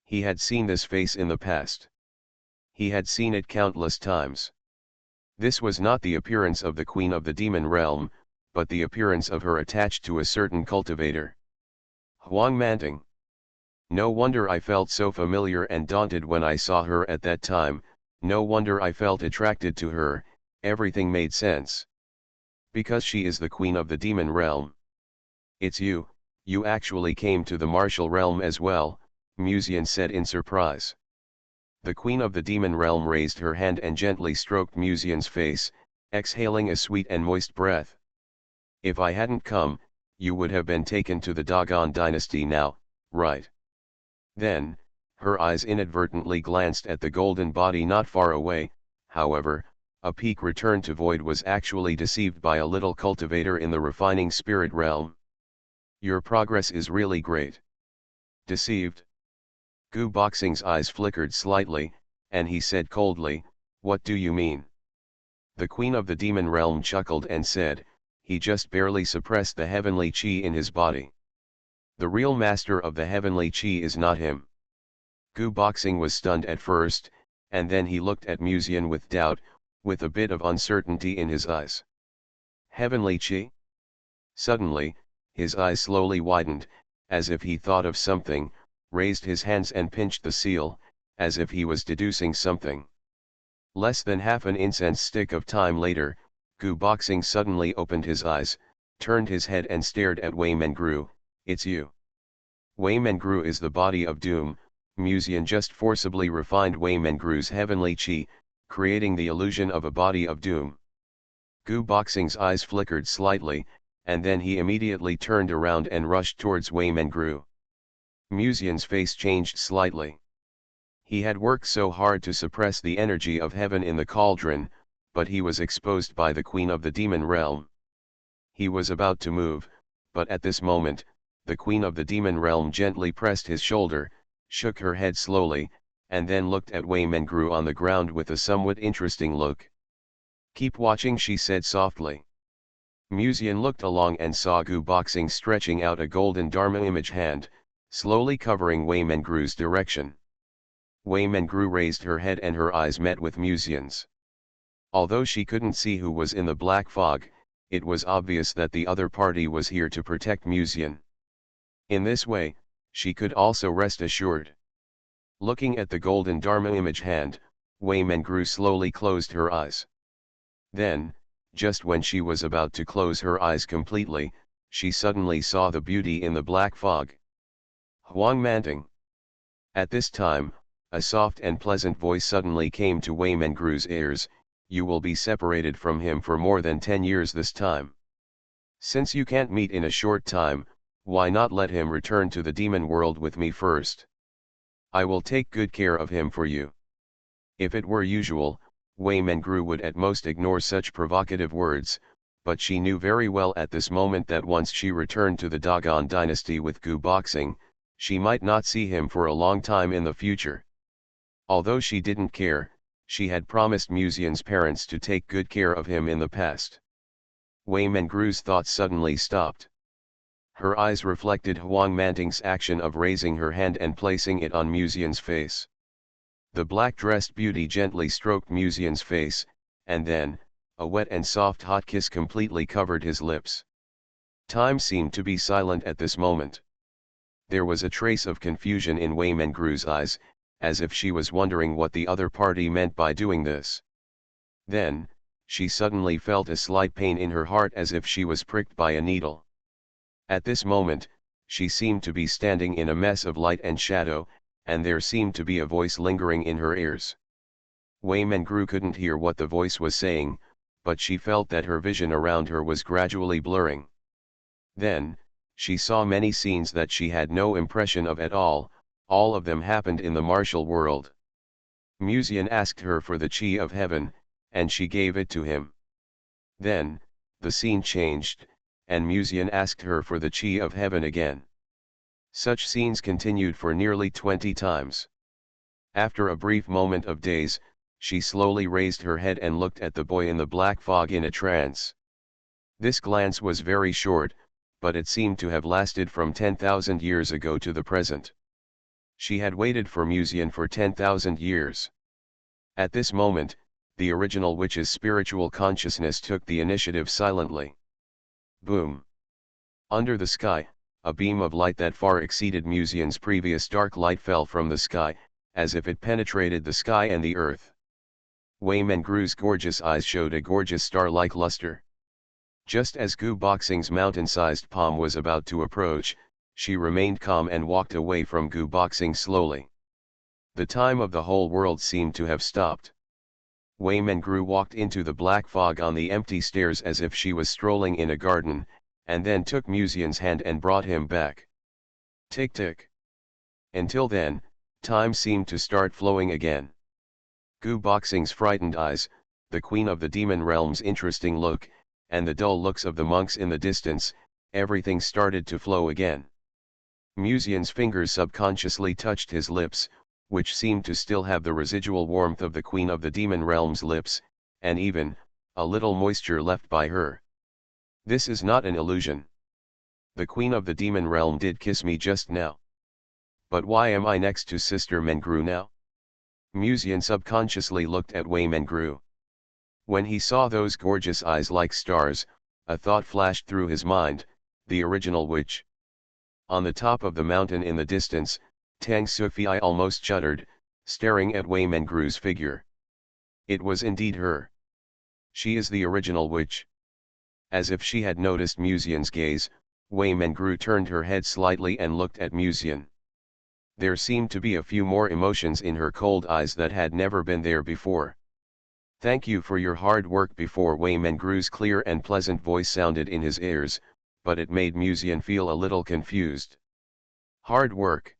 Speaker 1: He had seen this face in the past. He had seen it countless times. This was not the appearance of the queen of the demon realm, but the appearance of her attached to a certain cultivator. Huang Manting. No wonder I felt so familiar and daunted when I saw her at that time, no wonder I felt attracted to her, everything made sense. Because she is the queen of the demon realm. "It's you, you actually came to the martial realm as well," Musian said in surprise. The queen of the demon realm raised her hand and gently stroked Musian's face, exhaling a sweet and moist breath. "If I hadn't come, you would have been taken to the Dogon dynasty now, right?" Then, her eyes inadvertently glanced at the golden body not far away. However, a peak return to void was actually deceived by a little cultivator in the refining spirit realm. "Your progress is really great." "Deceived?" Gu Boxing's eyes flickered slightly, and he said coldly, "What do you mean?" The queen of the demon realm chuckled and said, "He just barely suppressed the heavenly chi in his body. The real master of the heavenly chi is not him." Gu Boxing was stunned at first, and then he looked at Musian with doubt, with a bit of uncertainty in his eyes. Heavenly Chi? Suddenly, his eyes slowly widened, as if he thought of something, raised his hands and pinched the seal, as if he was deducing something. Less than half an incense stick of time later, Gu Boxing suddenly opened his eyes, turned his head and stared at Wei Mengru. It's you. Wei Mengru is the body of doom. Musian just forcibly refined Wei Mengru's heavenly chi, creating the illusion of a body of doom. Gu Boxing's eyes flickered slightly, and then he immediately turned around and rushed towards Wei Mengru. Musian's face changed slightly. He had worked so hard to suppress the energy of heaven in the cauldron, but he was exposed by the Queen of the Demon Realm. He was about to move, but at this moment, the Queen of the Demon Realm gently pressed his shoulder, shook her head slowly, and then looked at Wei Mengru on the ground with a somewhat interesting look. "Keep watching," she said softly. Musian looked along and saw Gu Boxing stretching out a golden Dharma image hand, slowly covering Wei Mengru's direction. Wei Mengru raised her head and her eyes met with Musian's. Although she couldn't see who was in the black fog, it was obvious that the other party was here to protect Musian. In this way, she could also rest assured. Looking at the golden Dharma image hand, Wei Mengru slowly closed her eyes. Then, just when she was about to close her eyes completely, she suddenly saw the beauty in the black fog. Huang Manting. At this time, a soft and pleasant voice suddenly came to Wei Mengru's ears. "You will be separated from him for more than 10 years this time. Since you can't meet in a short time, why not let him return to the demon world with me first? I will take good care of him for you." If it were usual, Wei Mengru would at most ignore such provocative words, but she knew very well at this moment that once she returned to the Dogon dynasty with Gu Boxing, she might not see him for a long time in the future. Although she didn't care, she had promised Musian's parents to take good care of him in the past. Wei Mengru's thoughts suddenly stopped. Her eyes reflected Huang Manting's action of raising her hand and placing it on Musian's face. The black-dressed beauty gently stroked Musian's face, and then, a wet and soft hot kiss completely covered his lips. Time seemed to be silent at this moment. There was a trace of confusion in Wei Mengru's eyes, as if she was wondering what the other party meant by doing this. Then, she suddenly felt a slight pain in her heart as if she was pricked by a needle. At this moment, she seemed to be standing in a mess of light and shadow, and there seemed to be a voice lingering in her ears. Wei Mengru couldn't hear what the voice was saying, but she felt that her vision around her was gradually blurring. Then, she saw many scenes that she had no impression of at all of them happened in the martial world. Musian asked her for the chi of heaven, and she gave it to him. Then, the scene changed, and Musian asked her for the chi of heaven again. Such scenes continued for nearly 20 times. After a brief moment of daze, she slowly raised her head and looked at the boy in the black fog in a trance. This glance was very short, but it seemed to have lasted from 10,000 years ago to the present. She had waited for Musian for 10,000 years. At this moment, the original witch's spiritual consciousness took the initiative silently. Boom! Under the sky, a beam of light that far exceeded Musian's previous dark light fell from the sky, as if it penetrated the sky and the earth. Wei Mengru's gorgeous eyes showed a gorgeous star-like luster. Just as Gu Boxing's mountain-sized palm was about to approach, she remained calm and walked away from Gu Boxing slowly. The time of the whole world seemed to have stopped. Wei Mengru walked into the black fog on the empty stairs as if she was strolling in a garden, and then took Musian's hand and brought him back. Tick-tick. Until then, time seemed to start flowing again. Gu Boxing's frightened eyes, the Queen of the Demon Realm's interesting look, and the dull looks of the monks in the distance, everything started to flow again. Musian's fingers subconsciously touched his lips, which seemed to still have the residual warmth of the Queen of the Demon Realm's lips, and even, a little moisture left by her. This is not an illusion. The Queen of the Demon Realm did kiss me just now. But why am I next to Sister Mengru now? Musian subconsciously looked at Wei Mengru. When he saw those gorgeous eyes like stars, a thought flashed through his mind, the original witch. On the top of the mountain in the distance, Tang Sufei almost shuddered, staring at Wei Mengru's figure. It was indeed her. She is the original witch. As if she had noticed Musian's gaze, Wei Mengru turned her head slightly and looked at Musian. There seemed to be a few more emotions in her cold eyes that had never been there before. Thank you for your hard work. Before Wei Mengru's clear and pleasant voice sounded in his ears, but it made Musian feel a little confused. Hard work?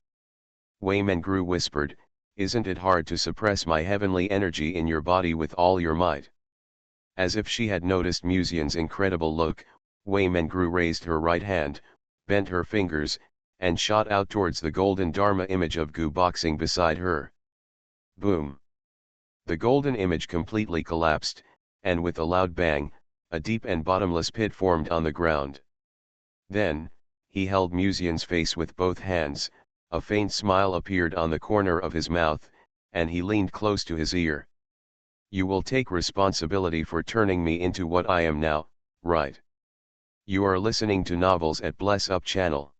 Speaker 1: Wei Mengru whispered, isn't it hard to suppress my heavenly energy in your body with all your might? As if she had noticed Musian's incredible look, Wei Mengru raised her right hand, bent her fingers, and shot out towards the golden Dharma image of Gu boxing beside her. Boom! The golden image completely collapsed, and with a loud bang, a deep and bottomless pit formed on the ground. Then, he held Musian's face with both hands, a faint smile appeared on the corner of his mouth, and he leaned close to his ear. You will take responsibility for turning me into what I am now, right? You are listening to Novels at Bless Up channel.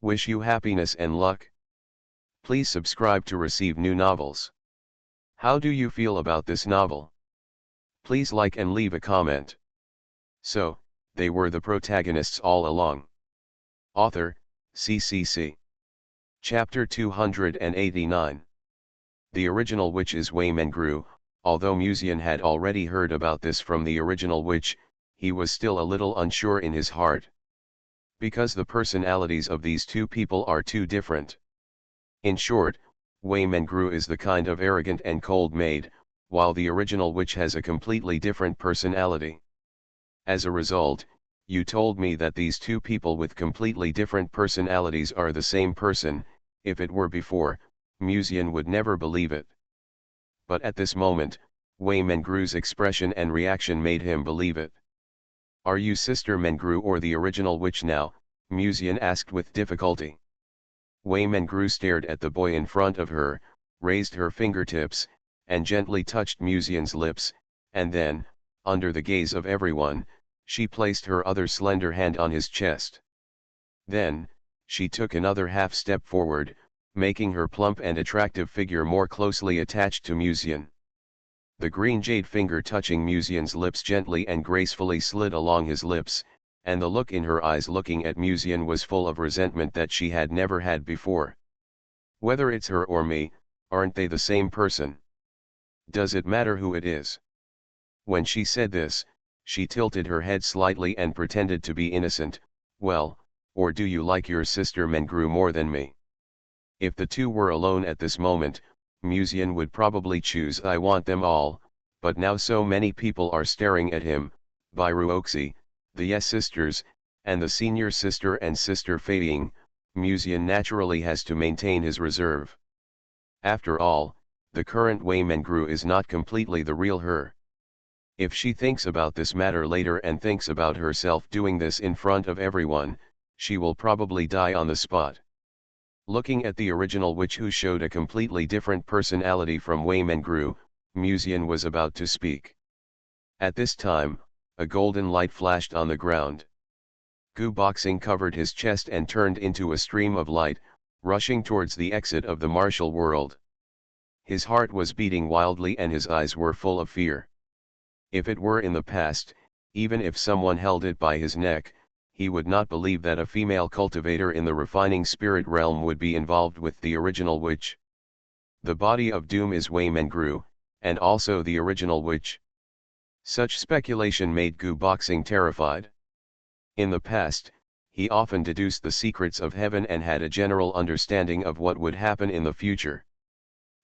Speaker 1: Wish you happiness and luck. Please subscribe to receive new novels. How do you feel about this novel? Please like and leave a comment. So, they were the protagonists all along. Author, CCC. Chapter 289. The original witch is Wei Mengru. Although Musian had already heard about this from the original witch, he was still a little unsure in his heart. Because the personalities of these two people are too different. In short, Wei Mengru is the kind of arrogant and cold maid, while the original witch has a completely different personality. As a result, you told me that these two people with completely different personalities are the same person. If it were before, Musian would never believe it. But at this moment, Wei Mengru's expression and reaction made him believe it. Are you Sister Mengru or the original witch now? Musian asked with difficulty. Wei Mengru stared at the boy in front of her, raised her fingertips, and gently touched Musian's lips, and then, under the gaze of everyone, she placed her other slender hand on his chest. Then, she took another half step forward, making her plump and attractive figure more closely attached to Musian. The green jade finger touching Musian's lips gently and gracefully slid along his lips, and the look in her eyes looking at Musian was full of resentment that she had never had before. Whether it's her or me, aren't they the same person? Does it matter who it is? When she said this, she tilted her head slightly and pretended to be innocent. Well, or do you like your sister Mengru more than me? If the two were alone at this moment, Musian would probably choose I want them all, but now so many people are staring at him, by Ruoxi, the Yes sisters, and the senior sister and sister Feiying, Musian naturally has to maintain his reserve. After all, the current Wei Mengru is not completely the real her. If she thinks about this matter later and thinks about herself doing this in front of everyone, she will probably die on the spot. Looking at the original witch who showed a completely different personality from Wei Mengru, Musian was about to speak. At this time, a golden light flashed on the ground. Gu boxing covered his chest and turned into a stream of light, rushing towards the exit of the martial world. His heart was beating wildly and his eyes were full of fear. If it were in the past, even if someone held it by his neck, he would not believe that a female cultivator in the refining spirit realm would be involved with the original witch. The body of doom is Wei Mengru, and also the original witch. Such speculation made Gu boxing terrified. In the past, he often deduced the secrets of heaven and had a general understanding of what would happen in the future.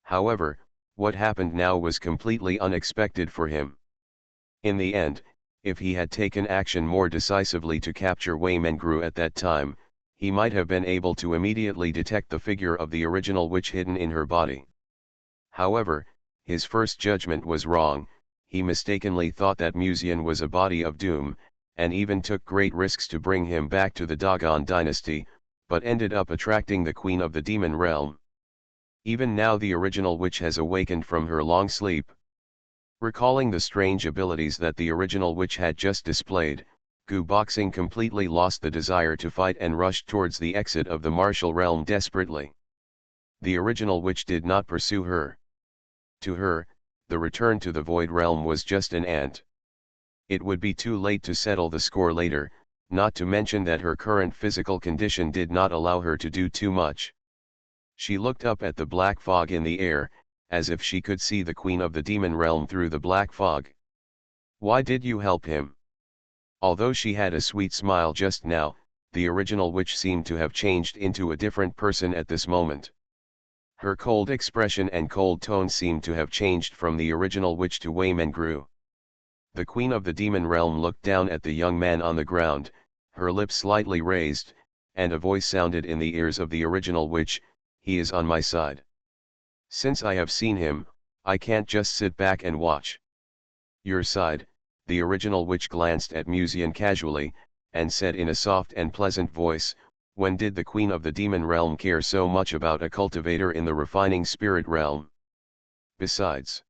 Speaker 1: However, what happened now was completely unexpected for him. In the end, if he had taken action more decisively to capture Wei Mengru at that time, he might have been able to immediately detect the figure of the original witch hidden in her body. However, his first judgment was wrong. He mistakenly thought that Musian was a body of doom, and even took great risks to bring him back to the Dogon dynasty, but ended up attracting the queen of the demon realm. Even now the original witch has awakened from her long sleep. Recalling the strange abilities that the original witch had just displayed, Gu Boxing completely lost the desire to fight and rushed towards the exit of the martial realm desperately. The original witch did not pursue her. To her, the return to the void realm was just an ant. It would be too late to settle the score later, not to mention that her current physical condition did not allow her to do too much. She looked up at the black fog in the air, as if she could see the queen of the demon realm through the black fog. Why did you help him? Although she had a sweet smile just now, the original witch seemed to have changed into a different person at this moment. Her cold expression and cold tone seemed to have changed from the original witch to Waymengru. The queen of the demon realm looked down at the young man on the ground, her lips slightly raised, and a voice sounded in the ears of the original witch, "He is on my side. Since I have seen him, I can't just sit back and watch." "Your side?" The original witch glanced at Musian casually, and said in a soft and pleasant voice, "When did the queen of the demon realm care so much about a cultivator in the refining spirit realm? Besides..."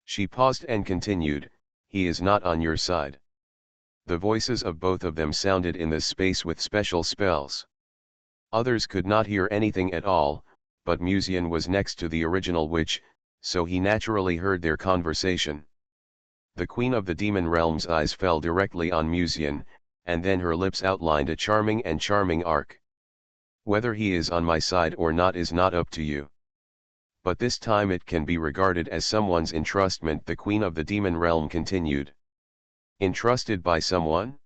Speaker 1: She paused and continued, "He is not on your side." The voices of both of them sounded in this space with special spells. Others could not hear anything at all, but Musian was next to the original witch, so he naturally heard their conversation. The queen of the demon realm's eyes fell directly on Musian, and then her lips outlined a charming arc. "Whether he is on my side or not is not up to you. But this time it can be regarded as someone's entrustment," the queen of the demon realm continued. "Entrusted by someone?"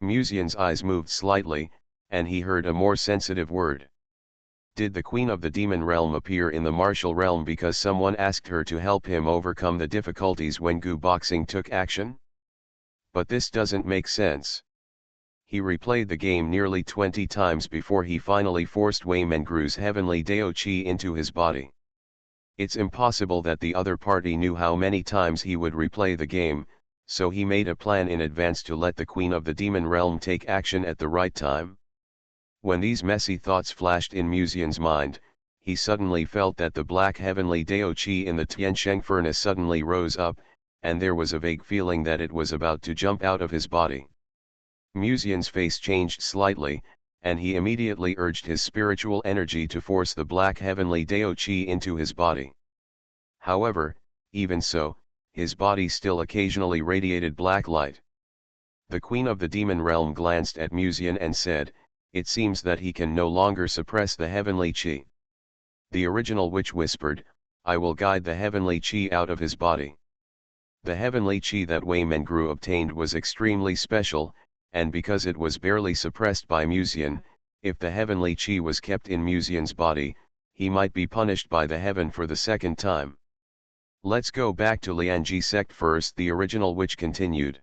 Speaker 1: Musian's eyes moved slightly, and he heard a more sensitive word. Did the queen of the demon realm appear in the martial realm because someone asked her to help him overcome the difficulties when Gu Boxing took action? But this doesn't make sense. He replayed the game nearly 20 times before he finally forced Waymengru's heavenly Dao Qi into his body. It's impossible that the other party knew how many times he would replay the game, so he made a plan in advance to let the queen of the demon realm take action at the right time. When these messy thoughts flashed in Musian's mind, he suddenly felt that the black heavenly Dao Qi in the Tiansheng furnace suddenly rose up, and there was a vague feeling that it was about to jump out of his body. Musian's face changed slightly, and he immediately urged his spiritual energy to force the black heavenly Dao Qi into his body. However, even so, his body still occasionally radiated black light. The queen of the demon realm glanced at Musian and said, "It seems that he can no longer suppress the heavenly Qi." The original witch whispered, "I will guide the heavenly Qi out of his body." The heavenly Qi that Waymengru obtained was extremely special, and because it was barely suppressed by Musian, if the heavenly Qi was kept in Musian's body, he might be punished by the heaven for the second time. "Let's go back to Lianji sect first," the original witch continued.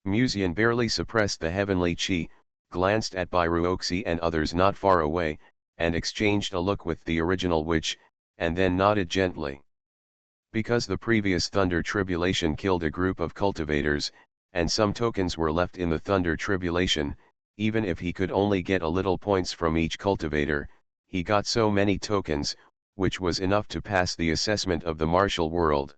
Speaker 1: Musian barely suppressed the heavenly Qi, glanced at Bairuoxi and others not far away, and exchanged a look with the original witch, and then nodded gently. Because the previous Thunder Tribulation killed a group of cultivators, and some tokens were left in the Thunder Tribulation, even if he could only get a little points from each cultivator, he got so many tokens, which was enough to pass the assessment of the martial world.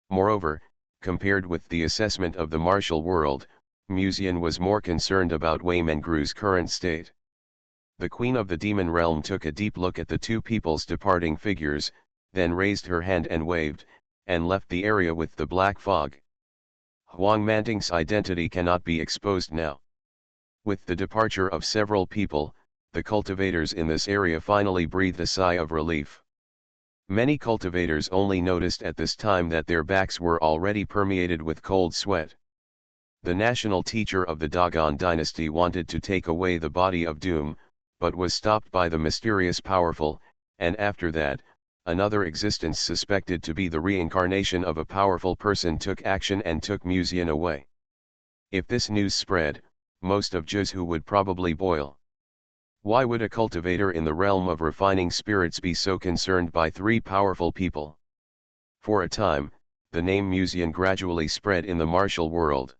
Speaker 1: Moreover, compared with the assessment of the martial world, Musian was more concerned about Waymengru's current state. The queen of the demon realm took a deep look at the two people's departing figures, then raised her hand and waved, and left the area with the black fog. Huang Manting's identity cannot be exposed now. With the departure of several people, the cultivators in this area finally breathed a sigh of relief. Many cultivators only noticed at this time that their backs were already permeated with cold sweat. The national teacher of the Dogon dynasty wanted to take away the body of doom, but was stopped by the mysterious powerful, and after that, another existence suspected to be the reincarnation of a powerful person took action and took Musian away. If this news spread, most of Jizu would probably boil. Why would a cultivator in the realm of refining spirits be so concerned by three powerful people? For a time, the name Musian gradually spread in the martial world.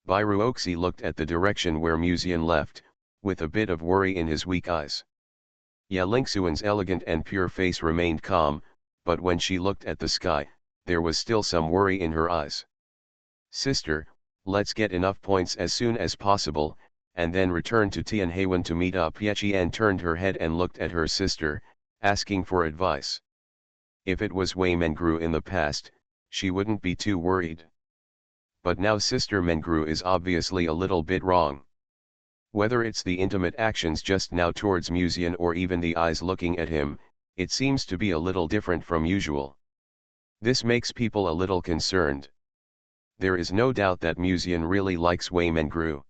Speaker 1: Bairuoxi looked at the direction where Musian left, with a bit of worry in his weak eyes. Lingxuan's elegant and pure face remained calm, but when she looked at the sky, there was still some worry in her eyes. Sister, let's get enough points as soon as possible, and then return to Tianhewan to meet up. Yechian turned her head and looked at her sister, asking for advice. If it was Wei Mengru in the past, she wouldn't be too worried. But now Sister Mengru is obviously a little bit wrong. Whether it's the intimate actions just now towards Musian or even the eyes looking at him, it seems to be a little different from usual. This makes people a little concerned. There is no doubt that Musian really likes Wei Mengru.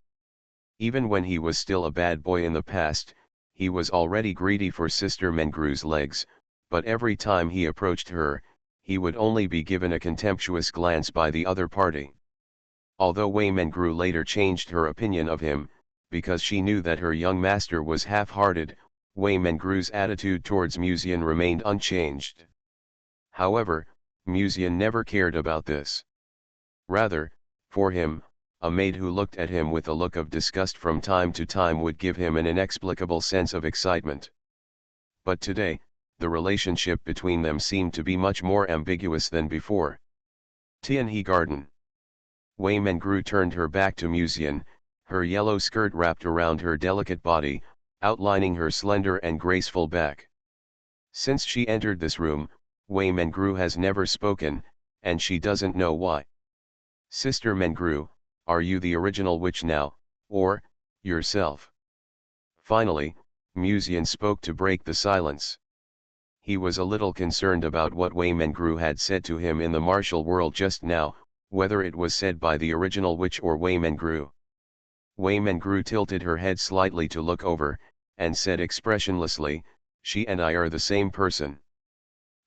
Speaker 1: Even when he was still a bad boy in the past, he was already greedy for Sister Mengru's legs, but every time he approached her, he would only be given a contemptuous glance by the other party. Although Wei Mengru later changed her opinion of him, because she knew that her young master was half-hearted, Wei Mengru's attitude towards Musian remained unchanged. However, Musian never cared about this. Rather, for him, a maid who looked at him with a look of disgust from time to time would give him an inexplicable sense of excitement. But today, the relationship between them seemed to be much more ambiguous than before. Tianhe Garden. Wei Mengru turned her back to Musian, her yellow skirt wrapped around her delicate body, outlining her slender and graceful back. Since she entered this room, Wei Mengru has never spoken, and she doesn't know why. Sister Mengru, are you the original witch now, or, yourself? Finally, Musian spoke to break the silence. He was a little concerned about what Wei Mengru had said to him in the martial world just now, whether it was said by the original witch or Wei Mengru. Wei Mengru tilted her head slightly to look over, and said expressionlessly, "She and I are the same person."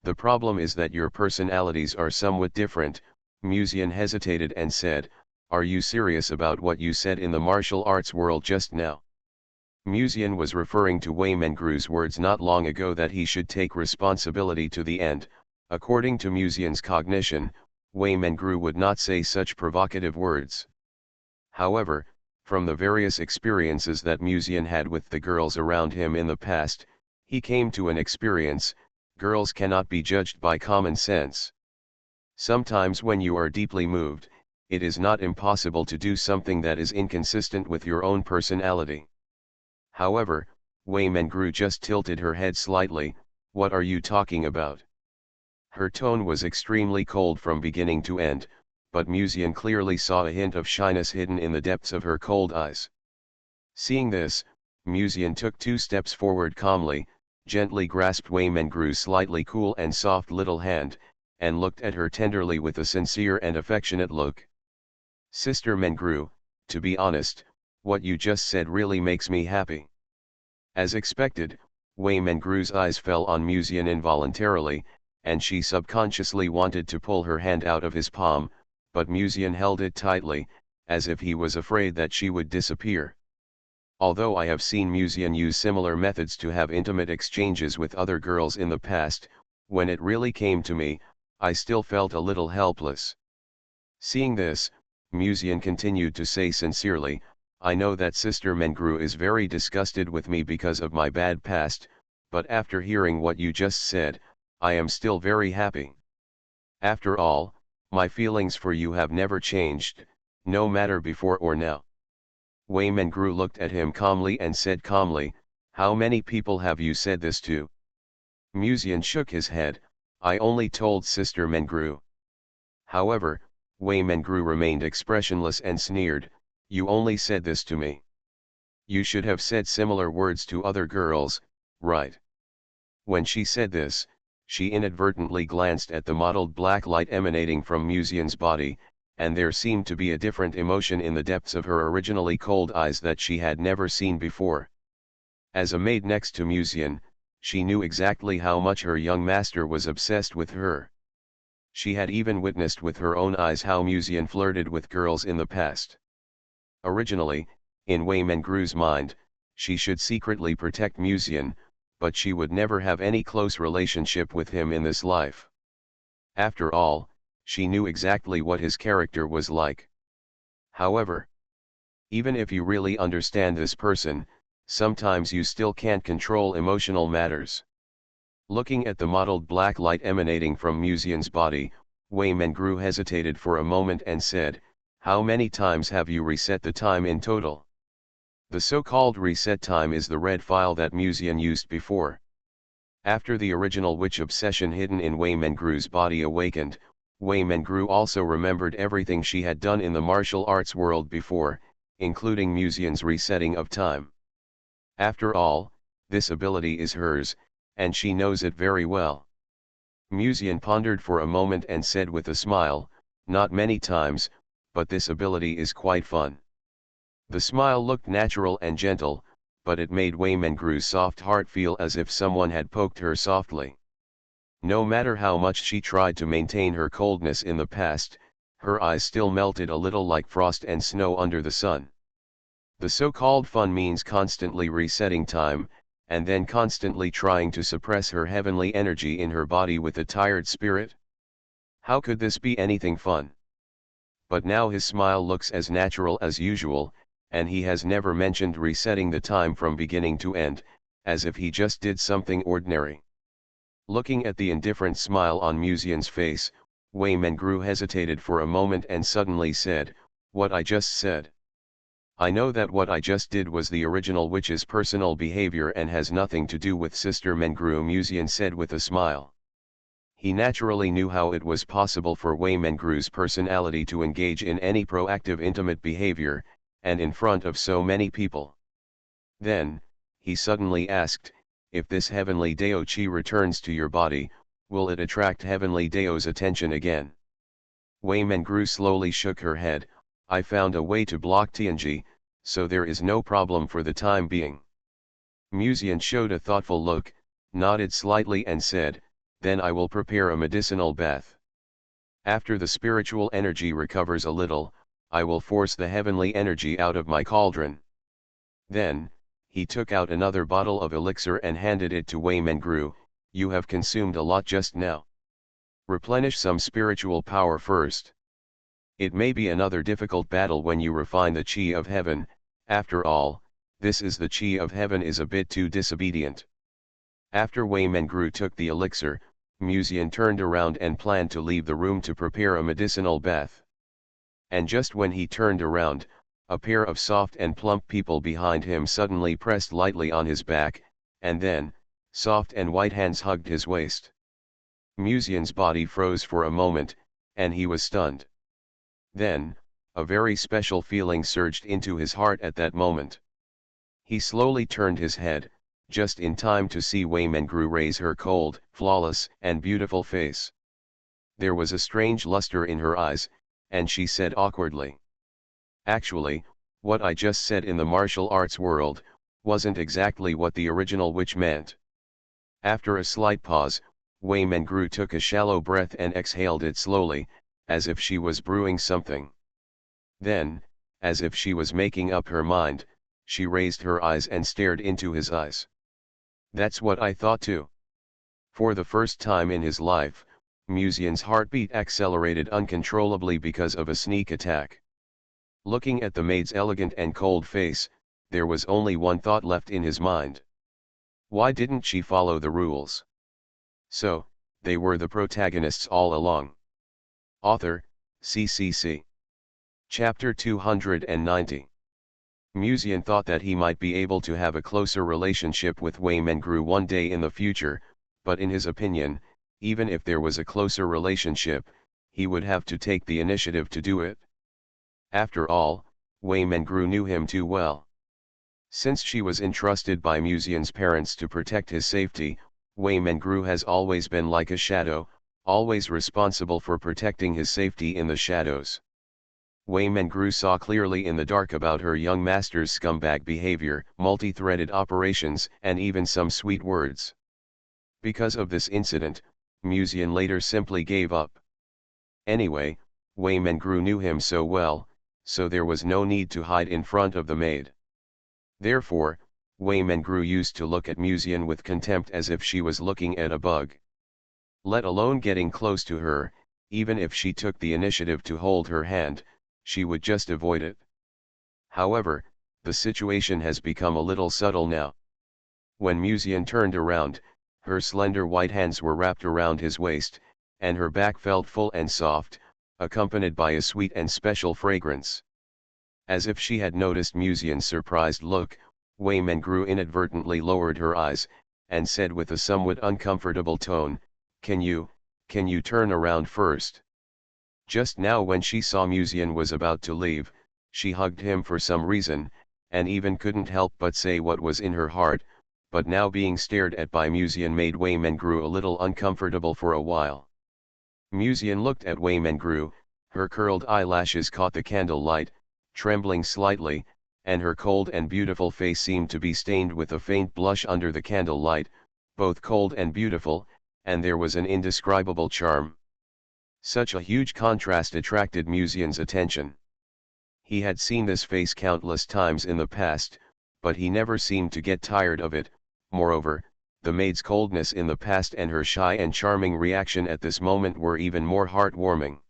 Speaker 1: "The problem is that your personalities are somewhat different." Musian hesitated and said, "Are you serious about what you said in the martial arts world just now?" Musian was referring to Wei Mengru's words not long ago that he should take responsibility to the end. According to Musian's cognition, Wei Mengru would not say such provocative words. However, from the various experiences that Musian had with the girls around him in the past, he came to an experience: girls cannot be judged by common sense. Sometimes when you are deeply moved, it is not impossible to do something that is inconsistent with your own personality. However, Wei Mengru just tilted her head slightly. "What are you talking about?" Her tone was extremely cold from beginning to end, but Musian clearly saw a hint of shyness hidden in the depths of her cold eyes. Seeing this, Musian took 2 steps forward calmly, gently grasped Wei Mengru's slightly cool and soft little hand, and looked at her tenderly with a sincere and affectionate look. "Sister Mengru, to be honest, what you just said really makes me happy." As expected, Wei Mengru's eyes fell on Musian involuntarily, and she subconsciously wanted to pull her hand out of his palm, but Musian held it tightly, as if he was afraid that she would disappear. Although I have seen Musian use similar methods to have intimate exchanges with other girls in the past, when it really came to me, I still felt a little helpless. Seeing this, Musian continued to say sincerely, "I know that Sister Mengru is very disgusted with me because of my bad past, but after hearing what you just said, I am still very happy. After all, my feelings for you have never changed, no matter before or now." Wei Mengru looked at him calmly and said calmly, "How many people have you said this to?" Musian shook his head, "I only told Sister Mengru." However, Wei Mengru remained expressionless and sneered, "You only said this to me. You should have said similar words to other girls, right?" When she said this, she inadvertently glanced at the mottled black light emanating from Musian's body, and there seemed to be a different emotion in the depths of her originally cold eyes that she had never seen before. As a maid next to Musian, she knew exactly how much her young master was obsessed with her. She had even witnessed with her own eyes how Musian flirted with girls in the past. Originally, in Wei Mengru's mind, she should secretly protect Musian, but she would never have any close relationship with him in this life. After all, she knew exactly what his character was like. However, even if you really understand this person, sometimes you still can't control emotional matters. Looking at the mottled black light emanating from Musian's body, Wei Mengru hesitated for a moment and said, "How many times have you reset the time in total?" The so-called reset time is the red file that Musian used before. After the original witch obsession hidden in Wei Mengru's body awakened, Wei Mengru also remembered everything she had done in the martial arts world before, including Musian's resetting of time. After all, this ability is hers, and she knows it very well. Musian pondered for a moment and said with a smile, "Not many times, but this ability is quite fun." The smile looked natural and gentle, but it made Wei Mengru's soft heart feel as if someone had poked her softly. No matter how much she tried to maintain her coldness in the past, her eyes still melted a little like frost and snow under the sun. The so-called fun means constantly resetting time, and then constantly trying to suppress her heavenly energy in her body with a tired spirit? How could this be anything fun? But now his smile looks as natural as usual, and he has never mentioned resetting the time from beginning to end, as if he just did something ordinary. Looking at the indifferent smile on Musian's face, Wei Mengru hesitated for a moment and suddenly said, "What I just said. I know that what I just did was the original witch's personal behavior and has nothing to do with Sister Mengru," Musian said with a smile. He naturally knew how it was possible for Wei Mengru's personality to engage in any proactive intimate behavior, and in front of so many people. Then, he suddenly asked, "If this heavenly Dao Qi returns to your body, will it attract heavenly Dao's attention again?" Wei Mengru slowly shook her head. "I found a way to block Tianji, so there is no problem for the time being." Musian showed a thoughtful look, nodded slightly and said, "Then I will prepare a medicinal bath. After the spiritual energy recovers a little, I will force the heavenly energy out of my cauldron." Then, he took out another bottle of elixir and handed it to Wei Mengru. "You have consumed a lot just now. Replenish some spiritual power first. It may be another difficult battle when you refine the Qi of heaven. After all, this is the Qi of heaven is a bit too disobedient." After Wei Mengru took the elixir, Musian turned around and planned to leave the room to prepare a medicinal bath. And just when he turned around, a pair of soft and plump people behind him suddenly pressed lightly on his back, and then, soft and white hands hugged his waist. Musian's body froze for a moment, and he was stunned. Then, a very special feeling surged into his heart at that moment. He slowly turned his head, just in time to see Wei Mengru raise her cold, flawless, and beautiful face. There was a strange luster in her eyes, and she said awkwardly, "Actually, what I just said in the martial arts world, wasn't exactly what the original witch meant." After a slight pause, Wei Mengru took a shallow breath and exhaled it slowly, as if she was brewing something. Then, as if she was making up her mind, she raised her eyes and stared into his eyes. "That's what I thought too." For the first time in his life, Musian's heartbeat accelerated uncontrollably because of a sneak attack. Looking at the maid's elegant and cold face, there was only one thought left in his mind. Why didn't she follow the rules? So, they were the protagonists all along. Author, CCC. Chapter 290. Musian thought that he might be able to have a closer relationship with Wei Mengru one day in the future, but in his opinion, even if there was a closer relationship, he would have to take the initiative to do it. After all, Wei Mengru knew him too well. Since she was entrusted by Musian's parents to protect his safety, Wei Mengru has always been like a shadow, always responsible for protecting his safety in the shadows. Wei Mengru saw clearly in the dark about her young master's scumbag behavior, multi-threaded operations, and even some sweet words. Because of this incident, Musian later simply gave up. Anyway, Wei Mengru knew him so well, so there was no need to hide in front of the maid. Therefore, Wei Mengru used to look at Musian with contempt as if she was looking at a bug. Let alone getting close to her, even if she took the initiative to hold her hand, she would just avoid it. However, the situation has become a little subtle now. When Musian turned around, her slender white hands were wrapped around his waist, and her back felt full and soft, accompanied by a sweet and special fragrance. As if she had noticed Musian's surprised look, Wei Mengru inadvertently lowered her eyes, and said with a somewhat uncomfortable tone, can you turn around first? Just now when she saw Musian was about to leave, she hugged him for some reason, and even couldn't help but say what was in her heart, but now being stared at by Musian made Wei Mengru a little uncomfortable for a while. Musian looked at Wei Mengru, her curled eyelashes caught the candle light, trembling slightly, and her cold and beautiful face seemed to be stained with a faint blush under the candle light, both cold and beautiful, and there was an indescribable charm. Such a huge contrast attracted Musian's attention. He had seen this face countless times in the past, but he never seemed to get tired of it. Moreover, the maid's coldness in the past and her shy and charming reaction at this moment were even more heartwarming.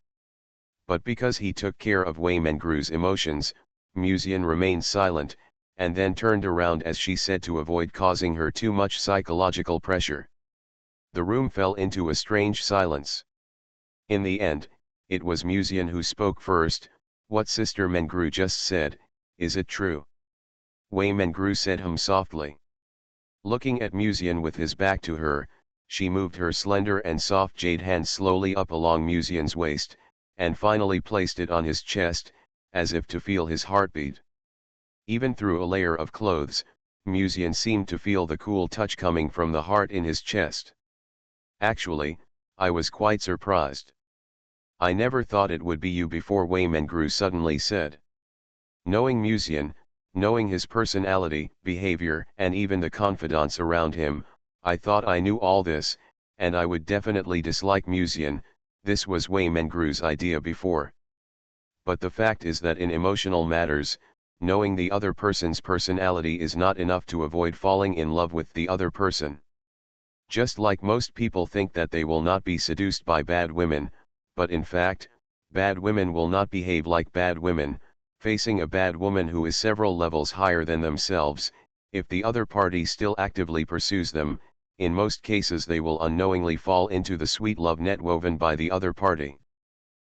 Speaker 1: But because he took care of Wei Mengru's emotions, Musian remained silent, and then turned around as she said to avoid causing her too much psychological pressure. The room fell into a strange silence. In the end, it was Musian who spoke first. What Sister Mengru just said, is it true? Wei Mengru said softly. Looking at Musian with his back to her, she moved her slender and soft jade hand slowly up along Musian's waist, and finally placed it on his chest, as if to feel his heartbeat. Even through a layer of clothes, Musian seemed to feel the cool touch coming from the heart in his chest. Actually, I was quite surprised. I never thought it would be you before, Wei Mengru suddenly said. Knowing Musian, knowing his personality, behavior, and even the confidants around him, I thought I knew all this, and I would definitely dislike Musian. This was Wei Mengru's idea before. But the fact is that in emotional matters, knowing the other person's personality is not enough to avoid falling in love with the other person. Just like most people think that they will not be seduced by bad women, but in fact, bad women will not behave like bad women, facing a bad woman who is several levels higher than themselves. If the other party still actively pursues them, in most cases they will unknowingly fall into the sweet love net woven by the other party.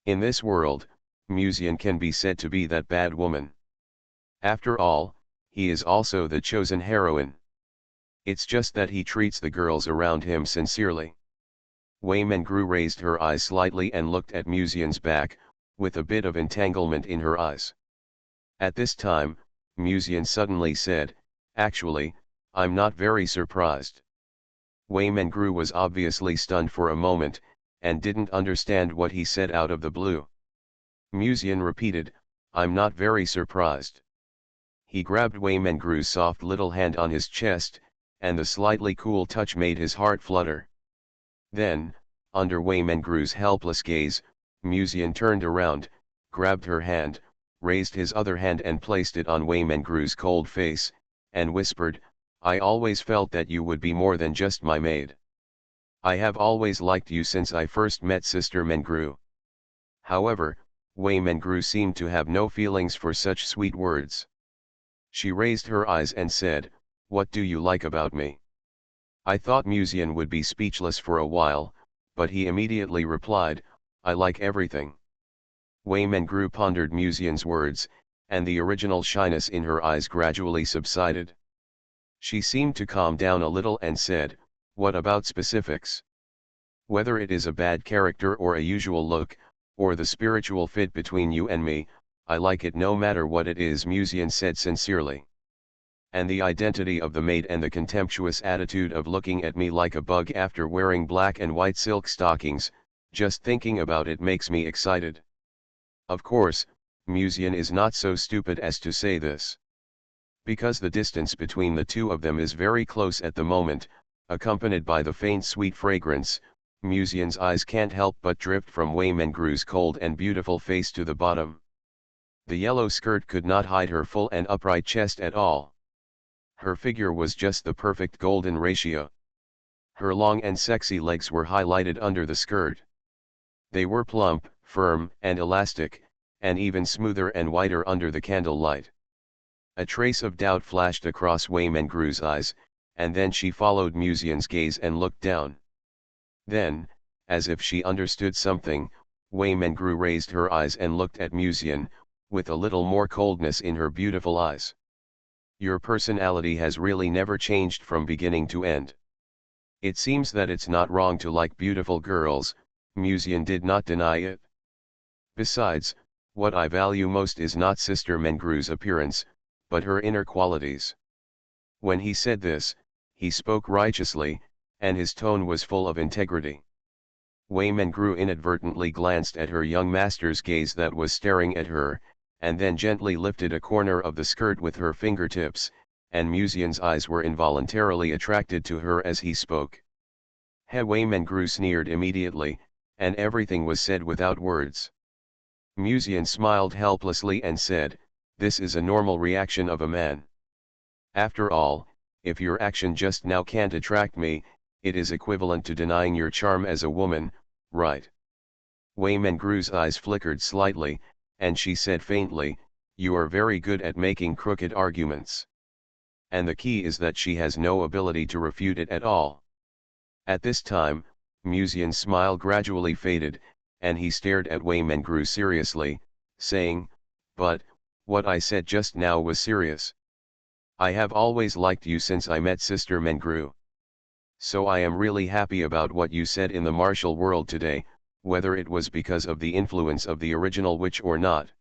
Speaker 1: In this world, Musian can be said to be that bad woman. After all, he is also the chosen heroine. It's just that he treats the girls around him sincerely. Wei Mengru raised her eyes slightly and looked at Musian's back, with a bit of entanglement in her eyes. At this time, Musian suddenly said, actually, I'm not very surprised. Wei Mengru was obviously stunned for a moment, and didn't understand what he said out of the blue. Musian repeated, I'm not very surprised. He grabbed Wei Mengru's soft little hand on his chest, and the slightly cool touch made his heart flutter. Then, under Wei Mengru's helpless gaze, Musian turned around, grabbed her hand, raised his other hand and placed it on Wei Mengru's cold face, and whispered, I always felt that you would be more than just my maid. I have always liked you since I first met Sister Mengru. However, Wei Mengru seemed to have no feelings for such sweet words. She raised her eyes and said, what do you like about me? I thought Musian would be speechless for a while, but he immediately replied, I like everything. Wei Mengru pondered Musian's words, and the original shyness in her eyes gradually subsided. She seemed to calm down a little and said, what about specifics? Whether it is a bad character or a usual look, or the spiritual fit between you and me, I like it no matter what it is, Musian said sincerely. And the identity of the maid and the contemptuous attitude of looking at me like a bug after wearing black and white silk stockings, just thinking about it makes me excited. Of course, Musian is not so stupid as to say this. Because the distance between the two of them is very close at the moment, accompanied by the faint sweet fragrance, Musian's eyes can't help but drift from Wei Mengru's cold and beautiful face to the bottom. The yellow skirt could not hide her full and upright chest at all. Her figure was just the perfect golden ratio. Her long and sexy legs were highlighted under the skirt. They were plump, firm, and elastic, and even smoother and whiter under the candlelight. A trace of doubt flashed across Wei Mengru's eyes, and then she followed Musian's gaze and looked down. Then, as if she understood something, Wei Mengru raised her eyes and looked at Musian, with a little more coldness in her beautiful eyes. Your personality has really never changed from beginning to end. It seems that it's not wrong to like beautiful girls, Musian did not deny it. Besides, what I value most is not Sister Mengru's appearance, but her inner qualities. When he said this, he spoke righteously, and his tone was full of integrity. Wei Mengru inadvertently glanced at her young master's gaze that was staring at her, and then gently lifted a corner of the skirt with her fingertips, and Musian's eyes were involuntarily attracted to her as he spoke. Wei Mengru sneered immediately, and everything was said without words. Musian smiled helplessly and said, "This is a normal reaction of a man. After all, if your action just now can't attract me, it is equivalent to denying your charm as a woman, right?" Wei Mengru's eyes flickered slightly, and she said faintly, "You are very good at making crooked arguments. And the key is that she has no ability to refute it at all." At this time, Musian's smile gradually faded, and he stared at Wei Mengru seriously, saying, "But, what I said just now was serious. I have always liked you since I met Sister Mengru. So I am really happy about what you said in the martial world today, whether it was because of the influence of the original witch or not.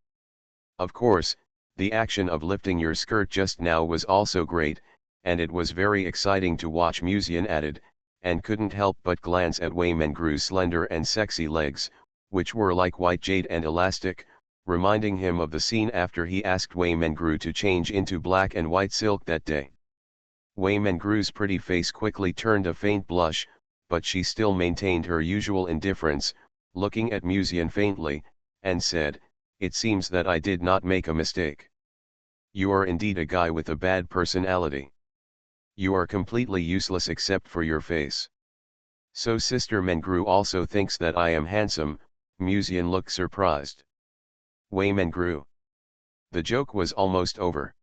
Speaker 1: Of course, the action of lifting your skirt just now was also great, and it was very exciting to watch," Musian added, and couldn't help but glance at Wei Mengru's slender and sexy legs, which were like white jade and elastic, reminding him of the scene after he asked Wei Mengru to change into black and white silk that day. Wei Mengru's pretty face quickly turned a faint blush, but she still maintained her usual indifference, looking at Musian faintly, and said, "It seems that I did not make a mistake. You are indeed a guy with a bad personality. You are completely useless except for your face." "So Sister Mengru also thinks that I am handsome," Musian looked surprised. Wei Mengru. The joke was almost over.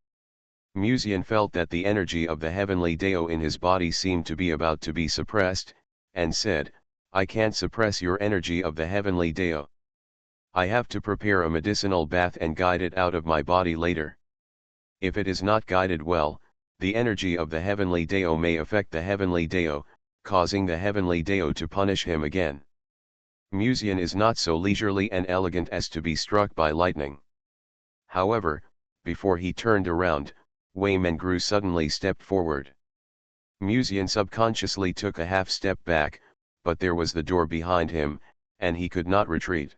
Speaker 1: Musian felt that the energy of the heavenly Dao in his body seemed to be about to be suppressed, and said, "I can't suppress your energy of the heavenly Dao. I have to prepare a medicinal bath and guide it out of my body later. If it is not guided well, the energy of the heavenly Dao may affect the heavenly Dao, causing the heavenly Dao to punish him again." Musian is not so leisurely and elegant as to be struck by lightning. However, before he turned around, Wei Mengru suddenly stepped forward. Musian subconsciously took a half step back, but there was the door behind him, and he could not retreat.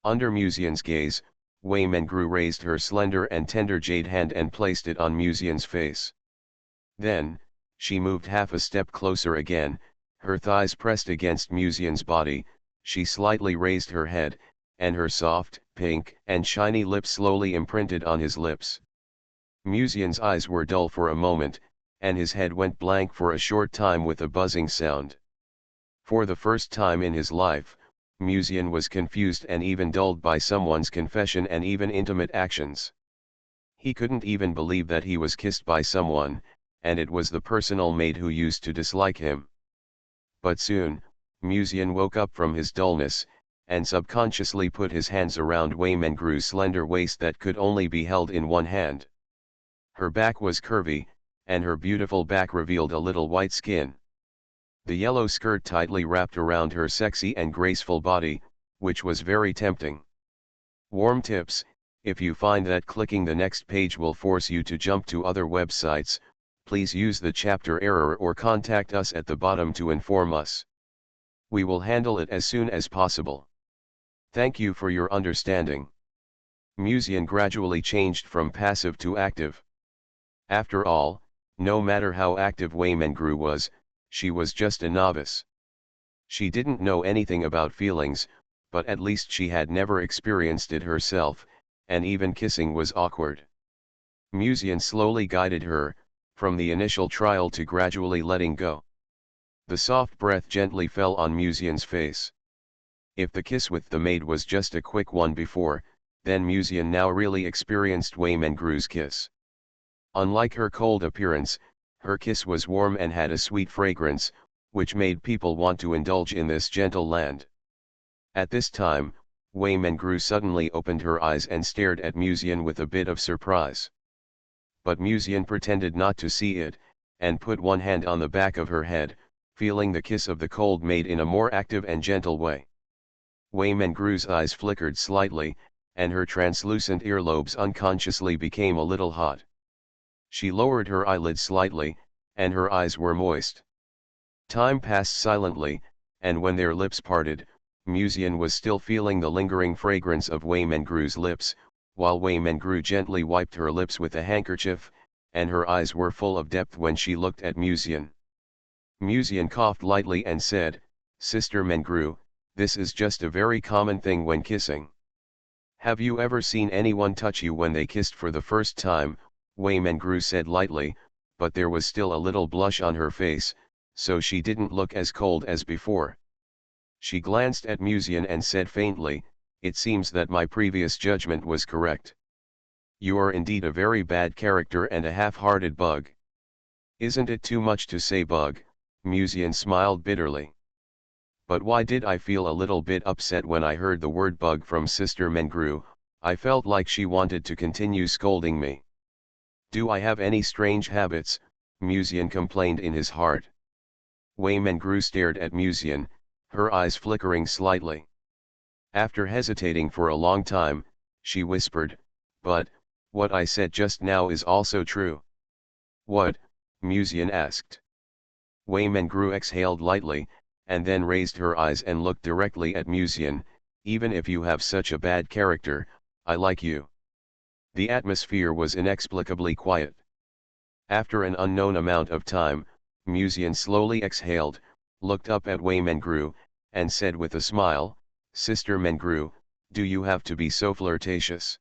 Speaker 1: Under Musian's gaze, Wei Mengru raised her slender and tender jade hand and placed it on Musian's face. Then, she moved half a step closer again, her thighs pressed against Musian's body, she slightly raised her head, and her soft, pink and shiny lips slowly imprinted on his lips. Musian's eyes were dull for a moment, and his head went blank for a short time with a buzzing sound. For the first time in his life, Musian was confused and even dulled by someone's confession and even intimate actions. He couldn't even believe that he was kissed by someone, and it was the personal maid who used to dislike him. But soon, Musian woke up from his dullness, and subconsciously put his hands around Wei Mengru's slender waist that could only be held in one hand. Her back was curvy, and her beautiful back revealed a little white skin. The yellow skirt tightly wrapped around her sexy and graceful body, which was very tempting. Warm tips: if you find that clicking the next page will force you to jump to other websites, please use the chapter error or contact us at the bottom to inform us. We will handle it as soon as possible. Thank you for your understanding. Musian gradually changed from passive to active. After all, no matter how active Wei Mengru was, she was just a novice. She didn't know anything about feelings, but at least she had never experienced it herself, and even kissing was awkward. Musian slowly guided her, from the initial trial to gradually letting go. The soft breath gently fell on Musian's face. If the kiss with the maid was just a quick one before, then Musian now really experienced Wei Mengru's kiss. Unlike her cold appearance, her kiss was warm and had a sweet fragrance, which made people want to indulge in this gentle land. At this time, Wei Mengru suddenly opened her eyes and stared at Musian with a bit of surprise. But Musian pretended not to see it, and put one hand on the back of her head, feeling the kiss of the cold maid in a more active and gentle way. Wei Mengru's eyes flickered slightly, and her translucent earlobes unconsciously became a little hot. She lowered her eyelids slightly, and her eyes were moist. Time passed silently, and when their lips parted, Musian was still feeling the lingering fragrance of Wei Mengru's lips, while Wei Mengru gently wiped her lips with a handkerchief, and her eyes were full of depth when she looked at Musian. Musian coughed lightly and said, "Sister Mengru, this is just a very common thing when kissing." "Have you ever seen anyone touch you when they kissed for the first time?" Wei Mengru said lightly, but there was still a little blush on her face, so she didn't look as cold as before. She glanced at Musian and said faintly, "It seems that my previous judgment was correct. You are indeed a very bad character and a half-hearted bug." "Isn't it too much to say bug?" Musian smiled bitterly. "But why did I feel a little bit upset when I heard the word bug from Sister Mengru? I felt like she wanted to continue scolding me." "Do I have any strange habits?" Musian complained in his heart. Wei Mengru stared at Musian, her eyes flickering slightly. After hesitating for a long time, she whispered, "But, what I said just now is also true." "What?" Musian asked. Wei Mengru exhaled lightly, and then raised her eyes and looked directly at Musian. "Even if you have such a bad character, I like you." The atmosphere was inexplicably quiet. After an unknown amount of time, Musian slowly exhaled, looked up at Wei Mengru, and said with a smile, "Sister Mengru, do you have to be so flirtatious?"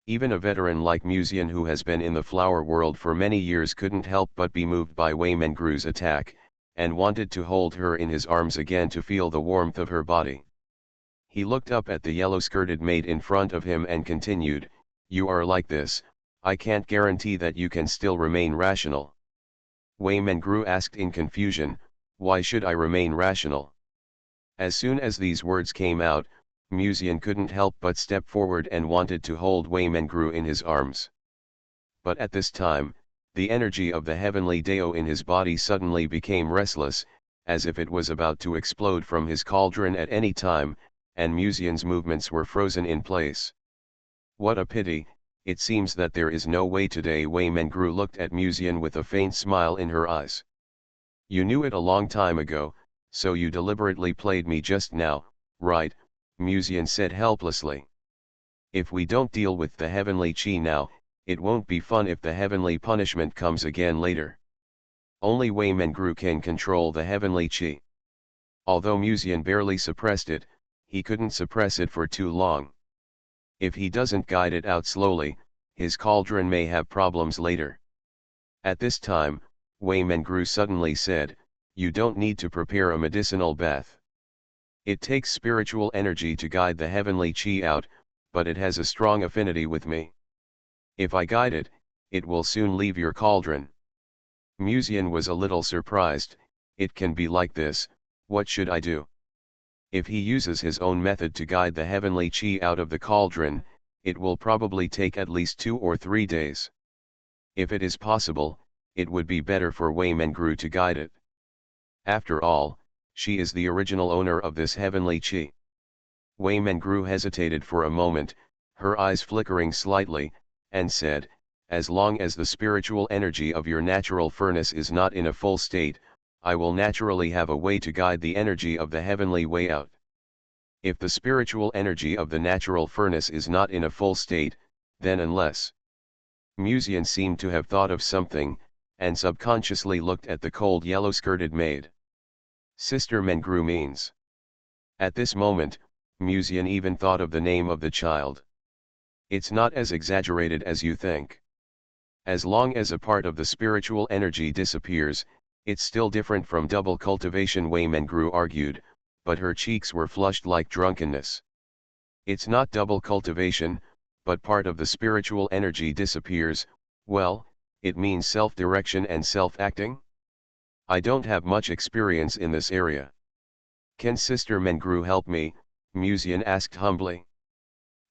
Speaker 1: Even a veteran like Musian who has been in the flower world for many years couldn't help but be moved by Wei Mengru's attack, and wanted to hold her in his arms again to feel the warmth of her body. He looked up at the yellow-skirted maid in front of him and continued, "You are like this, I can't guarantee that you can still remain rational." Wei Mengru asked in confusion, "Why should I remain rational?" As soon as these words came out, Musian couldn't help but step forward and wanted to hold Wei Mengru in his arms. But at this time, the energy of the heavenly Dao in his body suddenly became restless, as if it was about to explode from his cauldron at any time, and Musian's movements were frozen in place. "What a pity, it seems that there is no way today." Wei Mengru looked at Musian with a faint smile in her eyes. "You knew it a long time ago, so you deliberately played me just now, right?" Musian said helplessly. "If we don't deal with the heavenly chi now, it won't be fun if the heavenly punishment comes again later. Only Wei Mengru can control the heavenly chi." Although Musian barely suppressed it, he couldn't suppress it for too long. If he doesn't guide it out slowly, his cauldron may have problems later. At this time, Wei Mengru suddenly said, "You don't need to prepare a medicinal bath. It takes spiritual energy to guide the heavenly chi out, but it has a strong affinity with me. If I guide it, it will soon leave your cauldron." Musian was a little surprised. "It can be like this, what should I do?" If he uses his own method to guide the heavenly chi out of the cauldron, it will probably take at least 2 or 3 days. If it is possible, it would be better for Wei Mengru to guide it. After all, she is the original owner of this heavenly chi. Wei Mengru hesitated for a moment, her eyes flickering slightly, and said, "As long as the spiritual energy of your natural furnace is not in a full state, I will naturally have a way to guide the energy of the heavenly way out. If the spiritual energy of the natural furnace is not in a full state, then unless..." Musian seemed to have thought of something, and subconsciously looked at the cold yellow-skirted maid. "Sister Mengru means..." At this moment, Musian even thought of the name of the child. "It's not as exaggerated as you think. As long as a part of the spiritual energy disappears, it's still different from double cultivation," Wei Mengru argued, but her cheeks were flushed like drunkenness. "It's not double cultivation, but part of the spiritual energy disappears. Well, It means self-direction and self-acting? I don't have much experience in this area. Can Sister Mengru help me? Musian asked humbly.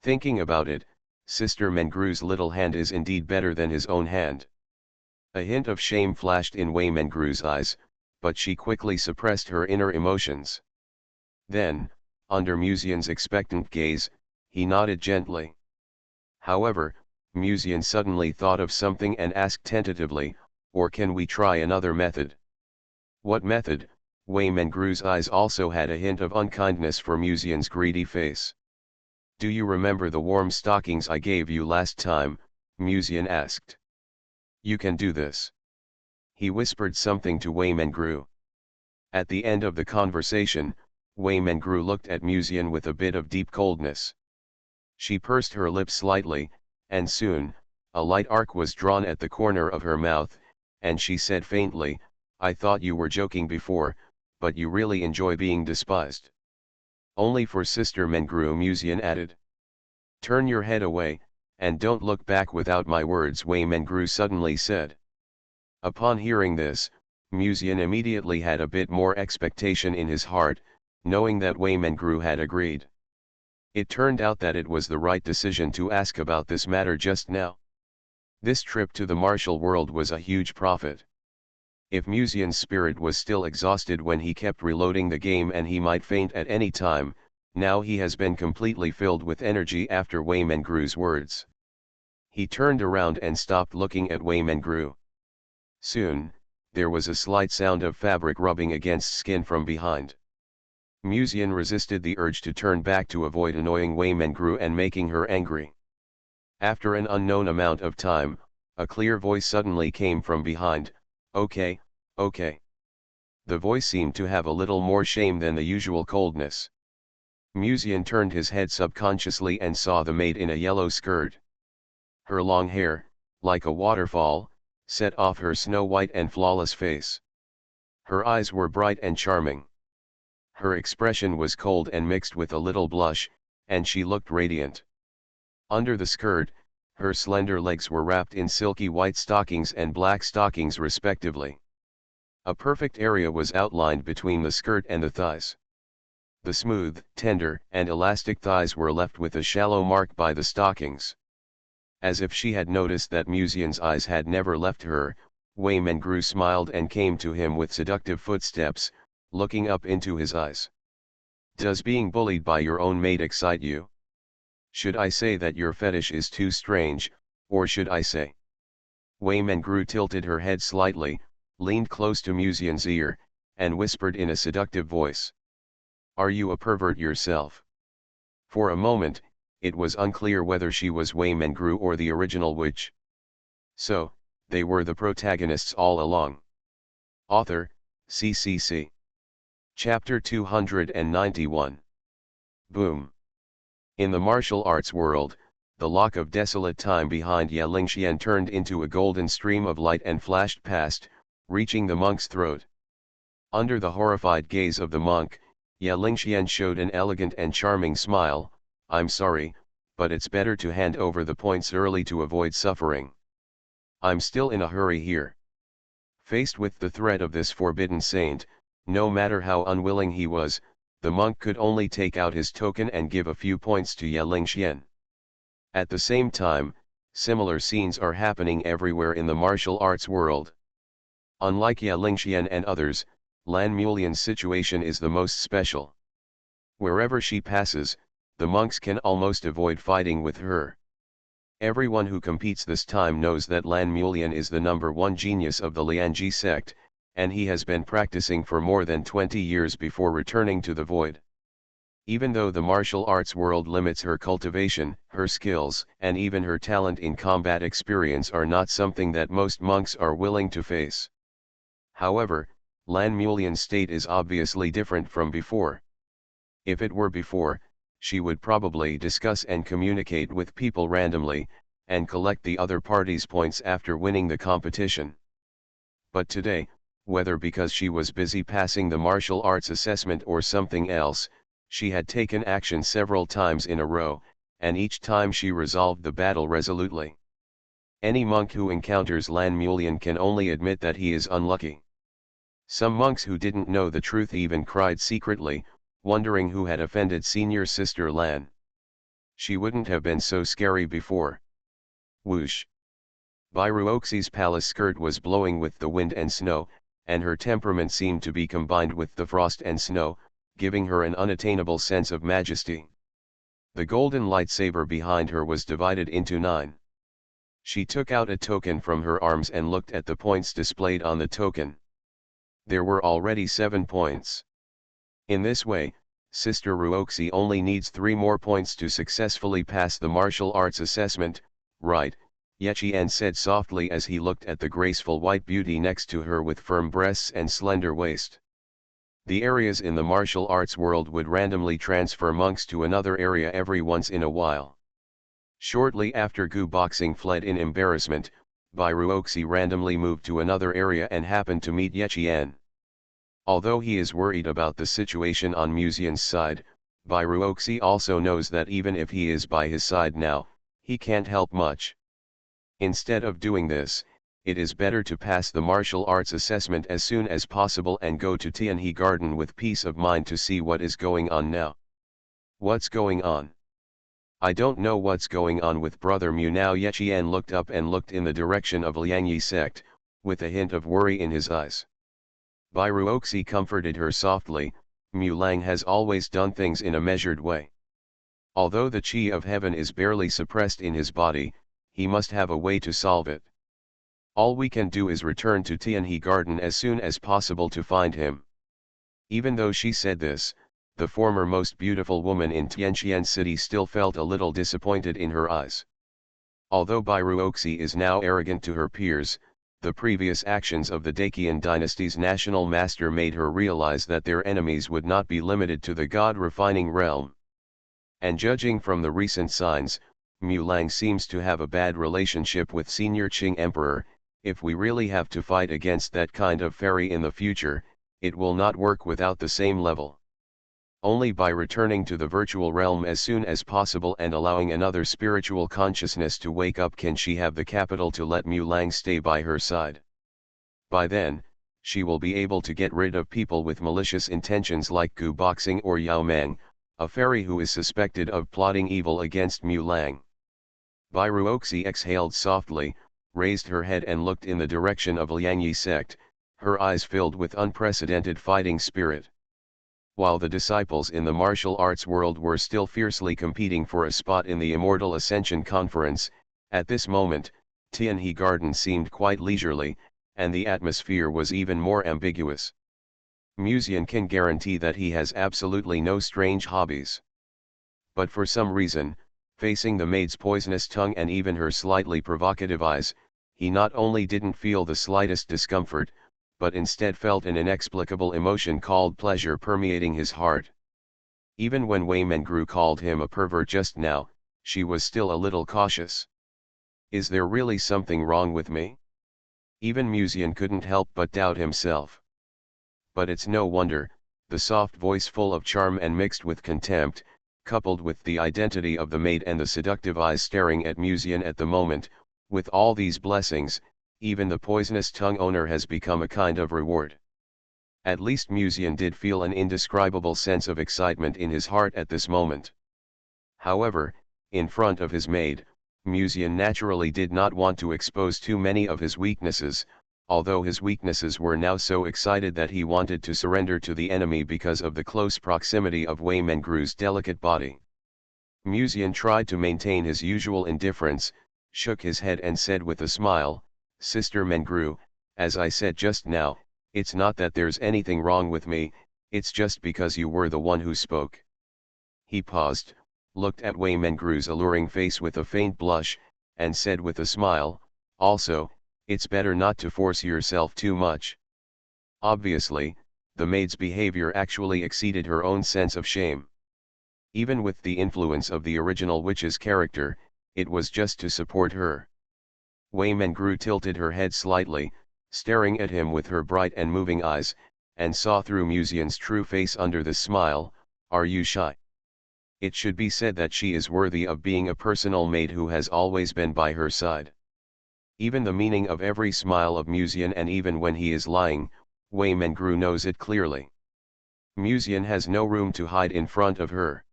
Speaker 1: Thinking about it, Sister Mengru's little hand is indeed better than his own hand. A hint of shame flashed in Wei Mengru's eyes, but she quickly suppressed her inner emotions. Then, under Musian's expectant gaze, he nodded gently. However, Musian suddenly thought of something and asked tentatively, or can we try another method? What method? Wei Mengru's eyes also had a hint of unkindness for Musian's greedy face. Do you remember the warm stockings I gave you last time? Musian asked. You can do this. He whispered something to Wei Mengru. At the end of the conversation, Wei Mengru looked at Musian with a bit of deep coldness. She pursed her lips slightly, and soon, a light arc was drawn at the corner of her mouth, and she said faintly, I thought you were joking before, but you really enjoy being despised. Only for Sister Mengru, Musian added. Turn your head away, and don't look back without my words, Wei Mengru suddenly said. Upon hearing this, Musian immediately had a bit more expectation in his heart, knowing that Wei Mengru had agreed. It turned out that it was the right decision to ask about this matter just now. This trip to the martial world was a huge profit. If Musian's spirit was still exhausted when he kept reloading the game and he might faint at any time, now he has been completely filled with energy after Wei Mengru's words. He turned around and stopped looking at Wei Mengru. Soon, there was a slight sound of fabric rubbing against skin from behind. Musian resisted the urge to turn back to avoid annoying Wei Mengru and making her angry. After an unknown amount of time, a clear voice suddenly came from behind, Okay, okay. The voice seemed to have a little more shame than the usual coldness. Musian turned his head subconsciously and saw the maid in a yellow skirt. Her long hair, like a waterfall, set off her snow-white and flawless face. Her eyes were bright and charming. Her expression was cold and mixed with a little blush, and she looked radiant. Under the skirt, her slender legs were wrapped in silky white stockings and black stockings respectively. A perfect area was outlined between the skirt and the thighs. The smooth, tender, and elastic thighs were left with a shallow mark by the stockings. As if she had noticed that Musian's eyes had never left her, Wei Mengru smiled and came to him with seductive footsteps, looking up into his eyes. Does being bullied by your own maid excite you? Should I say that your fetish is too strange, or should I say? Wei Mengru tilted her head slightly, leaned close to Musian's ear, and whispered in a seductive voice. Are you a pervert yourself? For a moment, it was unclear whether she was Wei Mengru or the original witch. So, they were the protagonists all along. Author, CCC. Chapter 291. Boom. In the martial arts world, the lock of desolate time behind Ye Lingxian turned into a golden stream of light and flashed past, reaching the monk's throat. Under the horrified gaze of the monk, Ye Lingxian showed an elegant and charming smile. I'm sorry, but it's better to hand over the points early to avoid suffering. I'm still in a hurry here. Faced with the threat of this forbidden saint, no matter how unwilling he was, the monk could only take out his token and give a few points to Ye Lingxian. At the same time, similar scenes are happening everywhere in the martial arts world. Unlike Ye Lingxian and others, Lan Mulian's situation is the most special. Wherever she passes, the monks can almost avoid fighting with her. Everyone who competes this time knows that Lan Mulian is the #1 genius of the Lianji sect, and he has been practicing for more than 20 years before returning to the void. Even though the martial arts world limits her cultivation, her skills, and even her talent in combat experience are not something that most monks are willing to face. However, Lan Mulian's state is obviously different from before. If it were before, she would probably discuss and communicate with people randomly, and collect the other party's points after winning the competition. But today, whether because she was busy passing the martial arts assessment or something else, she had taken action several times in a row, and each time she resolved the battle resolutely. Any monk who encounters Lan Mulian can only admit that he is unlucky. Some monks who didn't know the truth even cried secretly, wondering who had offended senior sister Lan. She wouldn't have been so scary before. Whoosh! Bairuoxi's palace skirt was blowing with the wind and snow, and her temperament seemed to be combined with the frost and snow, giving her an unattainable sense of majesty. The golden lightsaber behind her was divided into 9. She took out a token from her arms and looked at the points displayed on the token. There were already 7 points. In this way, Sister Ruoxi only needs 3 more points to successfully pass the martial arts assessment, right? Yechian said softly as he looked at the graceful white beauty next to her with firm breasts and slender waist. The areas in the martial arts world would randomly transfer monks to another area every once in a while. Shortly after Gu Boxing fled in embarrassment, Bairuoxi randomly moved to another area and happened to meet Yechian. Although he is worried about the situation on Musian's side, Bairuoxi also knows that even if he is by his side now, he can't help much. Instead of doing this, it is better to pass the martial arts assessment as soon as possible and go to Tianhe Garden with peace of mind to see what is going on now. What's going on? I don't know what's going on with Brother Mu now. Yechian looked up and looked in the direction of Liangyi sect, with a hint of worry in his eyes. Bairuoxi comforted her softly, Mu Lang has always done things in a measured way. Although the chi of heaven is barely suppressed in his body, he must have a way to solve it. All we can do is return to Tianhe Garden as soon as possible to find him. Even though she said this, the former most beautiful woman in Tianxian city still felt a little disappointed in her eyes. Although Bairuoxi is now arrogant to her peers, the previous actions of the Dacian dynasty's national master made her realize that their enemies would not be limited to the god-refining realm. And judging from the recent signs, Mu Lang seems to have a bad relationship with Senior Qing Emperor. If we really have to fight against that kind of fairy in the future, it will not work without the same level. Only by returning to the virtual realm as soon as possible and allowing another spiritual consciousness to wake up can she have the capital to let Mu Lang stay by her side. By then, she will be able to get rid of people with malicious intentions like Gu Boxing or Yao Mang, a fairy who is suspected of plotting evil against Mu Lang. Bairuoxi exhaled softly, raised her head and looked in the direction of Liangyi sect, her eyes filled with unprecedented fighting spirit. While the disciples in the martial arts world were still fiercely competing for a spot in the Immortal Ascension Conference, at this moment, Tianhe Garden seemed quite leisurely, and the atmosphere was even more ambiguous. Musian can guarantee that he has absolutely no strange hobbies. But for some reason, facing the maid's poisonous tongue and even her slightly provocative eyes, he not only didn't feel the slightest discomfort, but instead felt an inexplicable emotion called pleasure permeating his heart. Even when Wei Mengru called him a pervert just now, she was still a little cautious. Is there really something wrong with me? Even Musian couldn't help but doubt himself. But it's no wonder, the soft voice full of charm and mixed with contempt, coupled with the identity of the maid and the seductive eyes staring at Musian at the moment, with all these blessings, even the poisonous tongue owner has become a kind of reward. At least Musian did feel an indescribable sense of excitement in his heart at this moment. However, in front of his maid, Musian naturally did not want to expose too many of his weaknesses, although his weaknesses were now so excited that he wanted to surrender to the enemy because of the close proximity of Wei Mengru's delicate body. Musian tried to maintain his usual indifference, shook his head and said with a smile, "Sister Mengru, as I said just now, it's not that there's anything wrong with me, it's just because you were the one who spoke." He paused, looked at Wei Mengru's alluring face with a faint blush, and said with a smile, "Also, it's better not to force yourself too much." Obviously, the maid's behavior actually exceeded her own sense of shame. Even with the influence of the original witch's character, it was just to support her. Wei Mengru tilted her head slightly, staring at him with her bright and moving eyes, and saw through Musian's true face under the smile. "Are you shy?" It should be said that she is worthy of being a personal maid who has always been by her side. Even the meaning of every smile of Musian, and even when he is lying, Wei Mengru knows it clearly. Musian has no room to hide in front of her.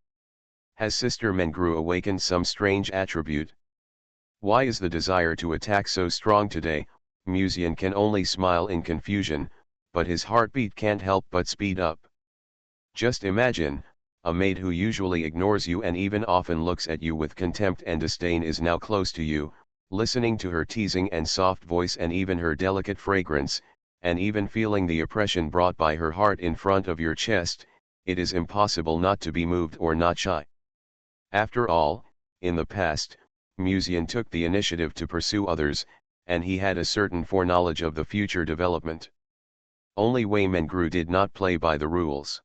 Speaker 1: Has Sister Mengru awakened some strange attribute? Why is the desire to attack so strong today? Musian can only smile in confusion, but his heartbeat can't help but speed up. Just imagine, a maid who usually ignores you and even often looks at you with contempt and disdain is now close to you, listening to her teasing and soft voice and even her delicate fragrance, and even feeling the oppression brought by her heart in front of your chest. It is impossible not to be moved or not shy. After all, in the past, Musian took the initiative to pursue others, and he had a certain foreknowledge of the future development. Only Wei Mengru did not play by the rules.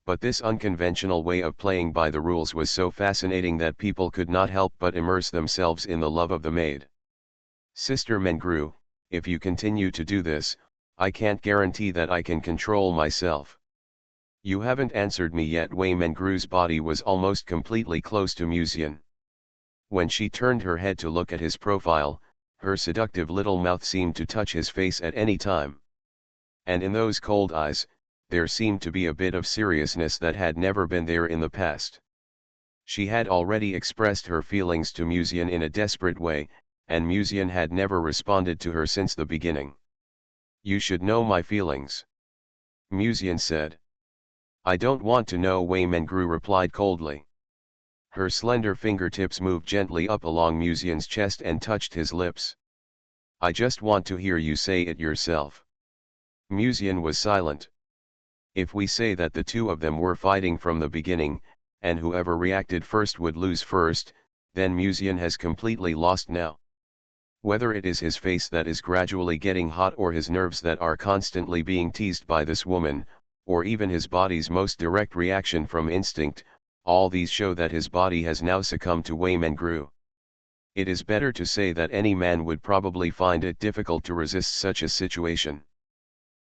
Speaker 1: But this unconventional way of playing by the rules was so fascinating that people could not help but immerse themselves in the love of the maid. Sister Mengru, if you continue to do this, I can't guarantee that I can control myself. You haven't answered me yet. Wei Mengru's body was almost completely close to Musian. When she turned her head to look at his profile, her seductive little mouth seemed to touch his face at any time. And in those cold eyes, there seemed to be a bit of seriousness that had never been there in the past. She had already expressed her feelings to Musian in a desperate way, and Musian had never responded to her since the beginning. You should know my feelings, Musian said. I don't want to know, Wei Mengru replied coldly. Her slender fingertips moved gently up along Musian's chest and touched his lips. I just want to hear you say it yourself. Musian was silent. If we say that the two of them were fighting from the beginning, and whoever reacted first would lose first, then Musian has completely lost now. Whether it is his face that is gradually getting hot, or his nerves that are constantly being teased by this woman, or even his body's most direct reaction from instinct, all these show that his body has now succumbed to Wei Mengru. It is better to say that any man would probably find it difficult to resist such a situation.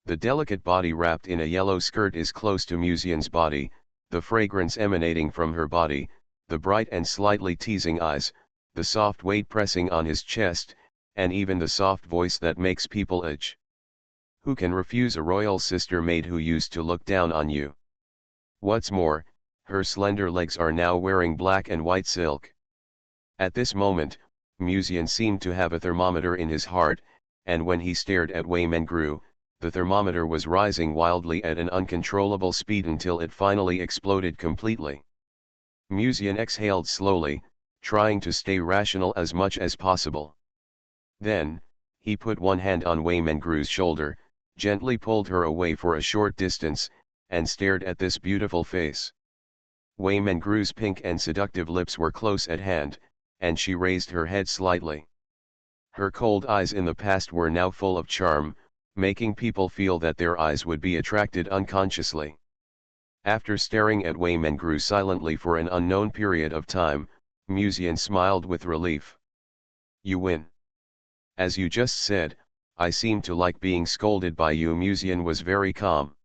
Speaker 1: The delicate body wrapped in a yellow skirt is close to Musian's body, the fragrance emanating from her body, the bright and slightly teasing eyes, the soft weight pressing on his chest, and even the soft voice that makes people itch. Who can refuse a royal sister maid who used to look down on you? What's more, her slender legs are now wearing black and white silk. At this moment, Musian seemed to have a thermometer in his heart, and when he stared at Wei Mengru, the thermometer was rising wildly at an uncontrollable speed until it finally exploded completely. Musian exhaled slowly, trying to stay rational as much as possible. Then, he put one hand on Wei Mengru's shoulder, gently pulled her away for a short distance, and stared at this beautiful face. Wei Mengru's pink and seductive lips were close at hand, and she raised her head slightly. Her cold eyes in the past were now full of charm, making people feel that their eyes would be attracted unconsciously. After staring at Wei Mengru silently for an unknown period of time, Musian smiled with relief. You win. As you just said, I seem to like being scolded by you. Musian was very calm.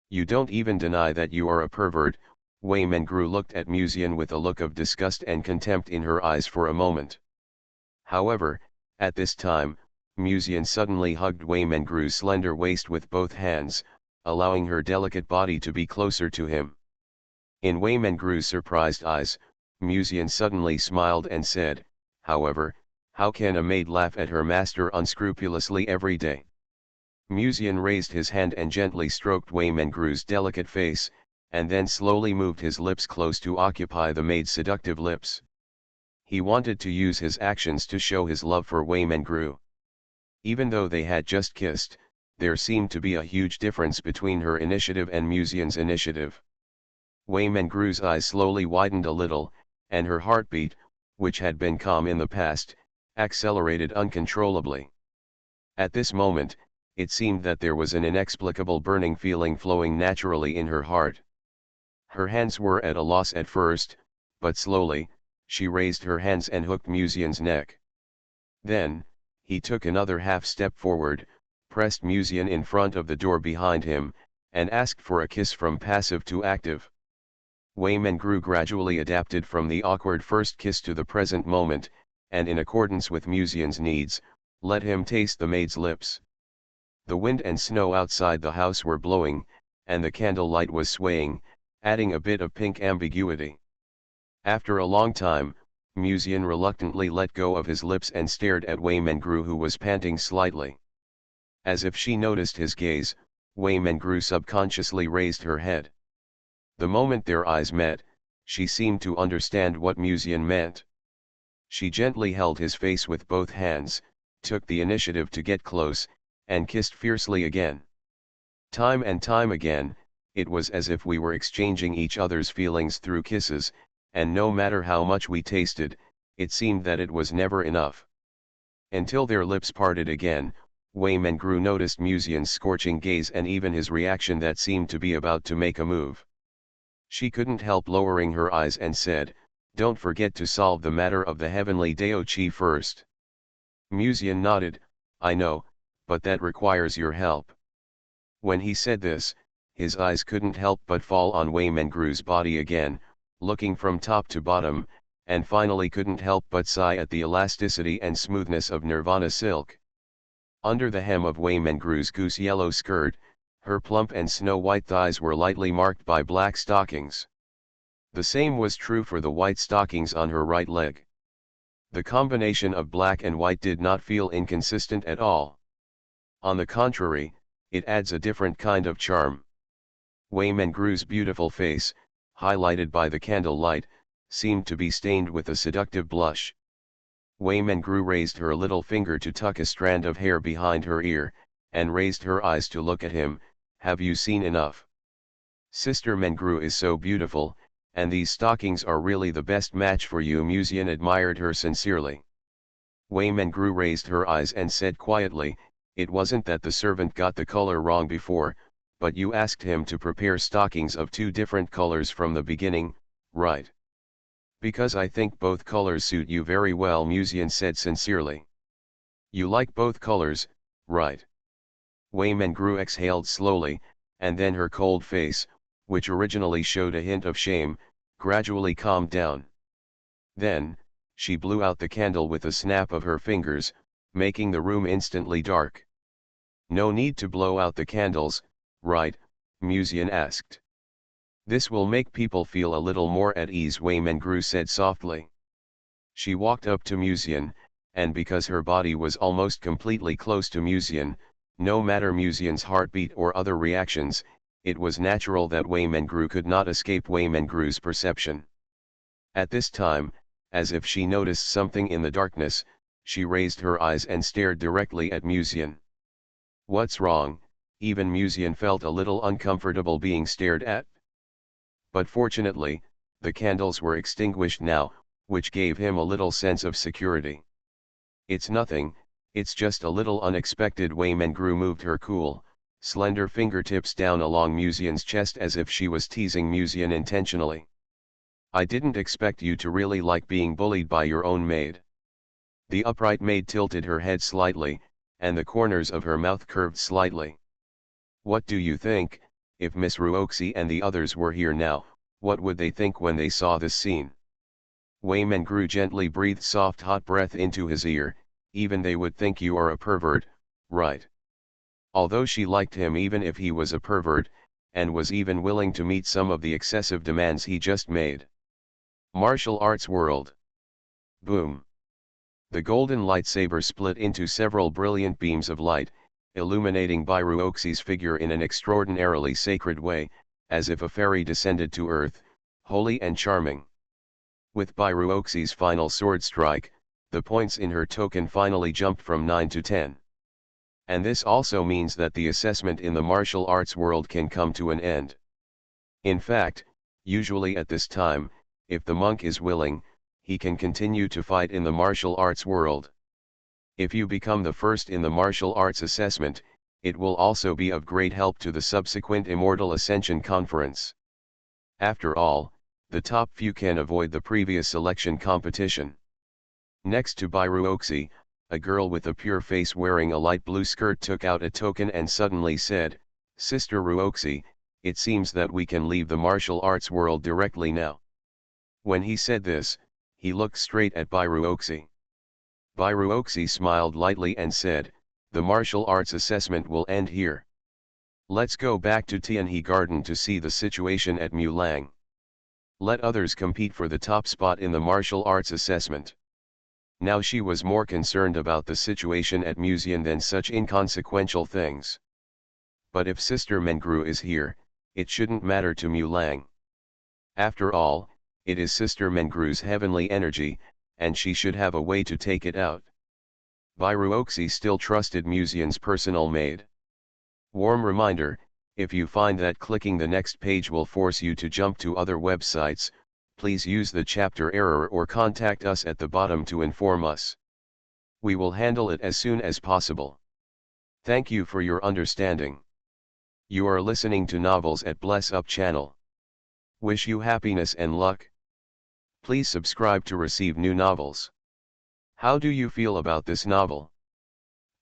Speaker 1: You don't even deny that you are a pervert. Wei Mengru looked at Musian with a look of disgust and contempt in her eyes for a moment. However, at this time, Musian suddenly hugged Wei Mengru's slender waist with both hands, allowing her delicate body to be closer to him. In Wei Mengru's surprised eyes, Musian suddenly smiled and said, however, how can a maid laugh at her master unscrupulously every day? Musian raised his hand and gently stroked Wei Mengru's delicate face, and then slowly moved his lips close to occupy the maid's seductive lips. He wanted to use his actions to show his love for Wei Mengru. Even though they had just kissed, there seemed to be a huge difference between her initiative and Musian's initiative. Wei Mengru's eyes slowly widened a little, and her heartbeat, which had been calm in the past, accelerated uncontrollably. At this moment, it seemed that there was an inexplicable burning feeling flowing naturally in her heart. Her hands were at a loss at first, but slowly, she raised her hands and hooked Musian's neck. Then, he took another half step forward, pressed Musian in front of the door behind him, and asked for a kiss from passive to active. Wei Mengru gradually adapted from the awkward first kiss to the present moment, and in accordance with Musian's needs, let him taste the maid's lips. The wind and snow outside the house were blowing, and the candle light was swaying, adding a bit of pink ambiguity. After a long time, Musian reluctantly let go of his lips and stared at Waymengru, who was panting slightly. As if she noticed his gaze, Waymengru subconsciously raised her head. The moment their eyes met, she seemed to understand what Musian meant. She gently held his face with both hands, took the initiative to get close, and kissed fiercely again. Time and time again, it was as if we were exchanging each other's feelings through kisses, and no matter how much we tasted, it seemed that it was never enough. Until their lips parted again, Waymengru noticed Musian's scorching gaze and even his reaction that seemed to be about to make a move. She couldn't help lowering her eyes and said, "Don't forget to solve the matter of the heavenly Daochi first." Musian nodded, "I know, but that requires your help." When he said this, his eyes couldn't help but fall on Waymengru's body again, looking from top to bottom, and finally couldn't help but sigh at the elasticity and smoothness of Nirvana silk. Under the hem of Waymengru's goose yellow skirt, her plump and snow-white thighs were lightly marked by black stockings. The same was true for the white stockings on her right leg. The combination of black and white did not feel inconsistent at all. On the contrary, it adds a different kind of charm. Waymengru's beautiful face, highlighted by the candle light, seemed to be stained with a seductive blush. Waymengru raised her little finger to tuck a strand of hair behind her ear, and raised her eyes to look at him. "Have you seen enough? Sister Mengru is so beautiful, and these stockings are really the best match for you." Musian admired her sincerely. Waymengru raised her eyes and said quietly, "It wasn't that the servant got the color wrong before, but you asked him to prepare stockings of 2 different colors from the beginning, right?" "Because I think both colors suit you very well," Musian said sincerely. "You like both colors, right?" Waymengru exhaled slowly, and then her cold face, which originally showed a hint of shame, gradually calmed down. Then, she blew out the candle with a snap of her fingers, making the room instantly dark. "No need to blow out the candles, right?" Musian asked. "This will make people feel a little more at ease," Waymengru said softly. She walked up to Musian, and because her body was almost completely close to Musian, no matter Musian's heartbeat or other reactions, it was natural that Waymengru could not escape Waymengru's perception. At this time, as if she noticed something in the darkness, she raised her eyes and stared directly at Musian. "What's wrong?" Even Musian felt a little uncomfortable being stared at. But fortunately, the candles were extinguished now, which gave him a little sense of security. "It's nothing, it's just a little unexpected." Waymengru moved her cool, slender fingertips down along Musian's chest as if she was teasing Musian intentionally. "I didn't expect you to really like being bullied by your own maid." The upright maid tilted her head slightly, and the corners of her mouth curved slightly. "What do you think, if Miss Ruoxi and the others were here now, what would they think when they saw this scene?" Waymengru gently breathed soft hot breath into his ear. "Even they would think you are a pervert, right?" Although she liked him even if he was a pervert, and was even willing to meet some of the excessive demands he just made. Martial arts world. Boom. The golden lightsaber split into several brilliant beams of light, illuminating Bairuoxi's figure in an extraordinarily sacred way, as if a fairy descended to earth, holy and charming. With Bairuoxi's final sword strike, the points in her token finally jumped from 9 to 10. And this also means that the assessment in the martial arts world can come to an end. In fact, usually at this time, if the monk is willing, he can continue to fight in the martial arts world. If you become the first in the martial arts assessment, it will also be of great help to the subsequent Immortal Ascension Conference. After all, the top few can avoid the previous selection competition. Next to Bairuoxi, a girl with a pure face wearing a light blue skirt took out a token and suddenly said, "Sister Ruoxi, it seems that we can leave the martial arts world directly now." When he said this, he looked straight at Bairuoxi. Byruoxi smiled lightly and said, "The martial arts assessment will end here. Let's go back to Tianhe Garden to see the situation at Mulang. Let others compete for the top spot in the martial arts assessment." Now she was more concerned about the situation at Museum than such inconsequential things. But if Sister Mengru is here, it shouldn't matter to Mulang. After all, it is Sister Mengru's heavenly energy, and she should have a way to take it out. Byruoxi still trusted Museum's personal maid. Warm reminder, if you find that clicking the next page will force you to jump to other websites, please use the chapter error or contact us at the bottom to inform us. We will handle it as soon as possible. Thank you for your understanding. You are listening to Novels at Bless Up channel. Wish you happiness and luck. Please subscribe to receive new novels. How do you feel about this novel?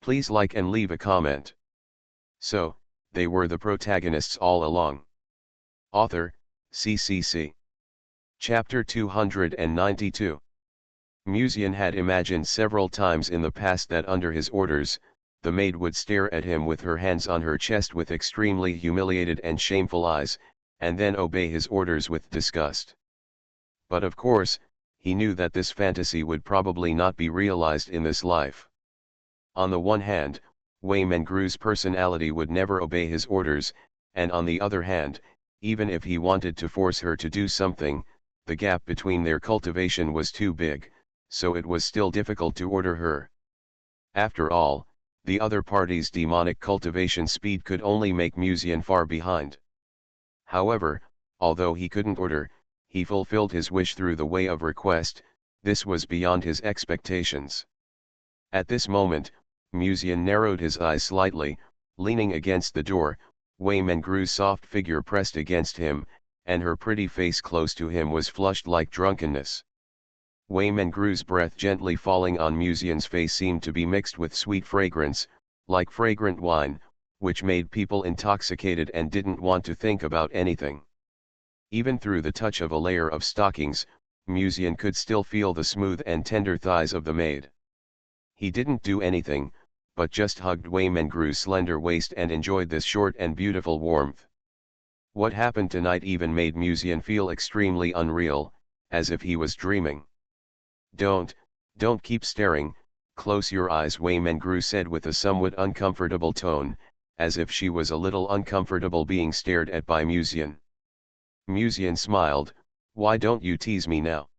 Speaker 1: Please like and leave a comment. So, they were the protagonists all along. Author, CCC. Chapter 292. Museum had imagined several times in the past that under his orders, the maid would stare at him with her hands on her chest with extremely humiliated and shameful eyes, and then obey his orders with disgust. But of course, he knew that this fantasy would probably not be realized in this life. On the one hand, Wei Mengru's personality would never obey his orders, and on the other hand, even if he wanted to force her to do something, the gap between their cultivation was too big, so it was still difficult to order her. After all, the other party's demonic cultivation speed could only make Museum far behind. However, although he couldn't order, he fulfilled his wish through the way of request. This was beyond his expectations. At this moment, Museum narrowed his eyes slightly, leaning against the door. Wei Mengru's soft figure pressed against him, and her pretty face close to him was flushed like drunkenness. Wei Mengru's breath gently falling on Museum's face seemed to be mixed with sweet fragrance, like fragrant wine, which made people intoxicated and didn't want to think about anything. Even through the touch of a layer of stockings, Museum could still feel the smooth and tender thighs of the maid. He didn't do anything, but just hugged Wei Mengru's slender waist and enjoyed this short and beautiful warmth. What happened tonight even made Museum feel extremely unreal, as if he was dreaming. Don't keep staring, close your eyes, Wei Mengru said with a somewhat uncomfortable tone, as if she was a little uncomfortable being stared at by Museum. Museum smiled, "Why don't you tease me now?"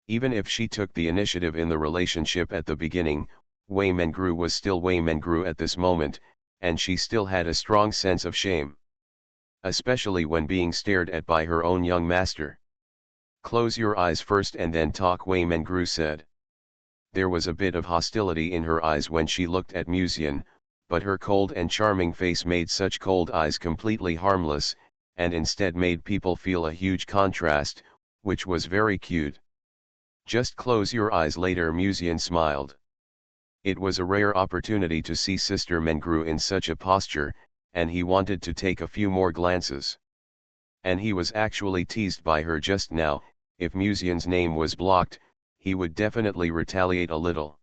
Speaker 1: Even if she took the initiative in the relationship at the beginning, Wei Mengru was still Wei Mengru at this moment, and she still had a strong sense of shame. Especially when being stared at by her own young master. "Close your eyes first and then talk," Wei Mengru said. There was a bit of hostility in her eyes when she looked at Museum, but her cold and charming face made such cold eyes completely harmless, and instead made people feel a huge contrast, which was very cute. "Just close your eyes later," Museum smiled. It was a rare opportunity to see Sister Mengru in such a posture, and he wanted to take a few more glances. And he was actually teased by her just now. If Museum's name was blocked, he would definitely retaliate a little.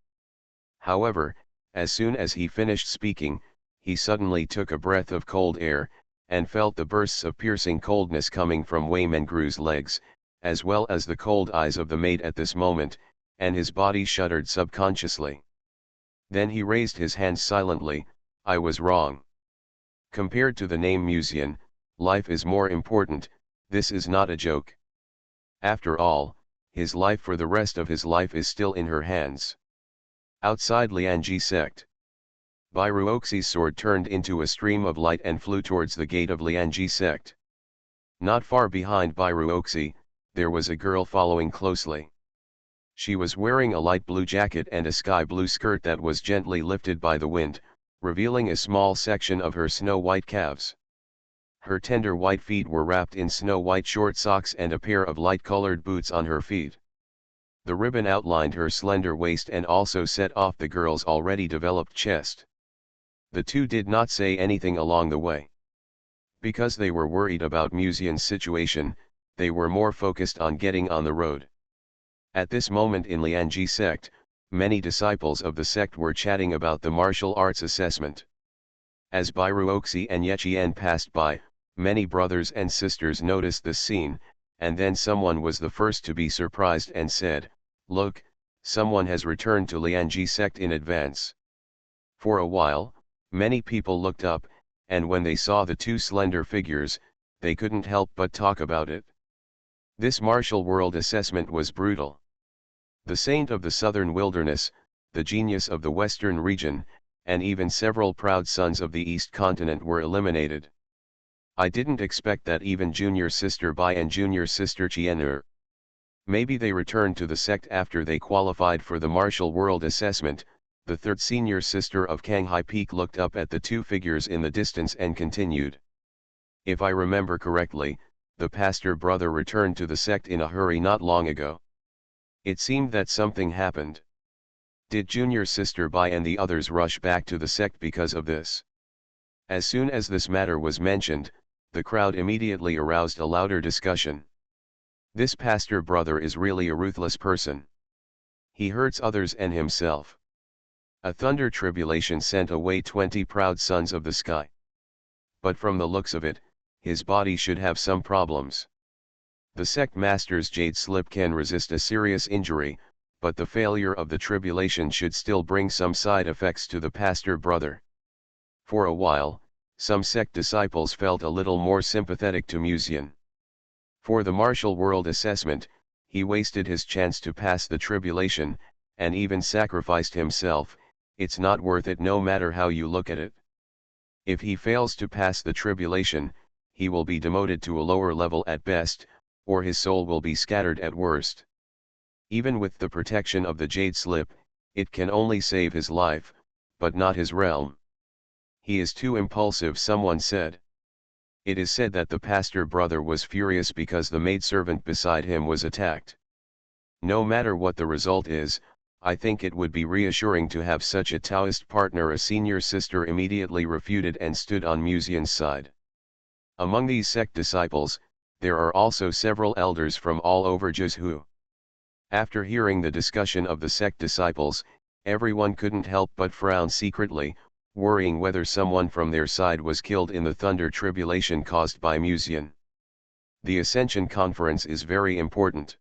Speaker 1: However, as soon as he finished speaking, he suddenly took a breath of cold air, and felt the bursts of piercing coldness coming from Wei Mengru's legs, as well as the cold eyes of the maid at this moment, and his body shuddered subconsciously. Then he raised his hands silently. "I was wrong. Compared to the name Museum, life is more important. This is not a joke. After all, his life for the rest of his life is still in her hands." Outside Lianji sect. Byruoxi's sword turned into a stream of light and flew towards the gate of Lianji sect. Not far behind Byruoxi, there was a girl following closely. She was wearing a light blue jacket and a sky blue skirt that was gently lifted by the wind, revealing a small section of her snow-white calves. Her tender white feet were wrapped in snow-white short socks and a pair of light-colored boots on her feet. The ribbon outlined her slender waist and also set off the girl's already developed chest. The two did not say anything along the way. Because they were worried about Museum's situation, they were more focused on getting on the road. At this moment in Lianji sect, many disciples of the sect were chatting about the martial arts assessment. As Bairuoxi and Yechien passed by, many brothers and sisters noticed this scene, and then someone was the first to be surprised and said, "Look, someone has returned to Lianji sect in advance." For a while, many people looked up, and when they saw the two slender figures, they couldn't help but talk about it. This martial world assessment was brutal. The saint of the southern wilderness, the genius of the western region, and even several proud sons of the East continent were eliminated. I didn't expect that even junior sister Bai and junior sister Qian'er. Maybe they returned to the sect after they qualified for the martial world assessment. The third senior sister of Kanghai Peak looked up at the two figures in the distance and continued. If I remember correctly, the pastor brother returned to the sect in a hurry not long ago. It seemed that something happened. Did junior sister Bai and the others rush back to the sect because of this? As soon as this matter was mentioned, the crowd immediately aroused a louder discussion. This pastor brother is really a ruthless person. He hurts others and himself. A thunder tribulation sent away 20 proud sons of the sky. But from the looks of it, his body should have some problems. The sect master's jade slip can resist a serious injury, but the failure of the tribulation should still bring some side effects to the pastor brother. For a while, some sect disciples felt a little more sympathetic to Musian. For the martial world assessment, he wasted his chance to pass the tribulation, and even sacrificed himself. It's not worth it no matter how you look at it. If he fails to pass the tribulation, he will be demoted to a lower level at best, or his soul will be scattered at worst. Even with the protection of the jade slip, it can only save his life, but not his realm. He is too impulsive, someone said. It is said that the pastor brother was furious because the maidservant beside him was attacked. No matter what the result is, I think it would be reassuring to have such a Taoist partner. A senior sister immediately refuted and stood on Musian's side. Among these sect disciples, there are also several elders from all over Jizhu. After hearing the discussion of the sect disciples, everyone couldn't help but frown secretly, worrying whether someone from their side was killed in the thunder tribulation caused by Musian. The Ascension Conference is very important.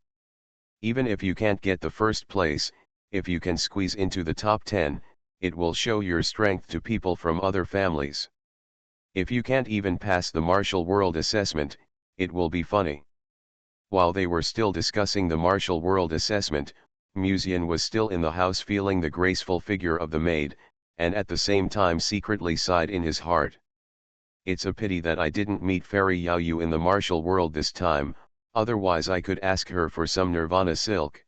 Speaker 1: Even if you can't get the first place, if you can squeeze into the top 10, it will show your strength to people from other families. If you can't even pass the martial world assessment, it will be funny. While they were still discussing the martial world assessment, Musian was still in the house feeling the graceful figure of the maid, and at the same time secretly sighed in his heart. It's a pity that I didn't meet Fairy Yaoyu in the martial world this time, otherwise I could ask her for some nirvana silk.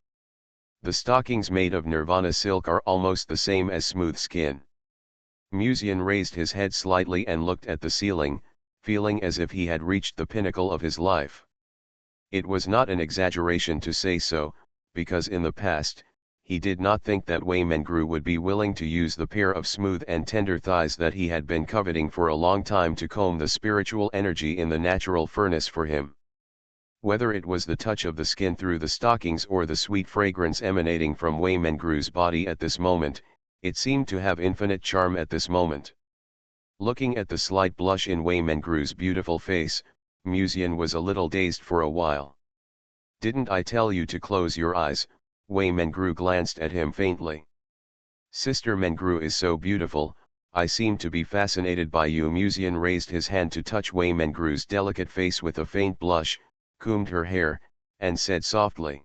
Speaker 1: The stockings made of nirvana silk are almost the same as smooth skin. Musian raised his head slightly and looked at the ceiling, feeling as if he had reached the pinnacle of his life. It was not an exaggeration to say so, because in the past, he did not think that Wei Mengru would be willing to use the pair of smooth and tender thighs that he had been coveting for a long time to comb the spiritual energy in the natural furnace for him. Whether it was the touch of the skin through the stockings or the sweet fragrance emanating from Wei Mengru's body at this moment, it seemed to have infinite charm at this moment. Looking at the slight blush in Wei Mengru's beautiful face, Musian was a little dazed for a while. "Didn't I tell you to close your eyes?" Wei Mengru glanced at him faintly. "Sister Mengru is so beautiful, I seem to be fascinated by you." Musian raised his hand to touch Wei Mengru's delicate face with a faint blush, combed her hair, and said softly.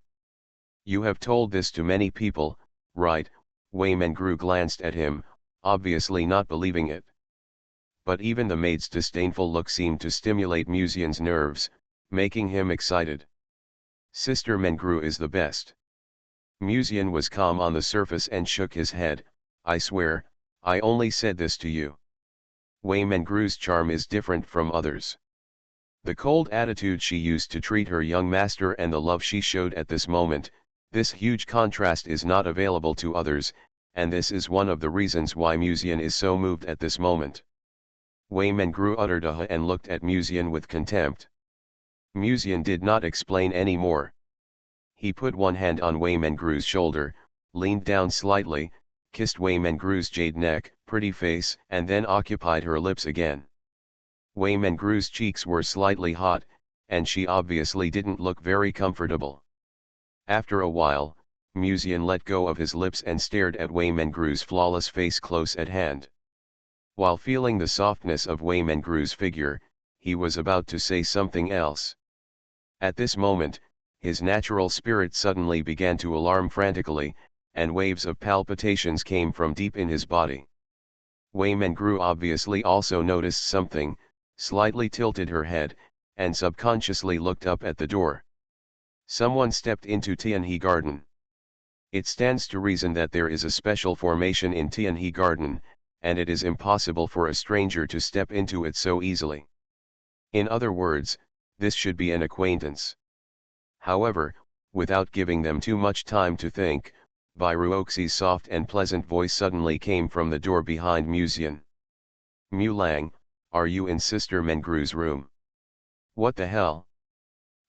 Speaker 1: "You have told this to many people, right?" Wei Mengru glanced at him, obviously not believing it. But even the maid's disdainful look seemed to stimulate Musian's nerves, making him excited. "Sister Mengru is the best." Musian was calm on the surface and shook his head. "I swear, I only said this to you. Wei Mengru's charm is different from others. The cold attitude she used to treat her young master and the love she showed at this moment, this huge contrast is not available to others, and this is one of the reasons why Musian is so moved at this moment." Wei Mengru uttered a "huh" and looked at Musian with contempt. Musian did not explain any more. He put one hand on Wei Mengru's shoulder, leaned down slightly, kissed Wei Mengru's jade neck, pretty face, and then occupied her lips again. Wei Mengru's cheeks were slightly hot, and she obviously didn't look very comfortable. After a while, Musian let go of his lips and stared at Wei Mengru's flawless face close at hand. While feeling the softness of Wei Mengru's figure, he was about to say something else. At this moment, his natural spirit suddenly began to alarm frantically, and waves of palpitations came from deep in his body. Wei Mengru obviously also noticed something, slightly tilted her head, and subconsciously looked up at the door. Someone stepped into Tianhe Garden. It stands to reason that there is a special formation in Tianhe Garden, and it is impossible for a stranger to step into it so easily. In other words, this should be an acquaintance. However, without giving them too much time to think, Bai Ruoxi's soft and pleasant voice suddenly came from the door behind Musian. "Mu Lang, are you in Sister Mengru's room?" "What the hell?"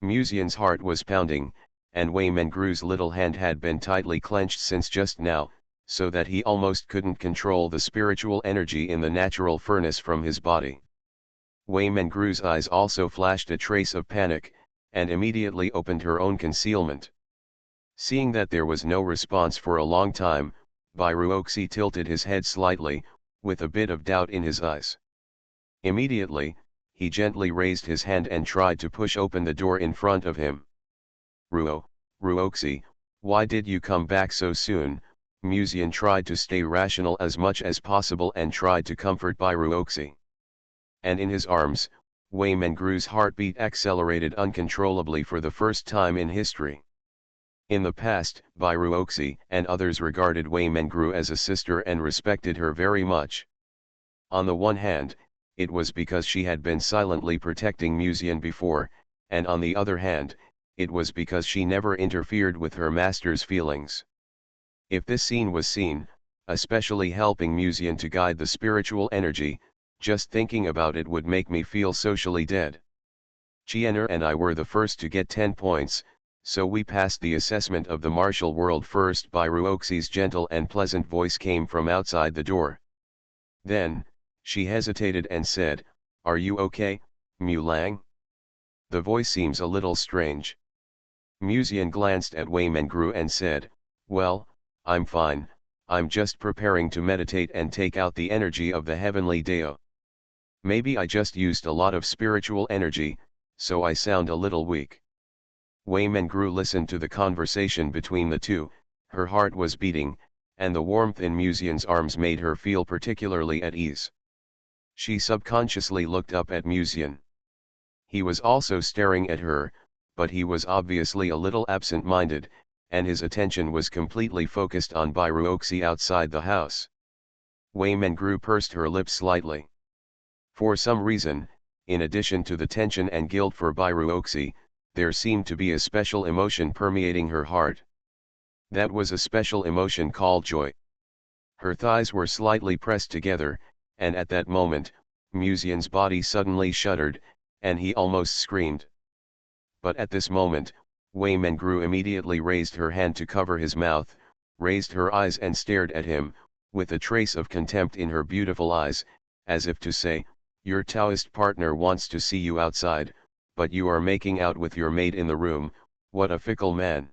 Speaker 1: Musian's heart was pounding, and Wei Mengru's little hand had been tightly clenched since just now, so that he almost couldn't control the spiritual energy in the natural furnace from his body. Wei Mengru's eyes also flashed a trace of panic, and immediately opened her own concealment. Seeing that there was no response for a long time, Bai Ruoxi tilted his head slightly, with a bit of doubt in his eyes. Immediately, he gently raised his hand and tried to push open the door in front of him. Ruoxi, why did you come back so soon?" Musian tried to stay rational as much as possible and tried to comfort Bai Ruoxi. And in his arms, Wei Mengru's heartbeat accelerated uncontrollably for the first time in history. In the past, Bai Ruoxi and others regarded Wei Mengru as a sister and respected her very much. On the one hand, it was because she had been silently protecting Musian before, and on the other hand, it was because she never interfered with her master's feelings. If this scene was seen, especially helping Musian to guide the spiritual energy, just thinking about it would make me feel socially dead. Chiener and I were the first to get 10 points, so we passed the assessment of the martial world first. Bai Ruoxi's gentle and pleasant voice came from outside the door. Then, she hesitated and said, "Are you okay, Mu Lang? The voice seems a little strange." Musian glanced at Wei Mengru and said, "Well, I'm fine, I'm just preparing to meditate and take out the energy of the heavenly Dao. Maybe I just used a lot of spiritual energy, so I sound a little weak." Wei Mengru listened to the conversation between the two, her heart was beating, and the warmth in Musian's arms made her feel particularly at ease. She subconsciously looked up at Musian. He was also staring at her, but he was obviously a little absent-minded, and his attention was completely focused on Bai Ruoxi outside the house. Wei Mengru pursed her lips slightly. For some reason, in addition to the tension and guilt for Bai Ruoxi, there seemed to be a special emotion permeating her heart. That was a special emotion called joy. Her thighs were slightly pressed together, and at that moment, Musian's body suddenly shuddered, and he almost screamed. But at this moment, Wei Mengru immediately raised her hand to cover his mouth, raised her eyes and stared at him, with a trace of contempt in her beautiful eyes, as if to say, "Your Taoist partner wants to see you outside, but you are making out with your maid in the room, what a fickle man.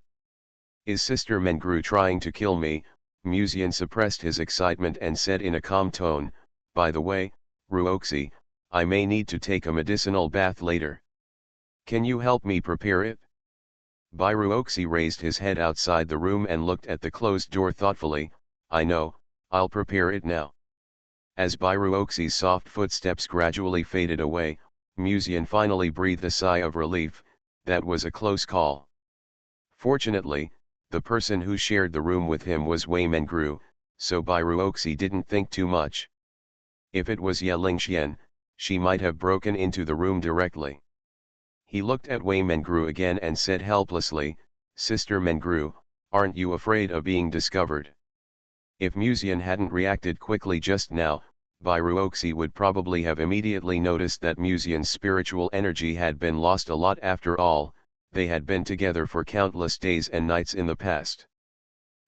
Speaker 1: Is Sister Mengru trying to kill me?" Musian suppressed his excitement and said in a calm tone, "By the way, Ruoxi, I may need to take a medicinal bath later. Can you help me prepare it?" Bai Ruoxi raised his head outside the room and looked at the closed door thoughtfully. "I know, I'll prepare it now." As Bai Ruoxi's soft footsteps gradually faded away, Musian finally breathed a sigh of relief. That was a close call. Fortunately, the person who shared the room with him was Wei Mengru, so Bai Ruoxi didn't think too much. If it was Ye Lingxian, she might have broken into the room directly. He looked at Wei Mengru again and said helplessly, "Sister Mengru, aren't you afraid of being discovered?" If Musian hadn't reacted quickly just now, Bai Ruoxi would probably have immediately noticed that Musian's spiritual energy had been lost a lot. After all, they had been together for countless days and nights in the past.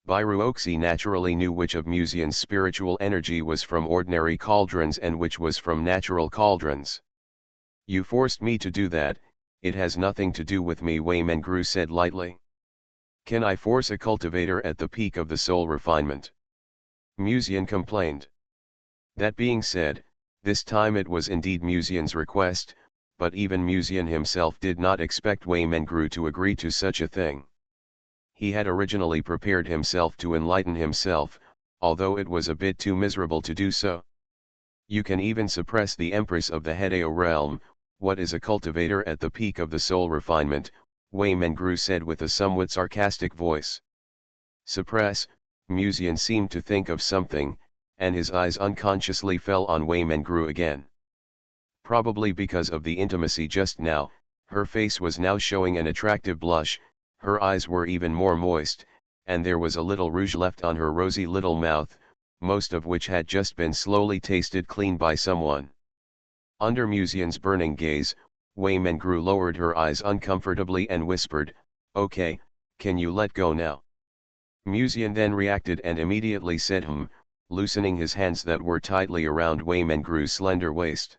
Speaker 1: Bairuoxi naturally knew which of Musian's spiritual energy was from ordinary cauldrons and which was from natural cauldrons. You forced me to do that, it has nothing to do with me, Wei Mengru said lightly. Can I force a cultivator at the peak of the soul refinement? Musian complained. That being said, this time it was indeed Musian's request, but even Musian himself did not expect Wei Mengru to agree to such a thing. He had originally prepared himself to enlighten himself, although it was a bit too miserable to do so. You can even suppress the Empress of the Hedeo realm. What is a cultivator at the peak of the soul refinement? Wei Mengru said with a somewhat sarcastic voice. Suppress, Musian seemed to think of something, and his eyes unconsciously fell on Wei Mengru again. Probably because of the intimacy just now, her face was now showing an attractive blush, her eyes were even more moist, and there was a little rouge left on her rosy little mouth, most of which had just been slowly tasted clean by someone. Under Musian's burning gaze, Wei Mengru lowered her eyes uncomfortably and whispered, "Okay, can you let go now?" Musian then reacted and immediately said loosening his hands that were tightly around Wei Mengru's slender waist.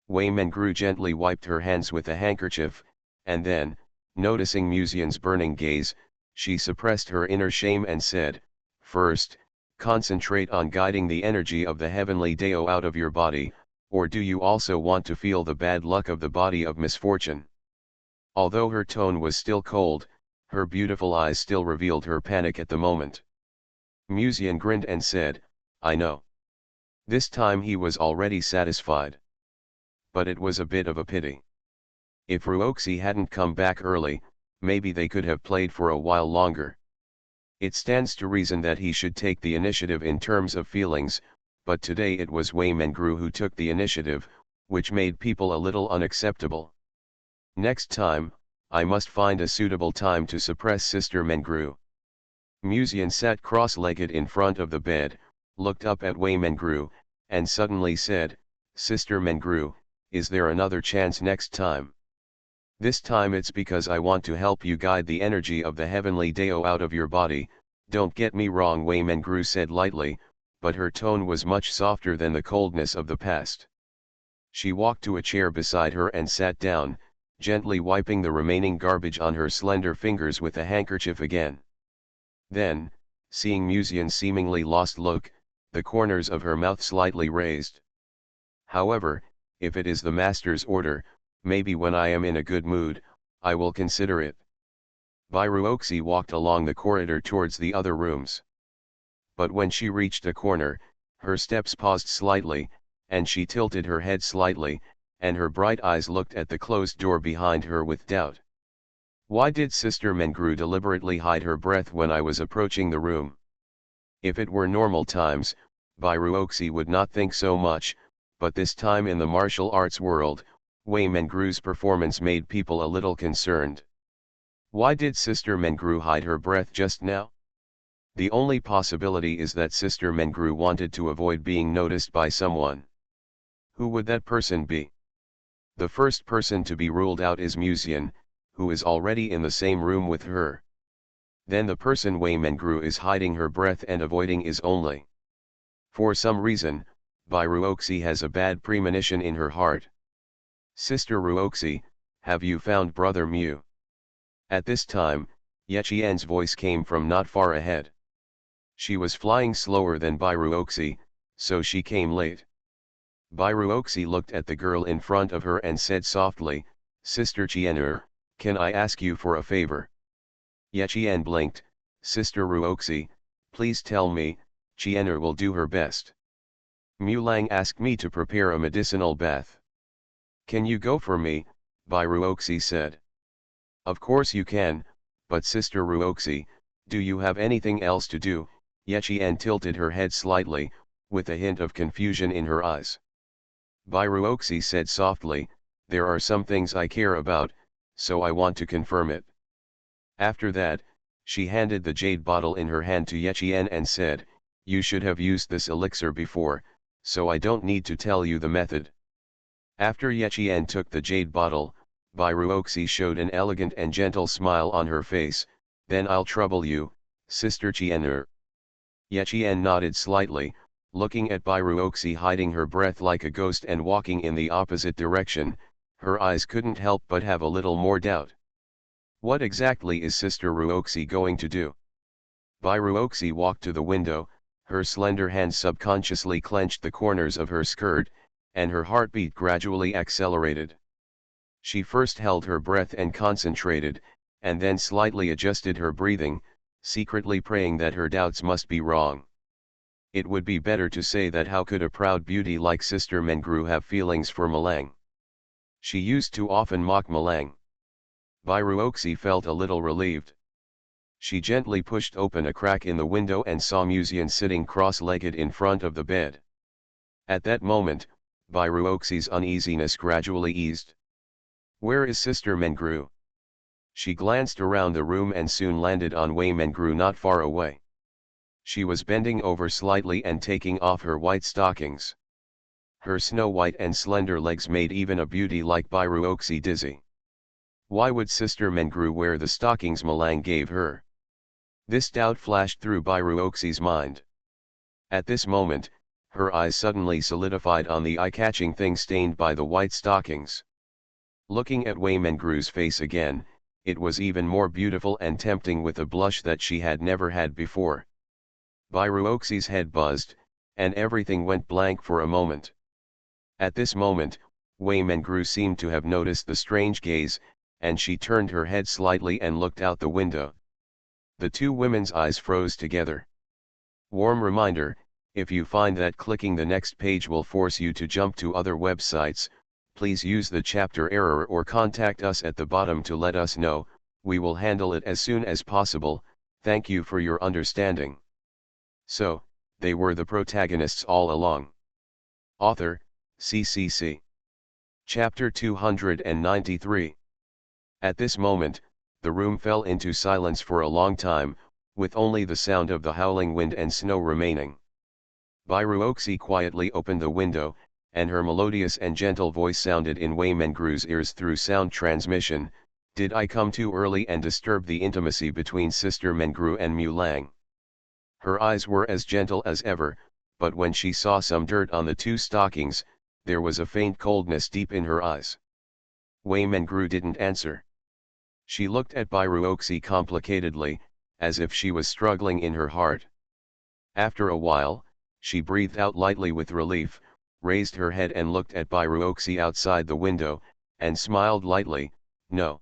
Speaker 1: Wei Mengru gently wiped her hands with a handkerchief, and then, noticing Musian's burning gaze, she suppressed her inner shame and said, "First, concentrate on guiding the energy of the heavenly Dao out of your body, or do you also want to feel the bad luck of the body of misfortune?" Although her tone was still cold, her beautiful eyes still revealed her panic at the moment. Musian grinned and said, "I know." This time he was already satisfied. But it was a bit of a pity. If Ruoxi hadn't come back early, maybe they could have played for a while longer. It stands to reason that he should take the initiative in terms of feelings, but today it was Wei Mengru who took the initiative, which made people a little unacceptable. Next time, I must find a suitable time to suppress Sister Mengru. Musian sat cross-legged in front of the bed, looked up at Wei Mengru, and suddenly said, "Sister Mengru, is there another chance next time? This time it's because I want to help you guide the energy of the heavenly Dao out of your body, don't get me wrong," Wei Mengru said lightly, but her tone was much softer than the coldness of the past. She walked to a chair beside her and sat down, gently wiping the remaining garbage on her slender fingers with a handkerchief again. Then, seeing Musian's seemingly lost look, the corners of her mouth slightly raised. "However, if it is the master's order, maybe when I am in a good mood, I will consider it." Bairuoxi walked along the corridor towards the other rooms. But when she reached a corner, her steps paused slightly, and she tilted her head slightly, and her bright eyes looked at the closed door behind her with doubt. Why did Sister Mengru deliberately hide her breath when I was approaching the room? If it were normal times, Bairuoxi would not think so much, but this time in the martial arts world, Wei Mengru's performance made people a little concerned. Why did Sister Mengru hide her breath just now? The only possibility is that Sister Mengru wanted to avoid being noticed by someone. Who would that person be? The first person to be ruled out is Musian, who is already in the same room with her. Then the person Wei Mengru is hiding her breath and avoiding is only. For some reason, Bairuoxi has a bad premonition in her heart. "Sister Ruoxi, have you found Brother Mu?" At this time, Yechien's voice came from not far ahead. She was flying slower than Bairuoxi, so she came late. Bairuoxi looked at the girl in front of her and said softly, "Sister Chiener, can I ask you for a favor?" Yechien blinked. "Sister Ruoxi, please tell me." Chiener will do her best. "Mulang asked me to prepare a medicinal bath." "Can you go for me?" Bairuoxi said. "Of course you can, but Sister Ruoxi, do you have anything else to do?" Yechien tilted her head slightly, with a hint of confusion in her eyes. Bairuoxi said softly, "There are some things I care about, so I want to confirm it." After that, she handed the jade bottle in her hand to Yechien and said, "You should have used this elixir before, so I don't need to tell you the method." After Yechien took the jade bottle, Bairuoxi showed an elegant and gentle smile on her face. "Then I'll trouble you, Sister Chien. Yechien nodded slightly, looking at Bairuoxi hiding her breath like a ghost and walking in the opposite direction. Her eyes couldn't help but have a little more doubt. What exactly is Sister Ruoxi going to do? Bairuoxi walked to the window, her slender hands subconsciously clenched the corners of her skirt, and her heartbeat gradually accelerated. She first held her breath and concentrated, and then slightly adjusted her breathing, secretly praying that her doubts must be wrong. It would be better to say that how could a proud beauty like Sister Mengru have feelings for Malang? She used to often mock Malang. Bairuoxi felt a little relieved. She gently pushed open a crack in the window and saw Musian sitting cross-legged in front of the bed. At that moment, Bairuoxi's uneasiness gradually eased. Where is Sister Mengru? She glanced around the room and soon landed on Wei Mengru not far away. She was bending over slightly and taking off her white stockings. Her snow-white and slender legs made even a beauty like Bairuoxi dizzy. Why would Sister Mengru wear the stockings Malang gave her? This doubt flashed through Bairuoxi's mind. At this moment, her eyes suddenly solidified on the eye-catching thing stained by the white stockings. Looking at Wei Mengru's face again, it was even more beautiful and tempting with a blush that she had never had before. Bairuoxi's head buzzed, and everything went blank for a moment. At this moment, Wei Mengru seemed to have noticed the strange gaze, and she turned her head slightly and looked out the window. The two women's eyes froze together. Warm reminder, if you find that clicking the next page will force you to jump to other websites, please use the chapter error or contact us at the bottom to let us know. We will handle it as soon as possible. Thank you for your understanding. So, they were the protagonists all along. Author, CCC. Chapter 293. At this moment, the room fell into silence for a long time, with only the sound of the howling wind and snow remaining. Bairuoxi quietly opened the window, and her melodious and gentle voice sounded in Wei Mengru's ears through sound transmission. Did I come too early and disturb the intimacy between Sister Mengru and Mulang? Her eyes were as gentle as ever, but when she saw some dirt on the two stockings, there was a faint coldness deep in her eyes. Wei Mengru didn't answer. She looked at Bairuoxi complicatedly, as if she was struggling in her heart. After a while, she breathed out lightly with relief, raised her head and looked at Bairuoxi outside the window, and smiled lightly. No.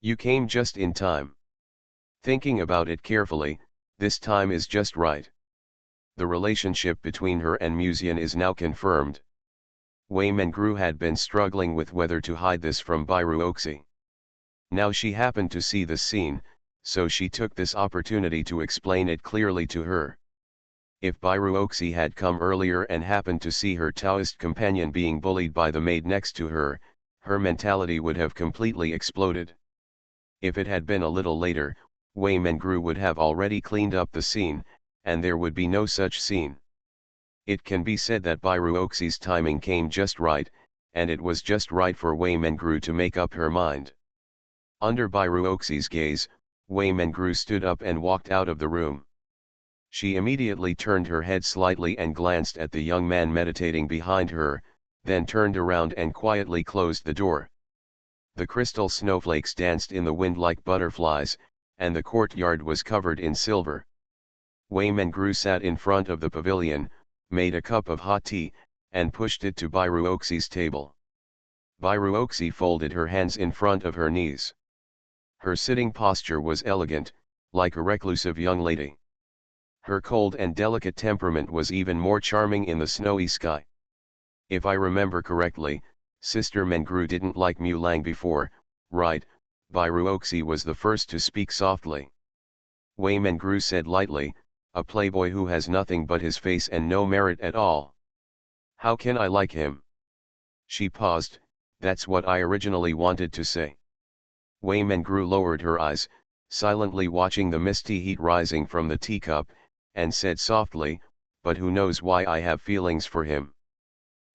Speaker 1: You came just in time. Thinking about it carefully, this time is just right. The relationship between her and Musian is now confirmed. Wei Mengru had been struggling with whether to hide this from Bairuoxi. Now she happened to see the scene, so she took this opportunity to explain it clearly to her. If Bairuoxi had come earlier and happened to see her Taoist companion being bullied by the maid next to her, her mentality would have completely exploded. If it had been a little later, Wei Mengru would have already cleaned up the scene, and there would be no such scene. It can be said that Bairuoxi's timing came just right, and it was just right for Wei Mengru to make up her mind. Under Bairuoxi's gaze, Wei Mengru stood up and walked out of the room. She immediately turned her head slightly and glanced at the young man meditating behind her, then turned around and quietly closed the door. The crystal snowflakes danced in the wind like butterflies, and the courtyard was covered in silver. Wei Mengru sat in front of the pavilion, made a cup of hot tea, and pushed it to Bairuoxi's table. Bairuoxi folded her hands in front of her knees. Her sitting posture was elegant, like a reclusive young lady. Her cold and delicate temperament was even more charming in the snowy sky. If I remember correctly, Sister Mengru didn't like Mulang before, right? Bairuoxi was the first to speak softly. Wei Mengru said lightly, a playboy who has nothing but his face and no merit at all. How can I like him? She paused. That's what I originally wanted to say. Wei Mengru lowered her eyes, silently watching the misty heat rising from the teacup, and said softly, but who knows why I have feelings for him?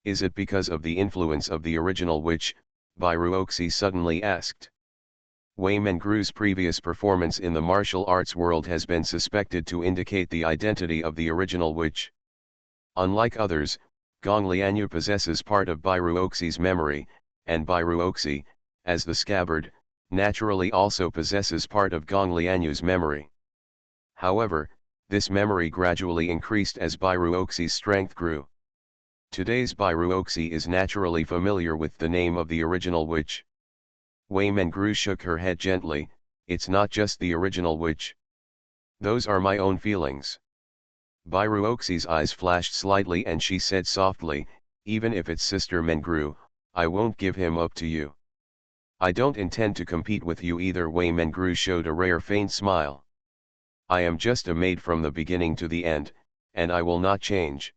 Speaker 1: Is it because of the influence of the original witch? Bairuoxi suddenly asked. Wei Mengru's previous performance in the martial arts world has been suspected to indicate the identity of the original witch. Unlike others, Gong Lianyu possesses part of Bai Ruoxi's memory, and Bai Ruoxi, as the scabbard, naturally also possesses part of Gong Lianyu's memory. However, this memory gradually increased as Bai Ruoxi's strength grew. Today's Bai Ruoxi is naturally familiar with the name of the original witch. Wei Mengru shook her head gently. It's not just the original witch. Those are my own feelings. Bai Ruoxi's eyes flashed slightly and she said softly, even if it's Sister Mengru, I won't give him up to you. I don't intend to compete with you either. Wei Mengru showed a rare faint smile. I am just a maid from the beginning to the end, and I will not change.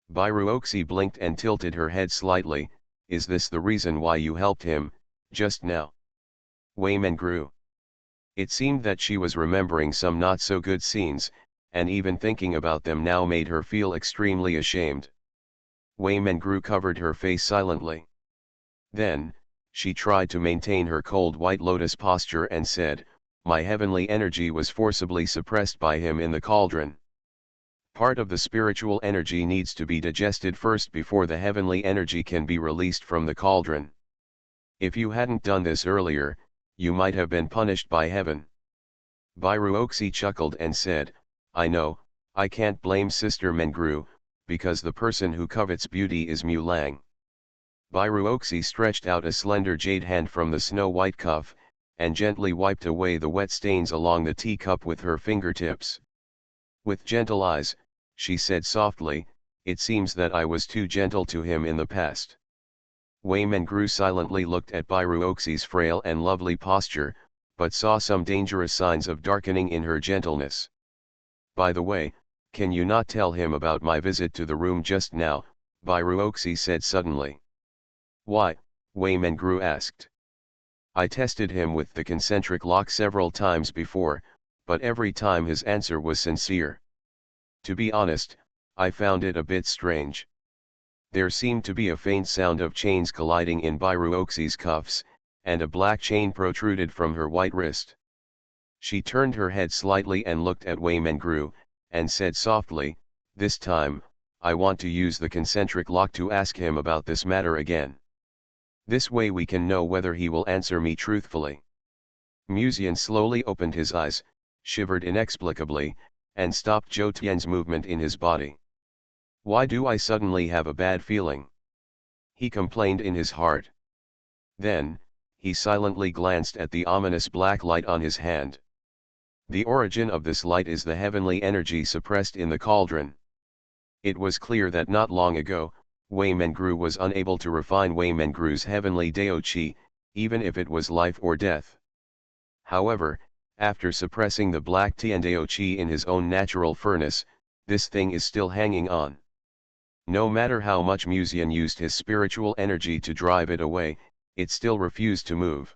Speaker 1: Bai Ruoxi blinked and tilted her head slightly. Is this the reason why you helped him, just now? Wei Mengru. It seemed that she was remembering some not so good scenes, and even thinking about them now made her feel extremely ashamed. Wei Mengru covered her face silently. Then, she tried to maintain her cold white lotus posture and said, my heavenly energy was forcibly suppressed by him in the cauldron. Part of the spiritual energy needs to be digested first before the heavenly energy can be released from the cauldron. If you hadn't done this earlier, you might have been punished by heaven. Bai Ruoxi chuckled and said, I know, I can't blame Sister Mengru, because the person who covets beauty is Mu Lang. Bai Ruoxi stretched out a slender jade hand from the snow-white cuff, and gently wiped away the wet stains along the teacup with her fingertips. With gentle eyes, she said softly, it seems that I was too gentle to him in the past. Wei Mengru silently looked at Bai Ruoxi's frail and lovely posture, but saw some dangerous signs of darkening in her gentleness. By the way, can you not tell him about my visit to the room just now? Bai Ruoxi said suddenly. Why? Wei Mengru asked. I tested him with the concentric lock several times before, but every time his answer was sincere. To be honest, I found it a bit strange. There seemed to be a faint sound of chains colliding in Bai Ruoxi's cuffs, and a black chain protruded from her white wrist. She turned her head slightly and looked at Wei Mengru, and said softly, this time, I want to use the concentric lock to ask him about this matter again. This way we can know whether he will answer me truthfully. Musian slowly opened his eyes, shivered inexplicably, and stopped Zhou Tian's movement in his body. Why do I suddenly have a bad feeling? He complained in his heart. Then, he silently glanced at the ominous black light on his hand. The origin of this light is the heavenly energy suppressed in the cauldron. It was clear that not long ago, Wei Mengru was unable to refine Wei Mengru's heavenly Dao Qi, even if it was life or death. However, after suppressing the black Tian Dao Qi in his own natural furnace, this thing is still hanging on. No matter how much Musian used his spiritual energy to drive it away, it still refused to move.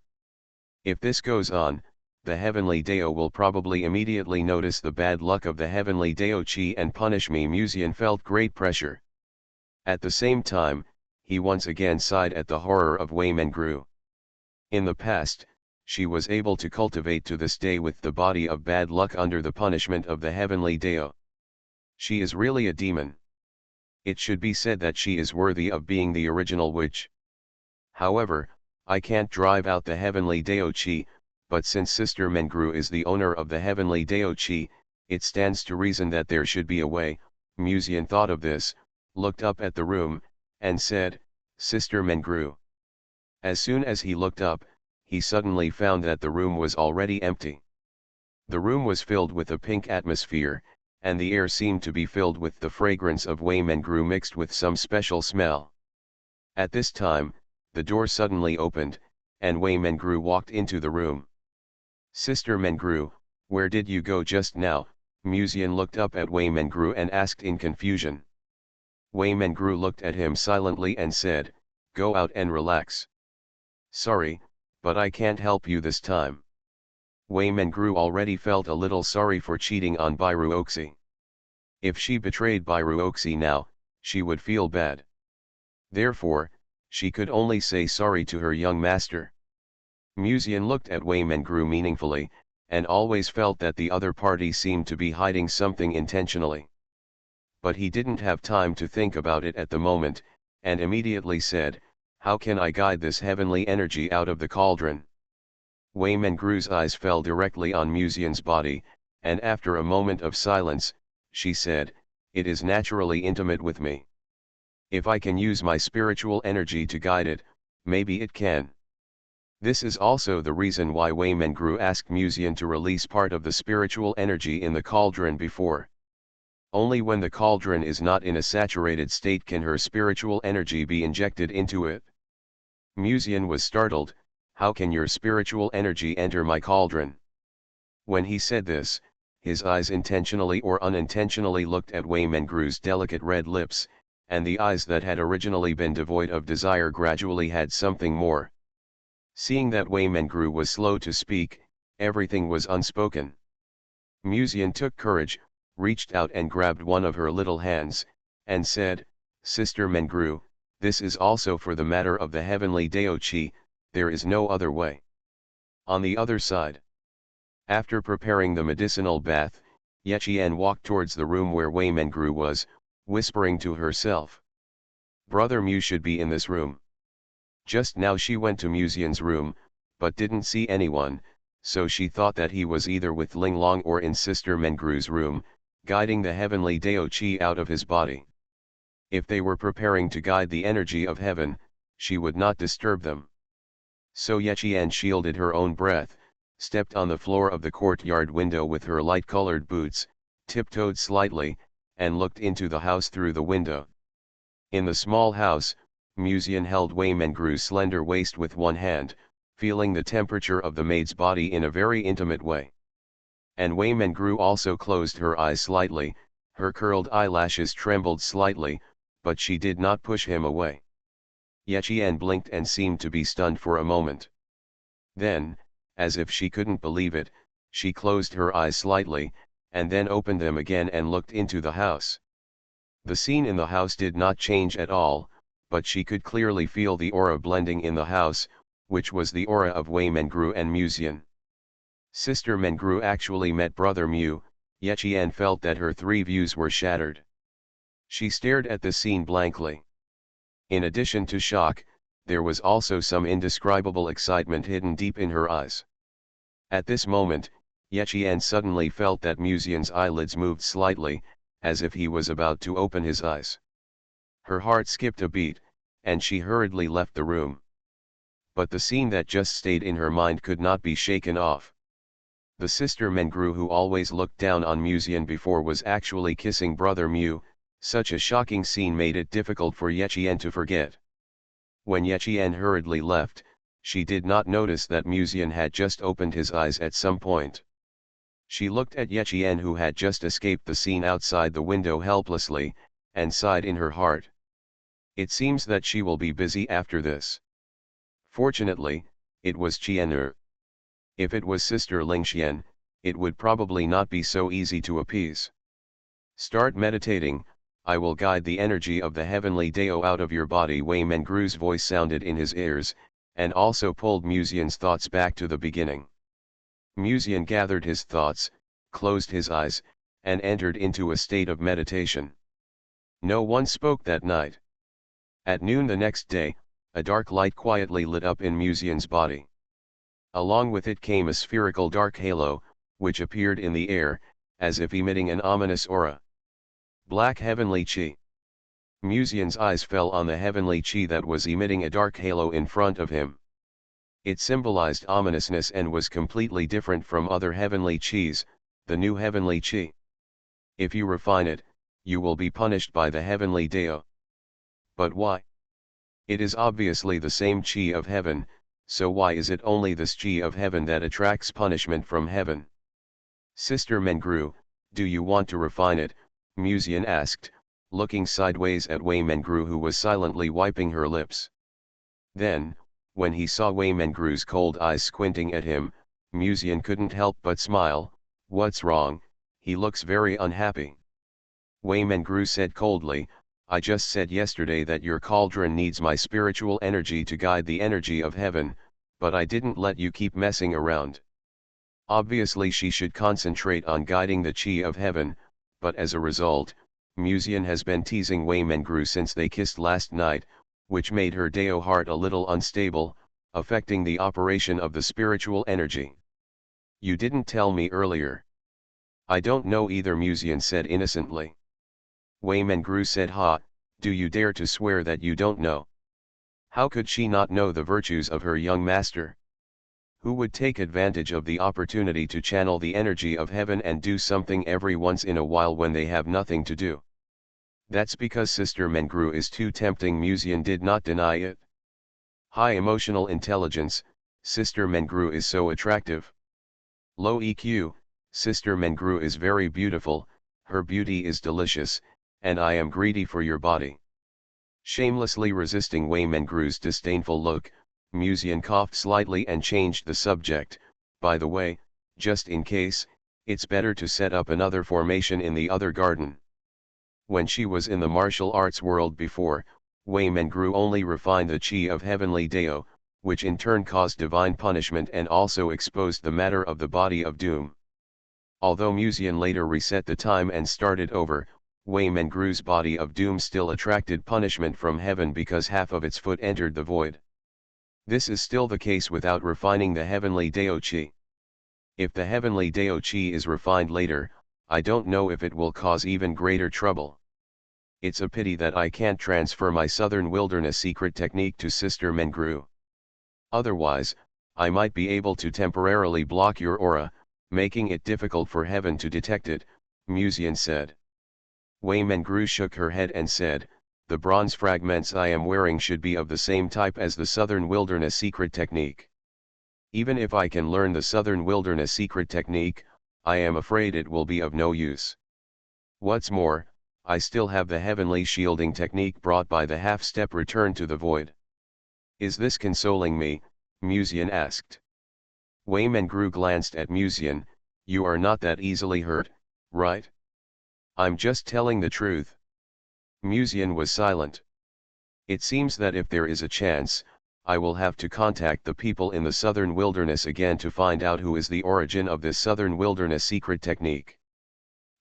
Speaker 1: If this goes on, the heavenly Dao will probably immediately notice the bad luck of the heavenly Dao Qi and punish me. Musian felt great pressure. At the same time, he once again sighed at the horror of Wei Mengru. In the past, she was able to cultivate to this day with the body of bad luck under the punishment of the heavenly Dao. She is really a demon. It should be said that she is worthy of being the original witch. However, I can't drive out the heavenly Dao Qi, but since Sister Mengru is the owner of the heavenly Dao Qi, it stands to reason that there should be a way. Musian thought of this, looked up at the room, and said, Sister Mengru. As soon as he looked up, he suddenly found that the room was already empty. The room was filled with a pink atmosphere, and the air seemed to be filled with the fragrance of Wei Mengru mixed with some special smell. At this time, the door suddenly opened, and Wei Mengru walked into the room. Sister Mengru, where did you go just now? Musian looked up at Wei Mengru and asked in confusion. Wei Mengru looked at him silently and said, go out and relax. Sorry, but I can't help you this time. Wei Mengru already felt a little sorry for cheating on Bai Ruoxi. If she betrayed Bai Ruoxi now, she would feel bad. Therefore, she could only say sorry to her young master. Musian looked at Wei Mengru meaningfully, and always felt that the other party seemed to be hiding something intentionally. But he didn't have time to think about it at the moment, and immediately said, "How can I guide this heavenly energy out of the cauldron?" Wei Mengru's eyes fell directly on Musian's body, and after a moment of silence, she said, "It is naturally intimate with me. If I can use my spiritual energy to guide it, maybe it can." This is also the reason why Wei Mengru asked Musian to release part of the spiritual energy in the cauldron before. Only when the cauldron is not in a saturated state can her spiritual energy be injected into it. Musian was startled. "How can your spiritual energy enter my cauldron?" When he said this, his eyes intentionally or unintentionally looked at Wei Mengru's delicate red lips, and the eyes that had originally been devoid of desire gradually had something more. Seeing that Wei Mengru was slow to speak, everything was unspoken. Musian took courage, reached out and grabbed one of her little hands, and said, "Sister Mengru, this is also for the matter of the heavenly Dao Qi, there is no other way." On the other side, after preparing the medicinal bath, Yechian walked towards the room where Wei Mengru was, whispering to herself, "Brother Mu should be in this room." Just now she went to Musian's room, but didn't see anyone, so she thought that he was either with Linglong or in Sister Mengru's room, guiding the heavenly Dao Qi out of his body. If they were preparing to guide the energy of heaven, she would not disturb them. So Yechian shielded her own breath, stepped on the floor of the courtyard window with her light-colored boots, tiptoed slightly, and looked into the house through the window. In the small house, Musian held Wei Mengru's slender waist with one hand, feeling the temperature of the maid's body in a very intimate way. And Wei Mengru also closed her eyes slightly, her curled eyelashes trembled slightly, but she did not push him away. Yechian blinked and seemed to be stunned for a moment. Then, as if she couldn't believe it, she closed her eyes slightly, and then opened them again and looked into the house. The scene in the house did not change at all, but she could clearly feel the aura blending in the house, which was the aura of Wei Mengru and Musian. Sister Mengru actually met Brother Mu. Yechian felt that her three views were shattered. She stared at the scene blankly. In addition to shock, there was also some indescribable excitement hidden deep in her eyes. At this moment, Yechian suddenly felt that Musian's eyelids moved slightly, as if he was about to open his eyes. Her heart skipped a beat, and she hurriedly left the room. But the scene that just stayed in her mind could not be shaken off. The Sister Mengru who always looked down on Musian before was actually kissing Brother Mu. Such a shocking scene made it difficult for Yechian to forget. When Yechian hurriedly left, she did not notice that Musian had just opened his eyes at some point. She looked at Yechian who had just escaped the scene outside the window helplessly, and sighed in her heart. It seems that she will be busy after this. Fortunately, it was Qian'er. If it was Sister Lingxian, it would probably not be so easy to appease. "Start meditating, I will guide the energy of the heavenly Dao out of your body." Wei Mengru's voice sounded in his ears, and also pulled Musian's thoughts back to the beginning. Musian gathered his thoughts, closed his eyes, and entered into a state of meditation. No one spoke that night. At noon the next day, a dark light quietly lit up in Musian's body. Along with it came a spherical dark halo, which appeared in the air, as if emitting an ominous aura. Black heavenly Qi. Musian's eyes fell on the heavenly Qi that was emitting a dark halo in front of him. It symbolized ominousness and was completely different from other heavenly Qis, the new heavenly Qi. If you refine it, you will be punished by the heavenly Dao. But why? It is obviously the same Qi of heaven, so why is it only this Qi of heaven that attracts punishment from heaven? Sister Mengru, do you want to refine it? Musian asked, looking sideways at Wei Mengru who was silently wiping her lips. Then, when he saw Wei Mengru's cold eyes squinting at him, Musian couldn't help but smile. "What's wrong? He looks very unhappy." Wei Mengru said coldly, "I just said yesterday that your cauldron needs my spiritual energy to guide the energy of heaven, but I didn't let you keep messing around. Obviously she should concentrate on guiding the chi of heaven, but as a result, Musian has been teasing Wei Mengru since they kissed last night, which made her Dao heart a little unstable, affecting the operation of the spiritual energy. You didn't tell me earlier. I don't know either, Musian said innocently. Wei Mengru said, Ha, do you dare to swear that you don't know? How could she not know the virtues of her young master? Who would take advantage of the opportunity to channel the energy of heaven and do something every once in a while when they have nothing to do? That's because Sister Mengru is too tempting. Musian did not deny it. High emotional intelligence, Sister Mengru is so attractive. Low EQ, Sister Mengru is very beautiful, her beauty is delicious, and I am greedy for your body. Shamelessly resisting Wei Mengru's disdainful look, Musian coughed slightly and changed the subject. By the way, just in case, it's better to set up another formation in the other garden. When she was in the martial arts world before, Wei Mengru only refined the chi of heavenly Dao, which in turn caused divine punishment and also exposed the matter of the body of doom. Although Musian later reset the time and started over, Wei Mengru's body of doom still attracted punishment from heaven because half of its foot entered the void. This is still the case without refining the heavenly Dao chi. If the heavenly Dao chi is refined later, I don't know if it will cause even greater trouble. It's a pity that I can't transfer my Southern Wilderness secret technique to Sister Mengru. Otherwise, I might be able to temporarily block your aura, making it difficult for heaven to detect it, Musian said. Wei Mengru shook her head and said, the bronze fragments I am wearing should be of the same type as the Southern Wilderness secret technique. Even if I can learn the Southern Wilderness secret technique, I am afraid it will be of no use. What's more, I still have the heavenly shielding technique brought by the half-step return to the void. Is this consoling me? Musian asked. Wei Mengru glanced at Musian. You are not that easily hurt, right? I'm just telling the truth. Musian was silent. It seems that if there is a chance, I will have to contact the people in the Southern Wilderness again to find out who is the origin of this Southern Wilderness secret technique.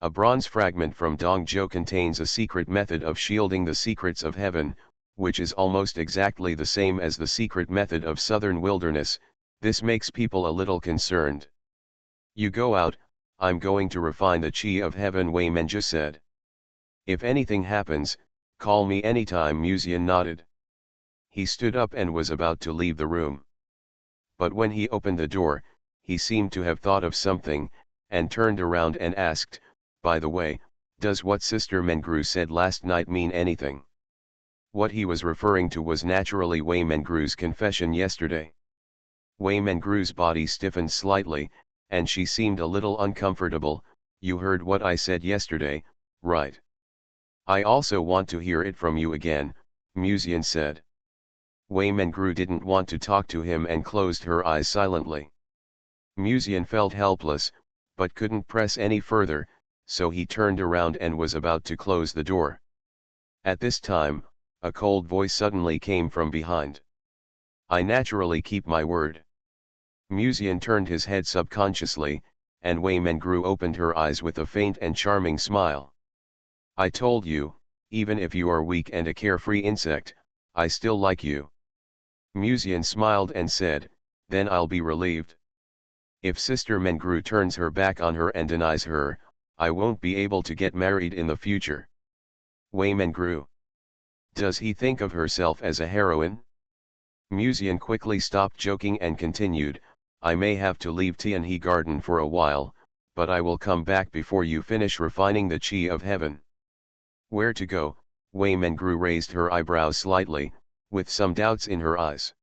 Speaker 1: A bronze fragment from Dongzhou contains a secret method of shielding the secrets of heaven, which is almost exactly the same as the secret method of Southern Wilderness. This makes people a little concerned. You go out, I'm going to refine the chi of heaven, Wei Mengru said. If anything happens, call me anytime, Musian nodded. He stood up and was about to leave the room. But when he opened the door, he seemed to have thought of something, and turned around and asked, by the way, does what Sister Mengru said last night mean anything? What he was referring to was naturally Wei Mengru's confession yesterday. Wei Mengru's body stiffened slightly, and she seemed a little uncomfortable. You heard what I said yesterday, right? I also want to hear it from you again, Musian said. Wei Mengru didn't want to talk to him and closed her eyes silently. Musian felt helpless, but couldn't press any further, so he turned around and was about to close the door. At this time, a cold voice suddenly came from behind. I naturally keep my word. Musian turned his head subconsciously, and Wei Mengru opened her eyes with a faint and charming smile. I told you, even if you are weak and a carefree insect, I still like you. Musian smiled and said, then I'll be relieved. If Sister Mengru turns her back on her and denies her, I won't be able to get married in the future. Wei Mengru. Does he think of herself as a heroine? Musian quickly stopped joking and continued, I may have to leave Tianhe Garden for a while, but I will come back before you finish refining the chi of heaven. Where to go? Wei Mengru raised her eyebrows slightly, with some doubts in her eyes.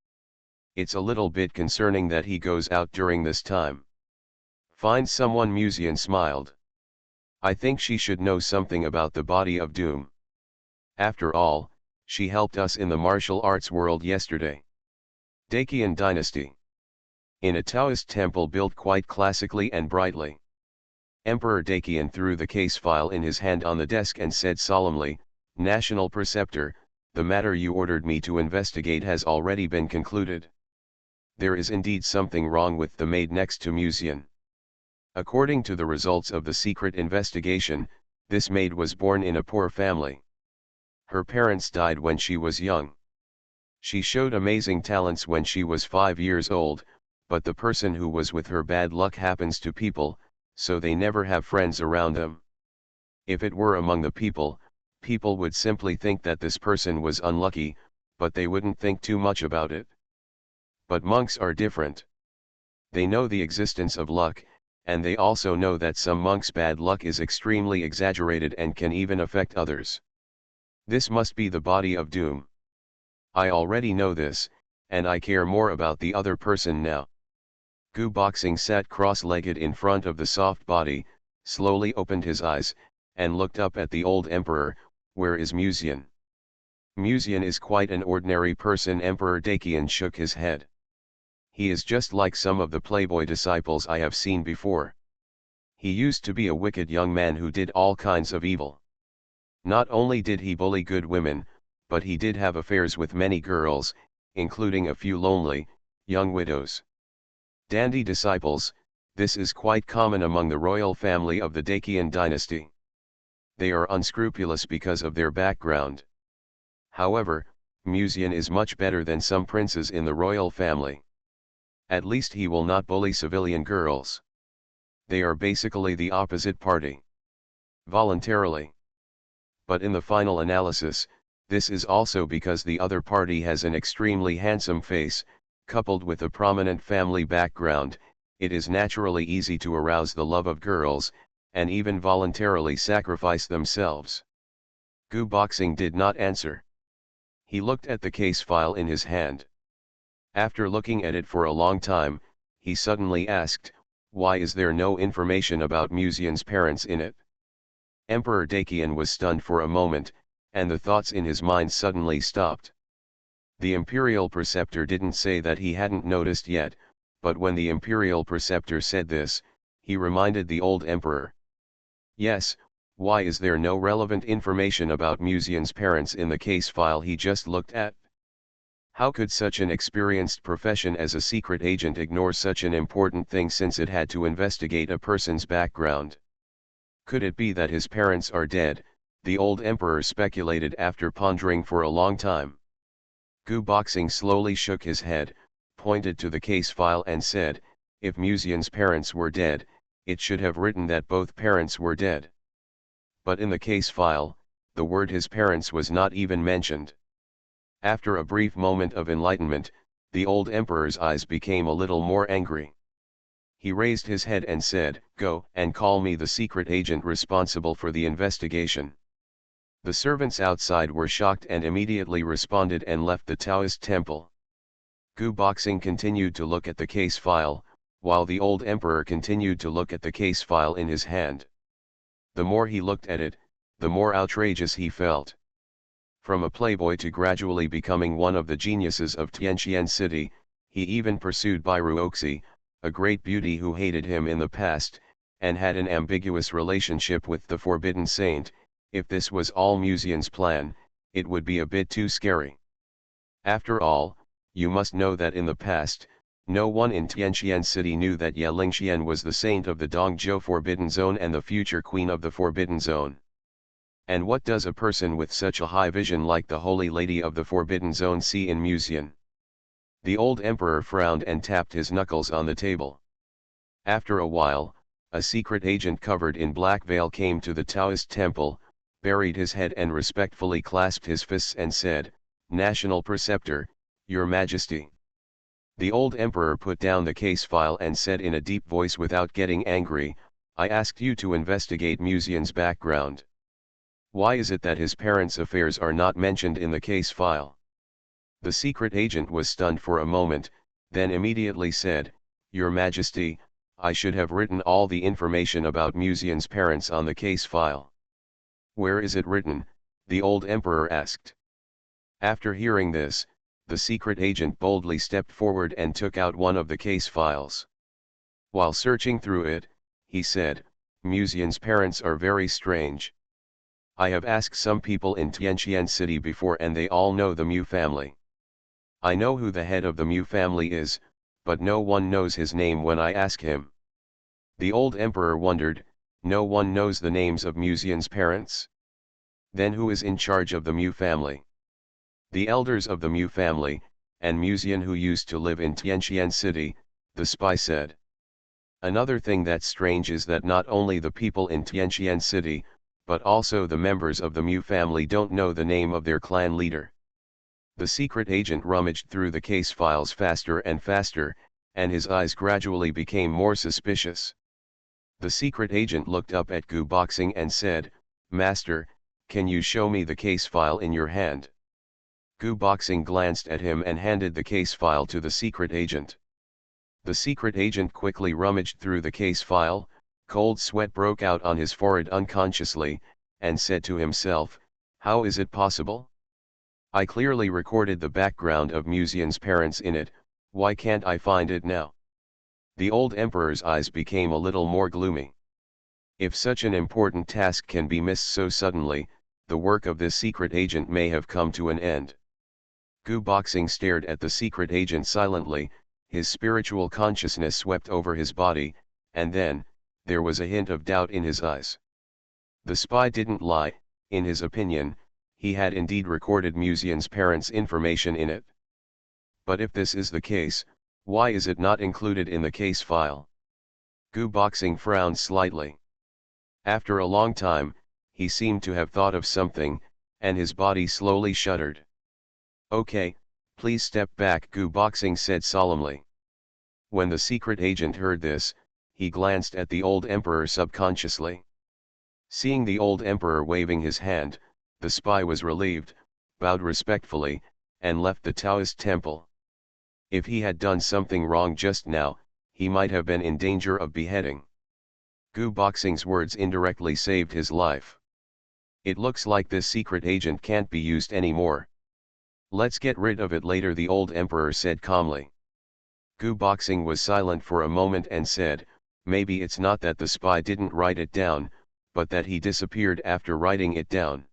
Speaker 1: It's a little bit concerning that he goes out during this time. Find someone, Musian smiled. I think she should know something about the body of doom. After all, she helped us in the martial arts world yesterday. Dacian dynasty. In a Taoist temple built quite classically and brightly. Emperor Dacian threw the case file in his hand on the desk and said solemnly, National Preceptor, the matter you ordered me to investigate has already been concluded. There is indeed something wrong with the maid next to Musian. According to the results of the secret investigation, this maid was born in a poor family. Her parents died when she was young. She showed amazing talents when she was 5 years old, but the person who was with her bad luck happens to people, so they never have friends around them. If it were among the people, people would simply think that this person was unlucky, but they wouldn't think too much about it. But monks are different. They know the existence of luck, and they also know that some monks' bad luck is extremely exaggerated and can even affect others. This must be the body of doom. I already know this, and I care more about the other person now. Gu Boxing sat cross-legged in front of the soft body, slowly opened his eyes, and looked up at the old emperor. Where is Musian? Musian is quite an ordinary person. Emperor Dakian shook his head. He is just like some of the playboy disciples I have seen before. He used to be a wicked young man who did all kinds of evil. Not only did he bully good women, but he did have affairs with many girls, including a few lonely, young widows. Dandy disciples, this is quite common among the royal family of the Dakian dynasty. They are unscrupulous because of their background. However, Musian is much better than some princes in the royal family. At least he will not bully civilian girls. They are basically the opposite party. Voluntarily. But in the final analysis, this is also because the other party has an extremely handsome face, coupled with a prominent family background. It is naturally easy to arouse the love of girls, and even voluntarily sacrifice themselves. Gu Boxing did not answer. He looked at the case file in his hand. After looking at it for a long time, he suddenly asked, "Why is there no information about Musian's parents in it?" Emperor Dakian was stunned for a moment, and the thoughts in his mind suddenly stopped. The imperial preceptor didn't say that he hadn't noticed yet, but when the imperial preceptor said this, he reminded the old emperor. Yes, why is there no relevant information about Musian's parents in the case file he just looked at? How could such an experienced profession as a secret agent ignore such an important thing since it had to investigate a person's background? Could it be that his parents are dead? The old emperor speculated after pondering for a long time. Gu Boxing slowly shook his head, pointed to the case file and said, "If Musian's parents were dead, it should have written that both parents were dead." But in the case file, the word his parents was not even mentioned. After a brief moment of enlightenment, the old emperor's eyes became a little more angry. He raised his head and said, "Go and call me the secret agent responsible for the investigation." The servants outside were shocked and immediately responded and left the Taoist temple. Gu Boxing continued to look at the case file, while the old emperor continued to look at the case file in his hand. The more he looked at it, the more outrageous he felt. From a playboy to gradually becoming one of the geniuses of Tianqian City, he even pursued Bairu Oxi, a great beauty who hated him in the past, and had an ambiguous relationship with the Forbidden Saint. If this was all Musian's plan, it would be a bit too scary. After all, you must know that in the past, no one in Tianqian City knew that Ye Lingxian was the saint of the Dongzhou Forbidden Zone and the future queen of the Forbidden Zone. And what does a person with such a high vision like the Holy Lady of the Forbidden Zone see in Musian? The old emperor frowned and tapped his knuckles on the table. After a while, a secret agent covered in black veil came to the Taoist temple, buried his head and respectfully clasped his fists and said, "National Preceptor, Your Majesty." The old emperor put down the case file and said in a deep voice without getting angry, "I asked you to investigate Musian's background. Why is it that his parents' affairs are not mentioned in the case file?" The secret agent was stunned for a moment, then immediately said, "Your Majesty, I should have written all the information about Musian's parents on the case file." "Where is it written?" the old emperor asked. After hearing this, the secret agent boldly stepped forward and took out one of the case files. While searching through it, he said, "Musian's parents are very strange. I have asked some people in Tianqian City before and they all know the Mu family. I know who the head of the Mu family is, but no one knows his name when I ask him. The old emperor wondered, no one knows the names of Musian's parents? Then who is in charge of the Mu family? The elders of the Mu family, and Musian who used to live in Tianqian City, the spy said. Another thing that's strange is that not only the people in Tianqian City, but also the members of the Mu family don't know the name of their clan leader. The secret agent rummaged through the case files faster and faster, and his eyes gradually became more suspicious. The secret agent looked up at Gu Boxing and said, "Master, can you show me the case file in your hand?" Gu Boxing glanced at him and handed the case file to the secret agent. The secret agent quickly rummaged through the case file, cold sweat broke out on his forehead unconsciously, and said to himself, "How is it possible? I clearly recorded the background of Musian's parents in it, why can't I find it now?" The old emperor's eyes became a little more gloomy. If such an important task can be missed so suddenly, the work of this secret agent may have come to an end. Gu Boxing stared at the secret agent silently, his spiritual consciousness swept over his body, and then, there was a hint of doubt in his eyes. The spy didn't lie, in his opinion, he had indeed recorded Musian's parents' information in it. But if this is the case, why is it not included in the case file? Gu Boxing frowned slightly. After a long time, he seemed to have thought of something, and his body slowly shuddered. "Okay, please step back," Gu Boxing said solemnly. When the secret agent heard this, he glanced at the old emperor subconsciously. Seeing the old emperor waving his hand, the spy was relieved, bowed respectfully, and left the Taoist temple. If he had done something wrong just now, he might have been in danger of beheading. Gu Boxing's words indirectly saved his life. It looks like this secret agent can't be used anymore. Let's get rid of it later, the old emperor said calmly. Gu Boxing was silent for a moment and said, "Maybe it's not that the spy didn't write it down, but that he disappeared after writing it down."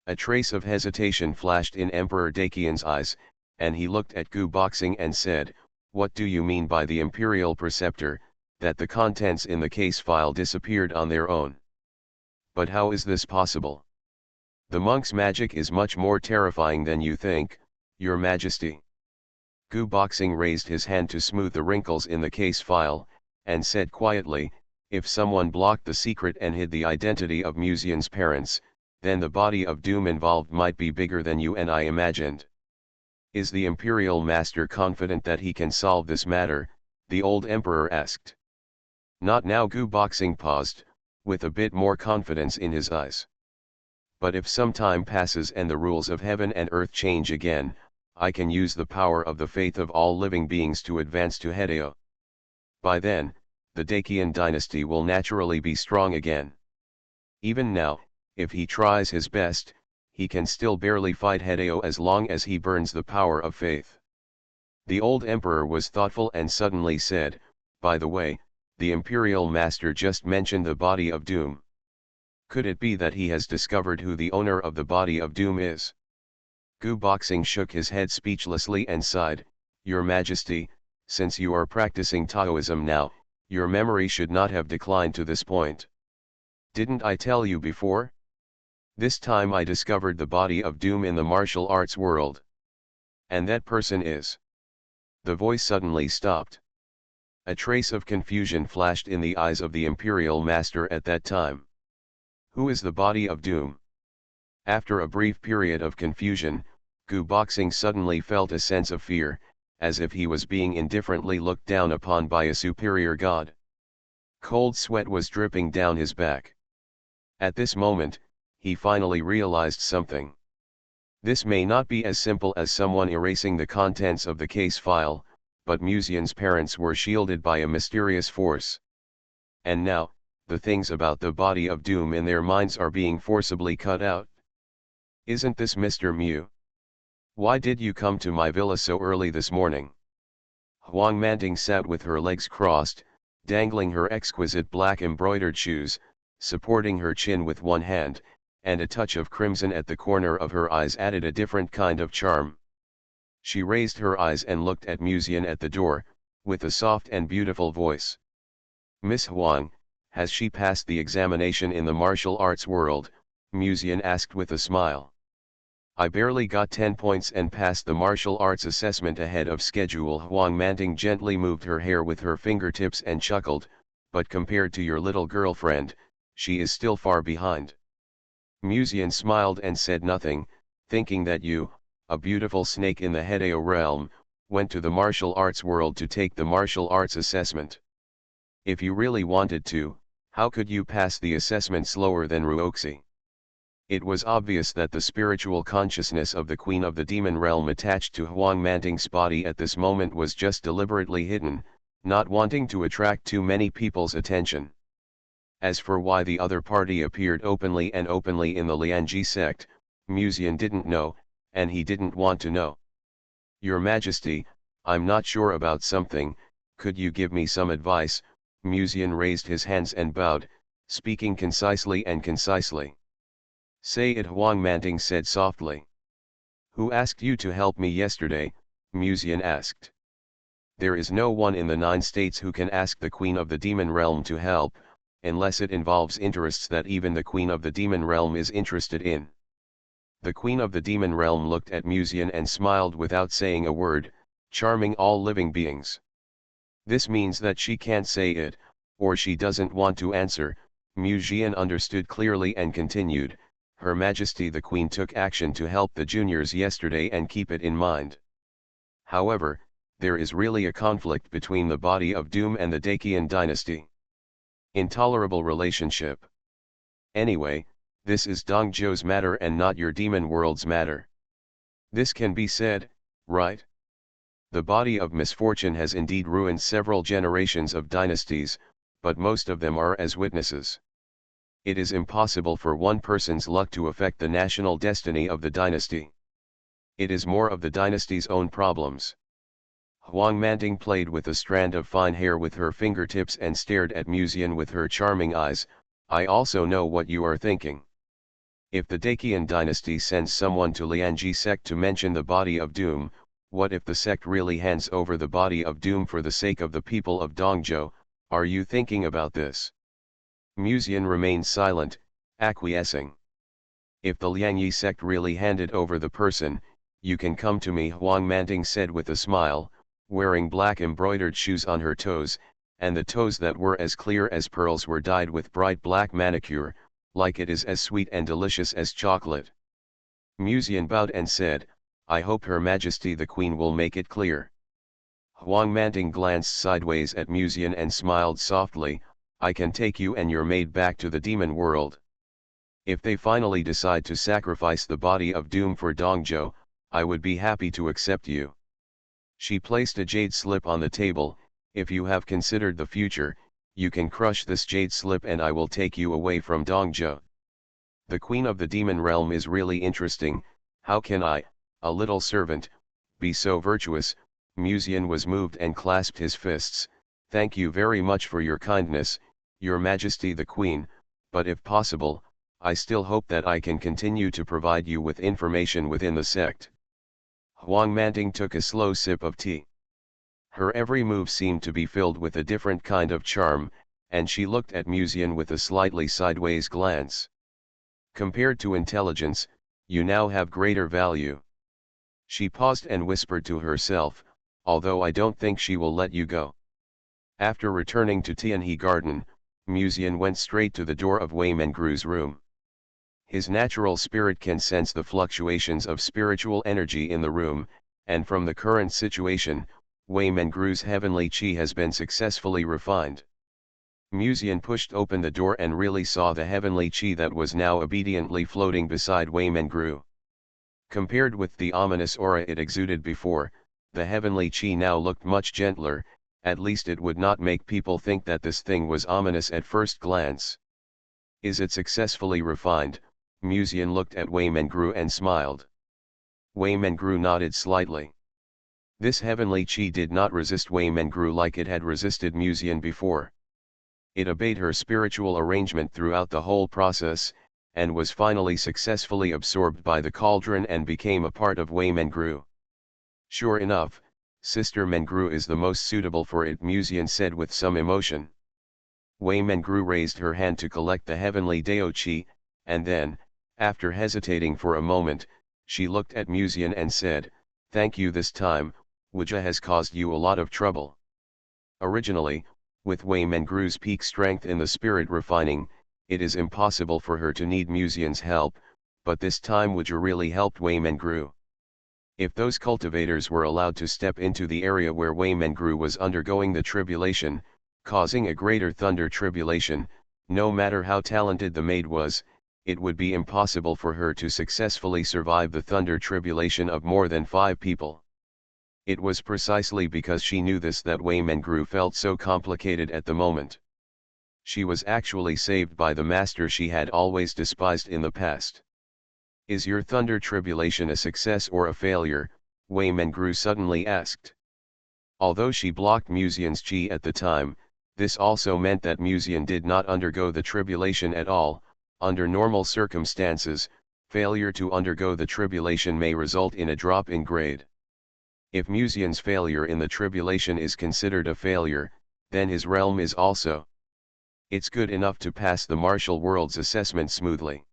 Speaker 1: A trace of hesitation flashed in Emperor Dakian's eyes, and he looked at Gu Boxing and said, "What do you mean by the imperial preceptor, that the contents in the case file disappeared on their own? But how is this possible? The monk's magic is much more terrifying than you think, Your Majesty." Gu Boxing raised his hand to smooth the wrinkles in the case file, and said quietly, "If someone blocked the secret and hid the identity of Musian's parents, then the body of doom involved might be bigger than you and I imagined. Is the Imperial Master confident that he can solve this matter?" the old emperor asked. "Not now," Gu Boxing paused, with a bit more confidence in his eyes. "But if some time passes and the rules of heaven and earth change again, I can use the power of the faith of all living beings to advance to Hedeo. By then, the Dakian dynasty will naturally be strong again. Even now, if he tries his best, he can still barely fight Hedeo as long as he burns the power of faith." The old emperor was thoughtful and suddenly said, "By the way, the Imperial Master just mentioned the body of doom. Could it be that he has discovered who the owner of the body of doom is?" Gu Boxing shook his head speechlessly and sighed, "Your Majesty, since you are practicing Taoism now, your memory should not have declined to this point. Didn't I tell you before? This time I discovered the body of doom in the martial arts world. And that person is..." The voice suddenly stopped. A trace of confusion flashed in the eyes of the Imperial Master at that time. Who is the body of doom? After a brief period of confusion, Gu Boxing suddenly felt a sense of fear, as if he was being indifferently looked down upon by a superior god. Cold sweat was dripping down his back. At this moment, he finally realized something. This may not be as simple as someone erasing the contents of the case file, but Musian's parents were shielded by a mysterious force. And now, the things about the body of doom in their minds are being forcibly cut out. Isn't this Mr. Mu? Why did you come to my villa so early this morning? Huang Manting sat with her legs crossed, dangling her exquisite black embroidered shoes, supporting her chin with one hand, and a touch of crimson at the corner of her eyes added a different kind of charm. She raised her eyes and looked at Musian at the door, with a soft and beautiful voice. Miss Huang, has she passed the examination in the martial arts world? Musian asked with a smile. I barely got 10 points and passed the martial arts assessment ahead of schedule. Huang Manting gently moved her hair with her fingertips and chuckled, but compared to your little girlfriend, she is still far behind. Musian smiled and said nothing, thinking that you, a beautiful snake in the Hedeo realm, went to the martial arts world to take the martial arts assessment. If you really wanted to, how could you pass the assessment slower than Ruoxi? It was obvious that the spiritual consciousness of the Queen of the Demon Realm attached to Huang Manting's body at this moment was just deliberately hidden, not wanting to attract too many people's attention. As for why the other party appeared openly in the Lianji sect, Musian didn't know, and he didn't want to know. Your Majesty, I'm not sure about something, could you give me some advice? Musian raised his hands and bowed, speaking concisely and concisely. Say it, Huang Manting said softly. Who asked you to help me yesterday? Musian asked. There is no one in the 9 states who can ask the Queen of the Demon Realm to help, unless it involves interests that even the Queen of the Demon Realm is interested in. The Queen of the Demon Realm looked at Musian and smiled without saying a word, charming all living beings. This means that she can't say it, or she doesn't want to answer. Musian understood clearly and continued. Her Majesty the Queen took action to help the juniors yesterday and keep it in mind. However, there is really a conflict between the body of Doom and the Dakian dynasty. Intolerable relationship. Anyway, this is Dongzhou's matter and not your demon world's matter. This can be said, right? The body of misfortune has indeed ruined several generations of dynasties, but most of them are as witnesses. It is impossible for one person's luck to affect the national destiny of the dynasty. It is more of the dynasty's own problems. Huang Manting played with a strand of fine hair with her fingertips and stared at Musian with her charming eyes. I also know what you are thinking. If the Dakian dynasty sends someone to Lianji sect to mention the body of Doom, what if the sect really hands over the body of Doom for the sake of the people of Dongzhou? Are you thinking about this? Musian remained silent, acquiescing. If the Liangyi sect really handed over the person, you can come to me, Huang Manting said with a smile, wearing black embroidered shoes on her toes, and the toes that were as clear as pearls were dyed with bright black manicure, like it is as sweet and delicious as chocolate. Musian bowed and said, I hope Her Majesty the Queen will make it clear. Huang Manting glanced sideways at Musian and smiled softly, I can take you and your maid back to the demon world. If they finally decide to sacrifice the body of Doom for Dongzhou, I would be happy to accept you. She placed a jade slip on the table. If you have considered the future, you can crush this jade slip and I will take you away from Dongzhou. The Queen of the Demon Realm is really interesting. How can I, a little servant, be so virtuous? Musian was moved and clasped his fists. Thank you very much for your kindness, Your Majesty the Queen, but if possible, I still hope that I can continue to provide you with information within the sect. Huang Manting took a slow sip of tea. Her every move seemed to be filled with a different kind of charm, and she looked at Musian with a slightly sideways glance. Compared to intelligence, you now have greater value. She paused and whispered to herself, although I don't think she will let you go. After returning to Tianhe Garden, Musian went straight to the door of Wei Mengru's room. His natural spirit can sense the fluctuations of spiritual energy in the room, and from the current situation, Wei Mengru's heavenly qi has been successfully refined. Musian pushed open the door and really saw the heavenly qi that was now obediently floating beside Wei Mengru. Compared with the ominous aura it exuded before, the heavenly qi now looked much gentler. At least it would not make people think that this thing was ominous at first glance. Is it successfully refined? Musian looked at Wei Mengru and smiled. Wei Mengru nodded slightly. This heavenly qi did not resist Wei Mengru like it had resisted Musian before. It obeyed her spiritual arrangement throughout the whole process, and was finally successfully absorbed by the cauldron and became a part of Wei Mengru. Sure enough, Sister Mengru is the most suitable for it, Musian said with some emotion. Wei Mengru raised her hand to collect the heavenly Daochi, and then, after hesitating for a moment, she looked at Musian and said, "Thank you this time, Wuja has caused you a lot of trouble." Originally, with Wei Mengru's peak strength in the spirit refining, it is impossible for her to need Musian's help, but this time Wuja really helped Wei Mengru. If those cultivators were allowed to step into the area where Wei Mengru was undergoing the tribulation, causing a greater thunder tribulation, no matter how talented the maid was, it would be impossible for her to successfully survive the thunder tribulation of more than 5 people. It was precisely because she knew this that Wei Mengru felt so complicated at the moment. She was actually saved by the master she had always despised in the past. "Is your thunder tribulation a success or a failure?" Wei Mengru suddenly asked. Although she blocked Musian's chi at the time, this also meant that Musian did not undergo the tribulation at all. Under normal circumstances, failure to undergo the tribulation may result in a drop in grade. If Musian's failure in the tribulation is considered a failure, then his realm is also. It's good enough to pass the martial world's assessment smoothly.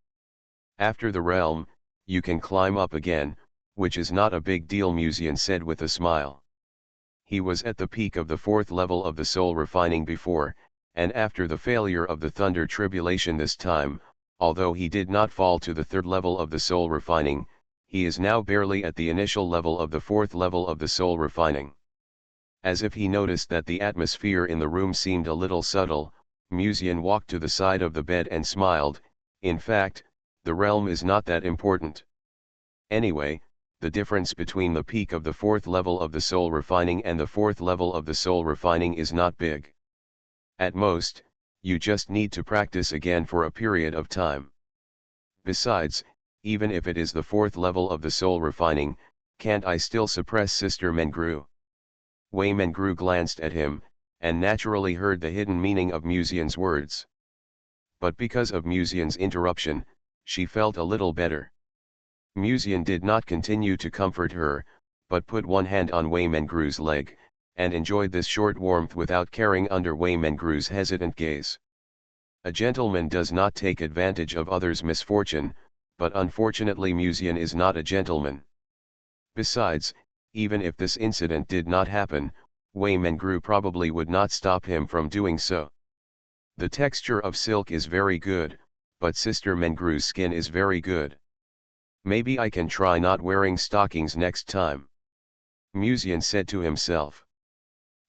Speaker 1: After the realm, you can climb up again, which is not a big deal, Musian said with a smile. He was at the peak of the 4th level of the soul refining before, and after the failure of the thunder tribulation this time, although he did not fall to the 3rd level of the soul refining, he is now barely at the initial level of the 4th level of the soul refining. As if he noticed that the atmosphere in the room seemed a little subtle, Musian walked to the side of the bed and smiled. "In fact, the realm is not that important. Anyway, the difference between the peak of the 4th level of the soul refining and the 4th level of the soul refining is not big. At most, you just need to practice again for a period of time. Besides, even if it is the 4th level of the soul refining, can't I still suppress Sister Mengru?" Wei Mengru glanced at him, and naturally heard the hidden meaning of Musian's words. But because of Musian's interruption, she felt a little better. Musian did not continue to comfort her, but put one hand on Wei Mengru's leg, and enjoyed this short warmth without caring under Wei Mengru's hesitant gaze. A gentleman does not take advantage of others' misfortune, but unfortunately Musian is not a gentleman. Besides, even if this incident did not happen, Wei Mengru probably would not stop him from doing so. The texture of silk is very good, but Sister Mengru's skin is very good. Maybe I can try not wearing stockings next time, Musian said to himself.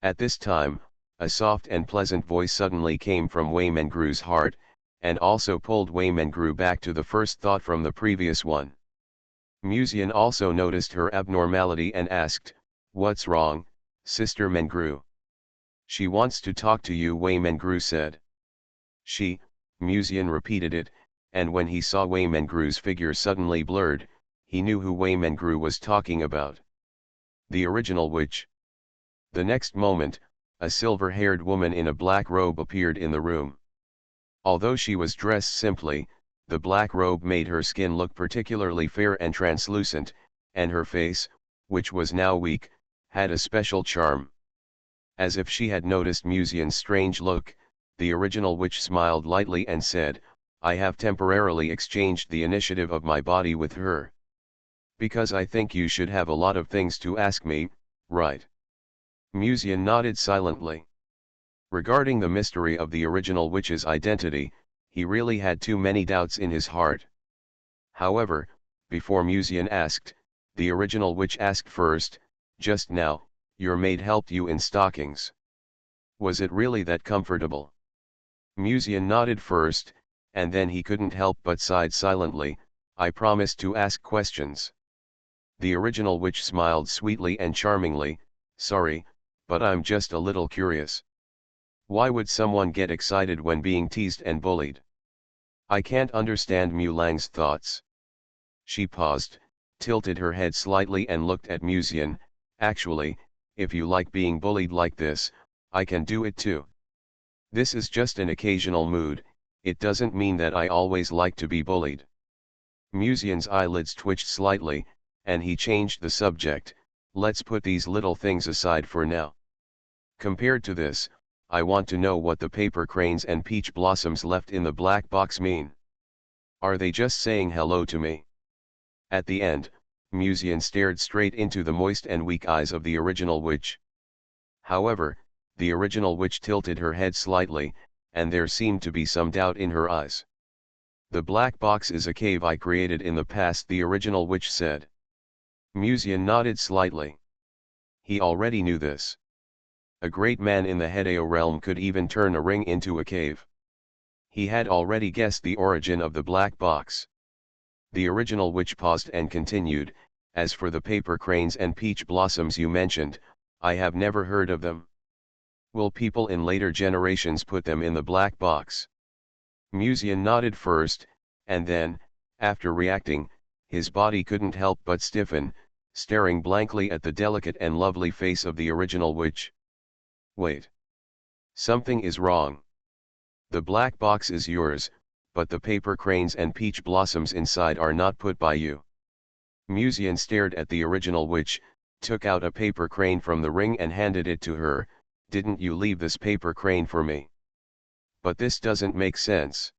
Speaker 1: At this time, a soft and pleasant voice suddenly came from Wei Mengru's heart, and also pulled Wei Mengru back to the first thought from the previous one. Musian also noticed her abnormality and asked, "What's wrong, Sister Mengru?" "She wants to talk to you," Wei Mengru said. "She," Musian repeated it, and when he saw Wei Mengru's figure suddenly blurred, he knew who Wei Mengru was talking about. The original witch. The next moment, a silver-haired woman in a black robe appeared in the room. Although she was dressed simply, the black robe made her skin look particularly fair and translucent, and her face, which was now weak, had a special charm. As if she had noticed Musian's strange look, the original witch smiled lightly and said, "I have temporarily exchanged the initiative of my body with her. Because I think you should have a lot of things to ask me, right?" Musian nodded silently. Regarding the mystery of the original witch's identity, he really had too many doubts in his heart. However, before Musian asked, the original witch asked first, "Just now, your maid helped you in stockings. Was it really that comfortable?" Musian nodded first, and then he couldn't help but sighed silently. "I promised to ask questions." The original witch smiled sweetly and charmingly, "Sorry, but I'm just a little curious. Why would someone get excited when being teased and bullied? I can't understand Mu Lang's thoughts." She paused, tilted her head slightly and looked at Musian. "Actually, if you like being bullied like this, I can do it too. This is just an occasional mood, it doesn't mean that I always like to be bullied." Musian's eyelids twitched slightly, and he changed the subject. Let's put these little things aside for now. Compared to this, I want to know what the paper cranes and peach blossoms left in the black box mean. Are they just saying hello to me? At the end, Musian stared straight into the moist and weak eyes of the original witch. However, the original witch tilted her head slightly, and there seemed to be some doubt in her eyes. The black box is a cave I created in the past, the original witch said. Musian nodded slightly. He already knew this. A great man in the Hedeo realm could even turn a ring into a cave. He had already guessed the origin of the black box. The original witch paused and continued, as for the paper cranes and peach blossoms you mentioned, I have never heard of them. Will people in later generations put them in the black box? Musian nodded first, and then, after reacting, his body couldn't help but stiffen, staring blankly at the delicate and lovely face of the original witch. Wait. Something is wrong. The black box is yours, but the paper cranes and peach blossoms inside are not put by you. Musian stared at the original witch, took out a paper crane from the ring and handed it to her. Didn't you leave this paper crane for me? But this doesn't make sense.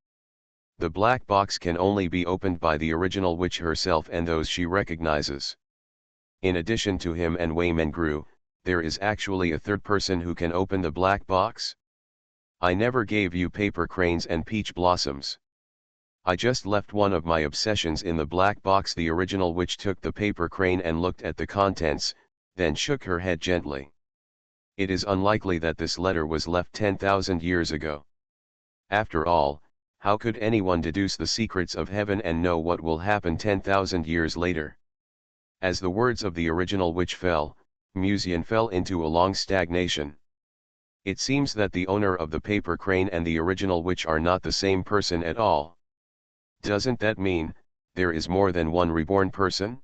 Speaker 1: The black box can only be opened by the original witch herself and those she recognizes. In addition to him and Waymengru, there is actually a third person who can open the black box? I never gave you paper cranes and peach blossoms. I just left one of my obsessions in the black box. The original witch took the paper crane and looked at the contents, then shook her head gently. It is unlikely that this letter was left 10,000 years ago. After all, how could anyone deduce the secrets of heaven and know what will happen 10,000 years later? As the words of the original witch fell, Musian fell into a long stagnation. It seems that the owner of the paper crane and the original witch are not the same person at all. Doesn't that mean there is more than one reborn person?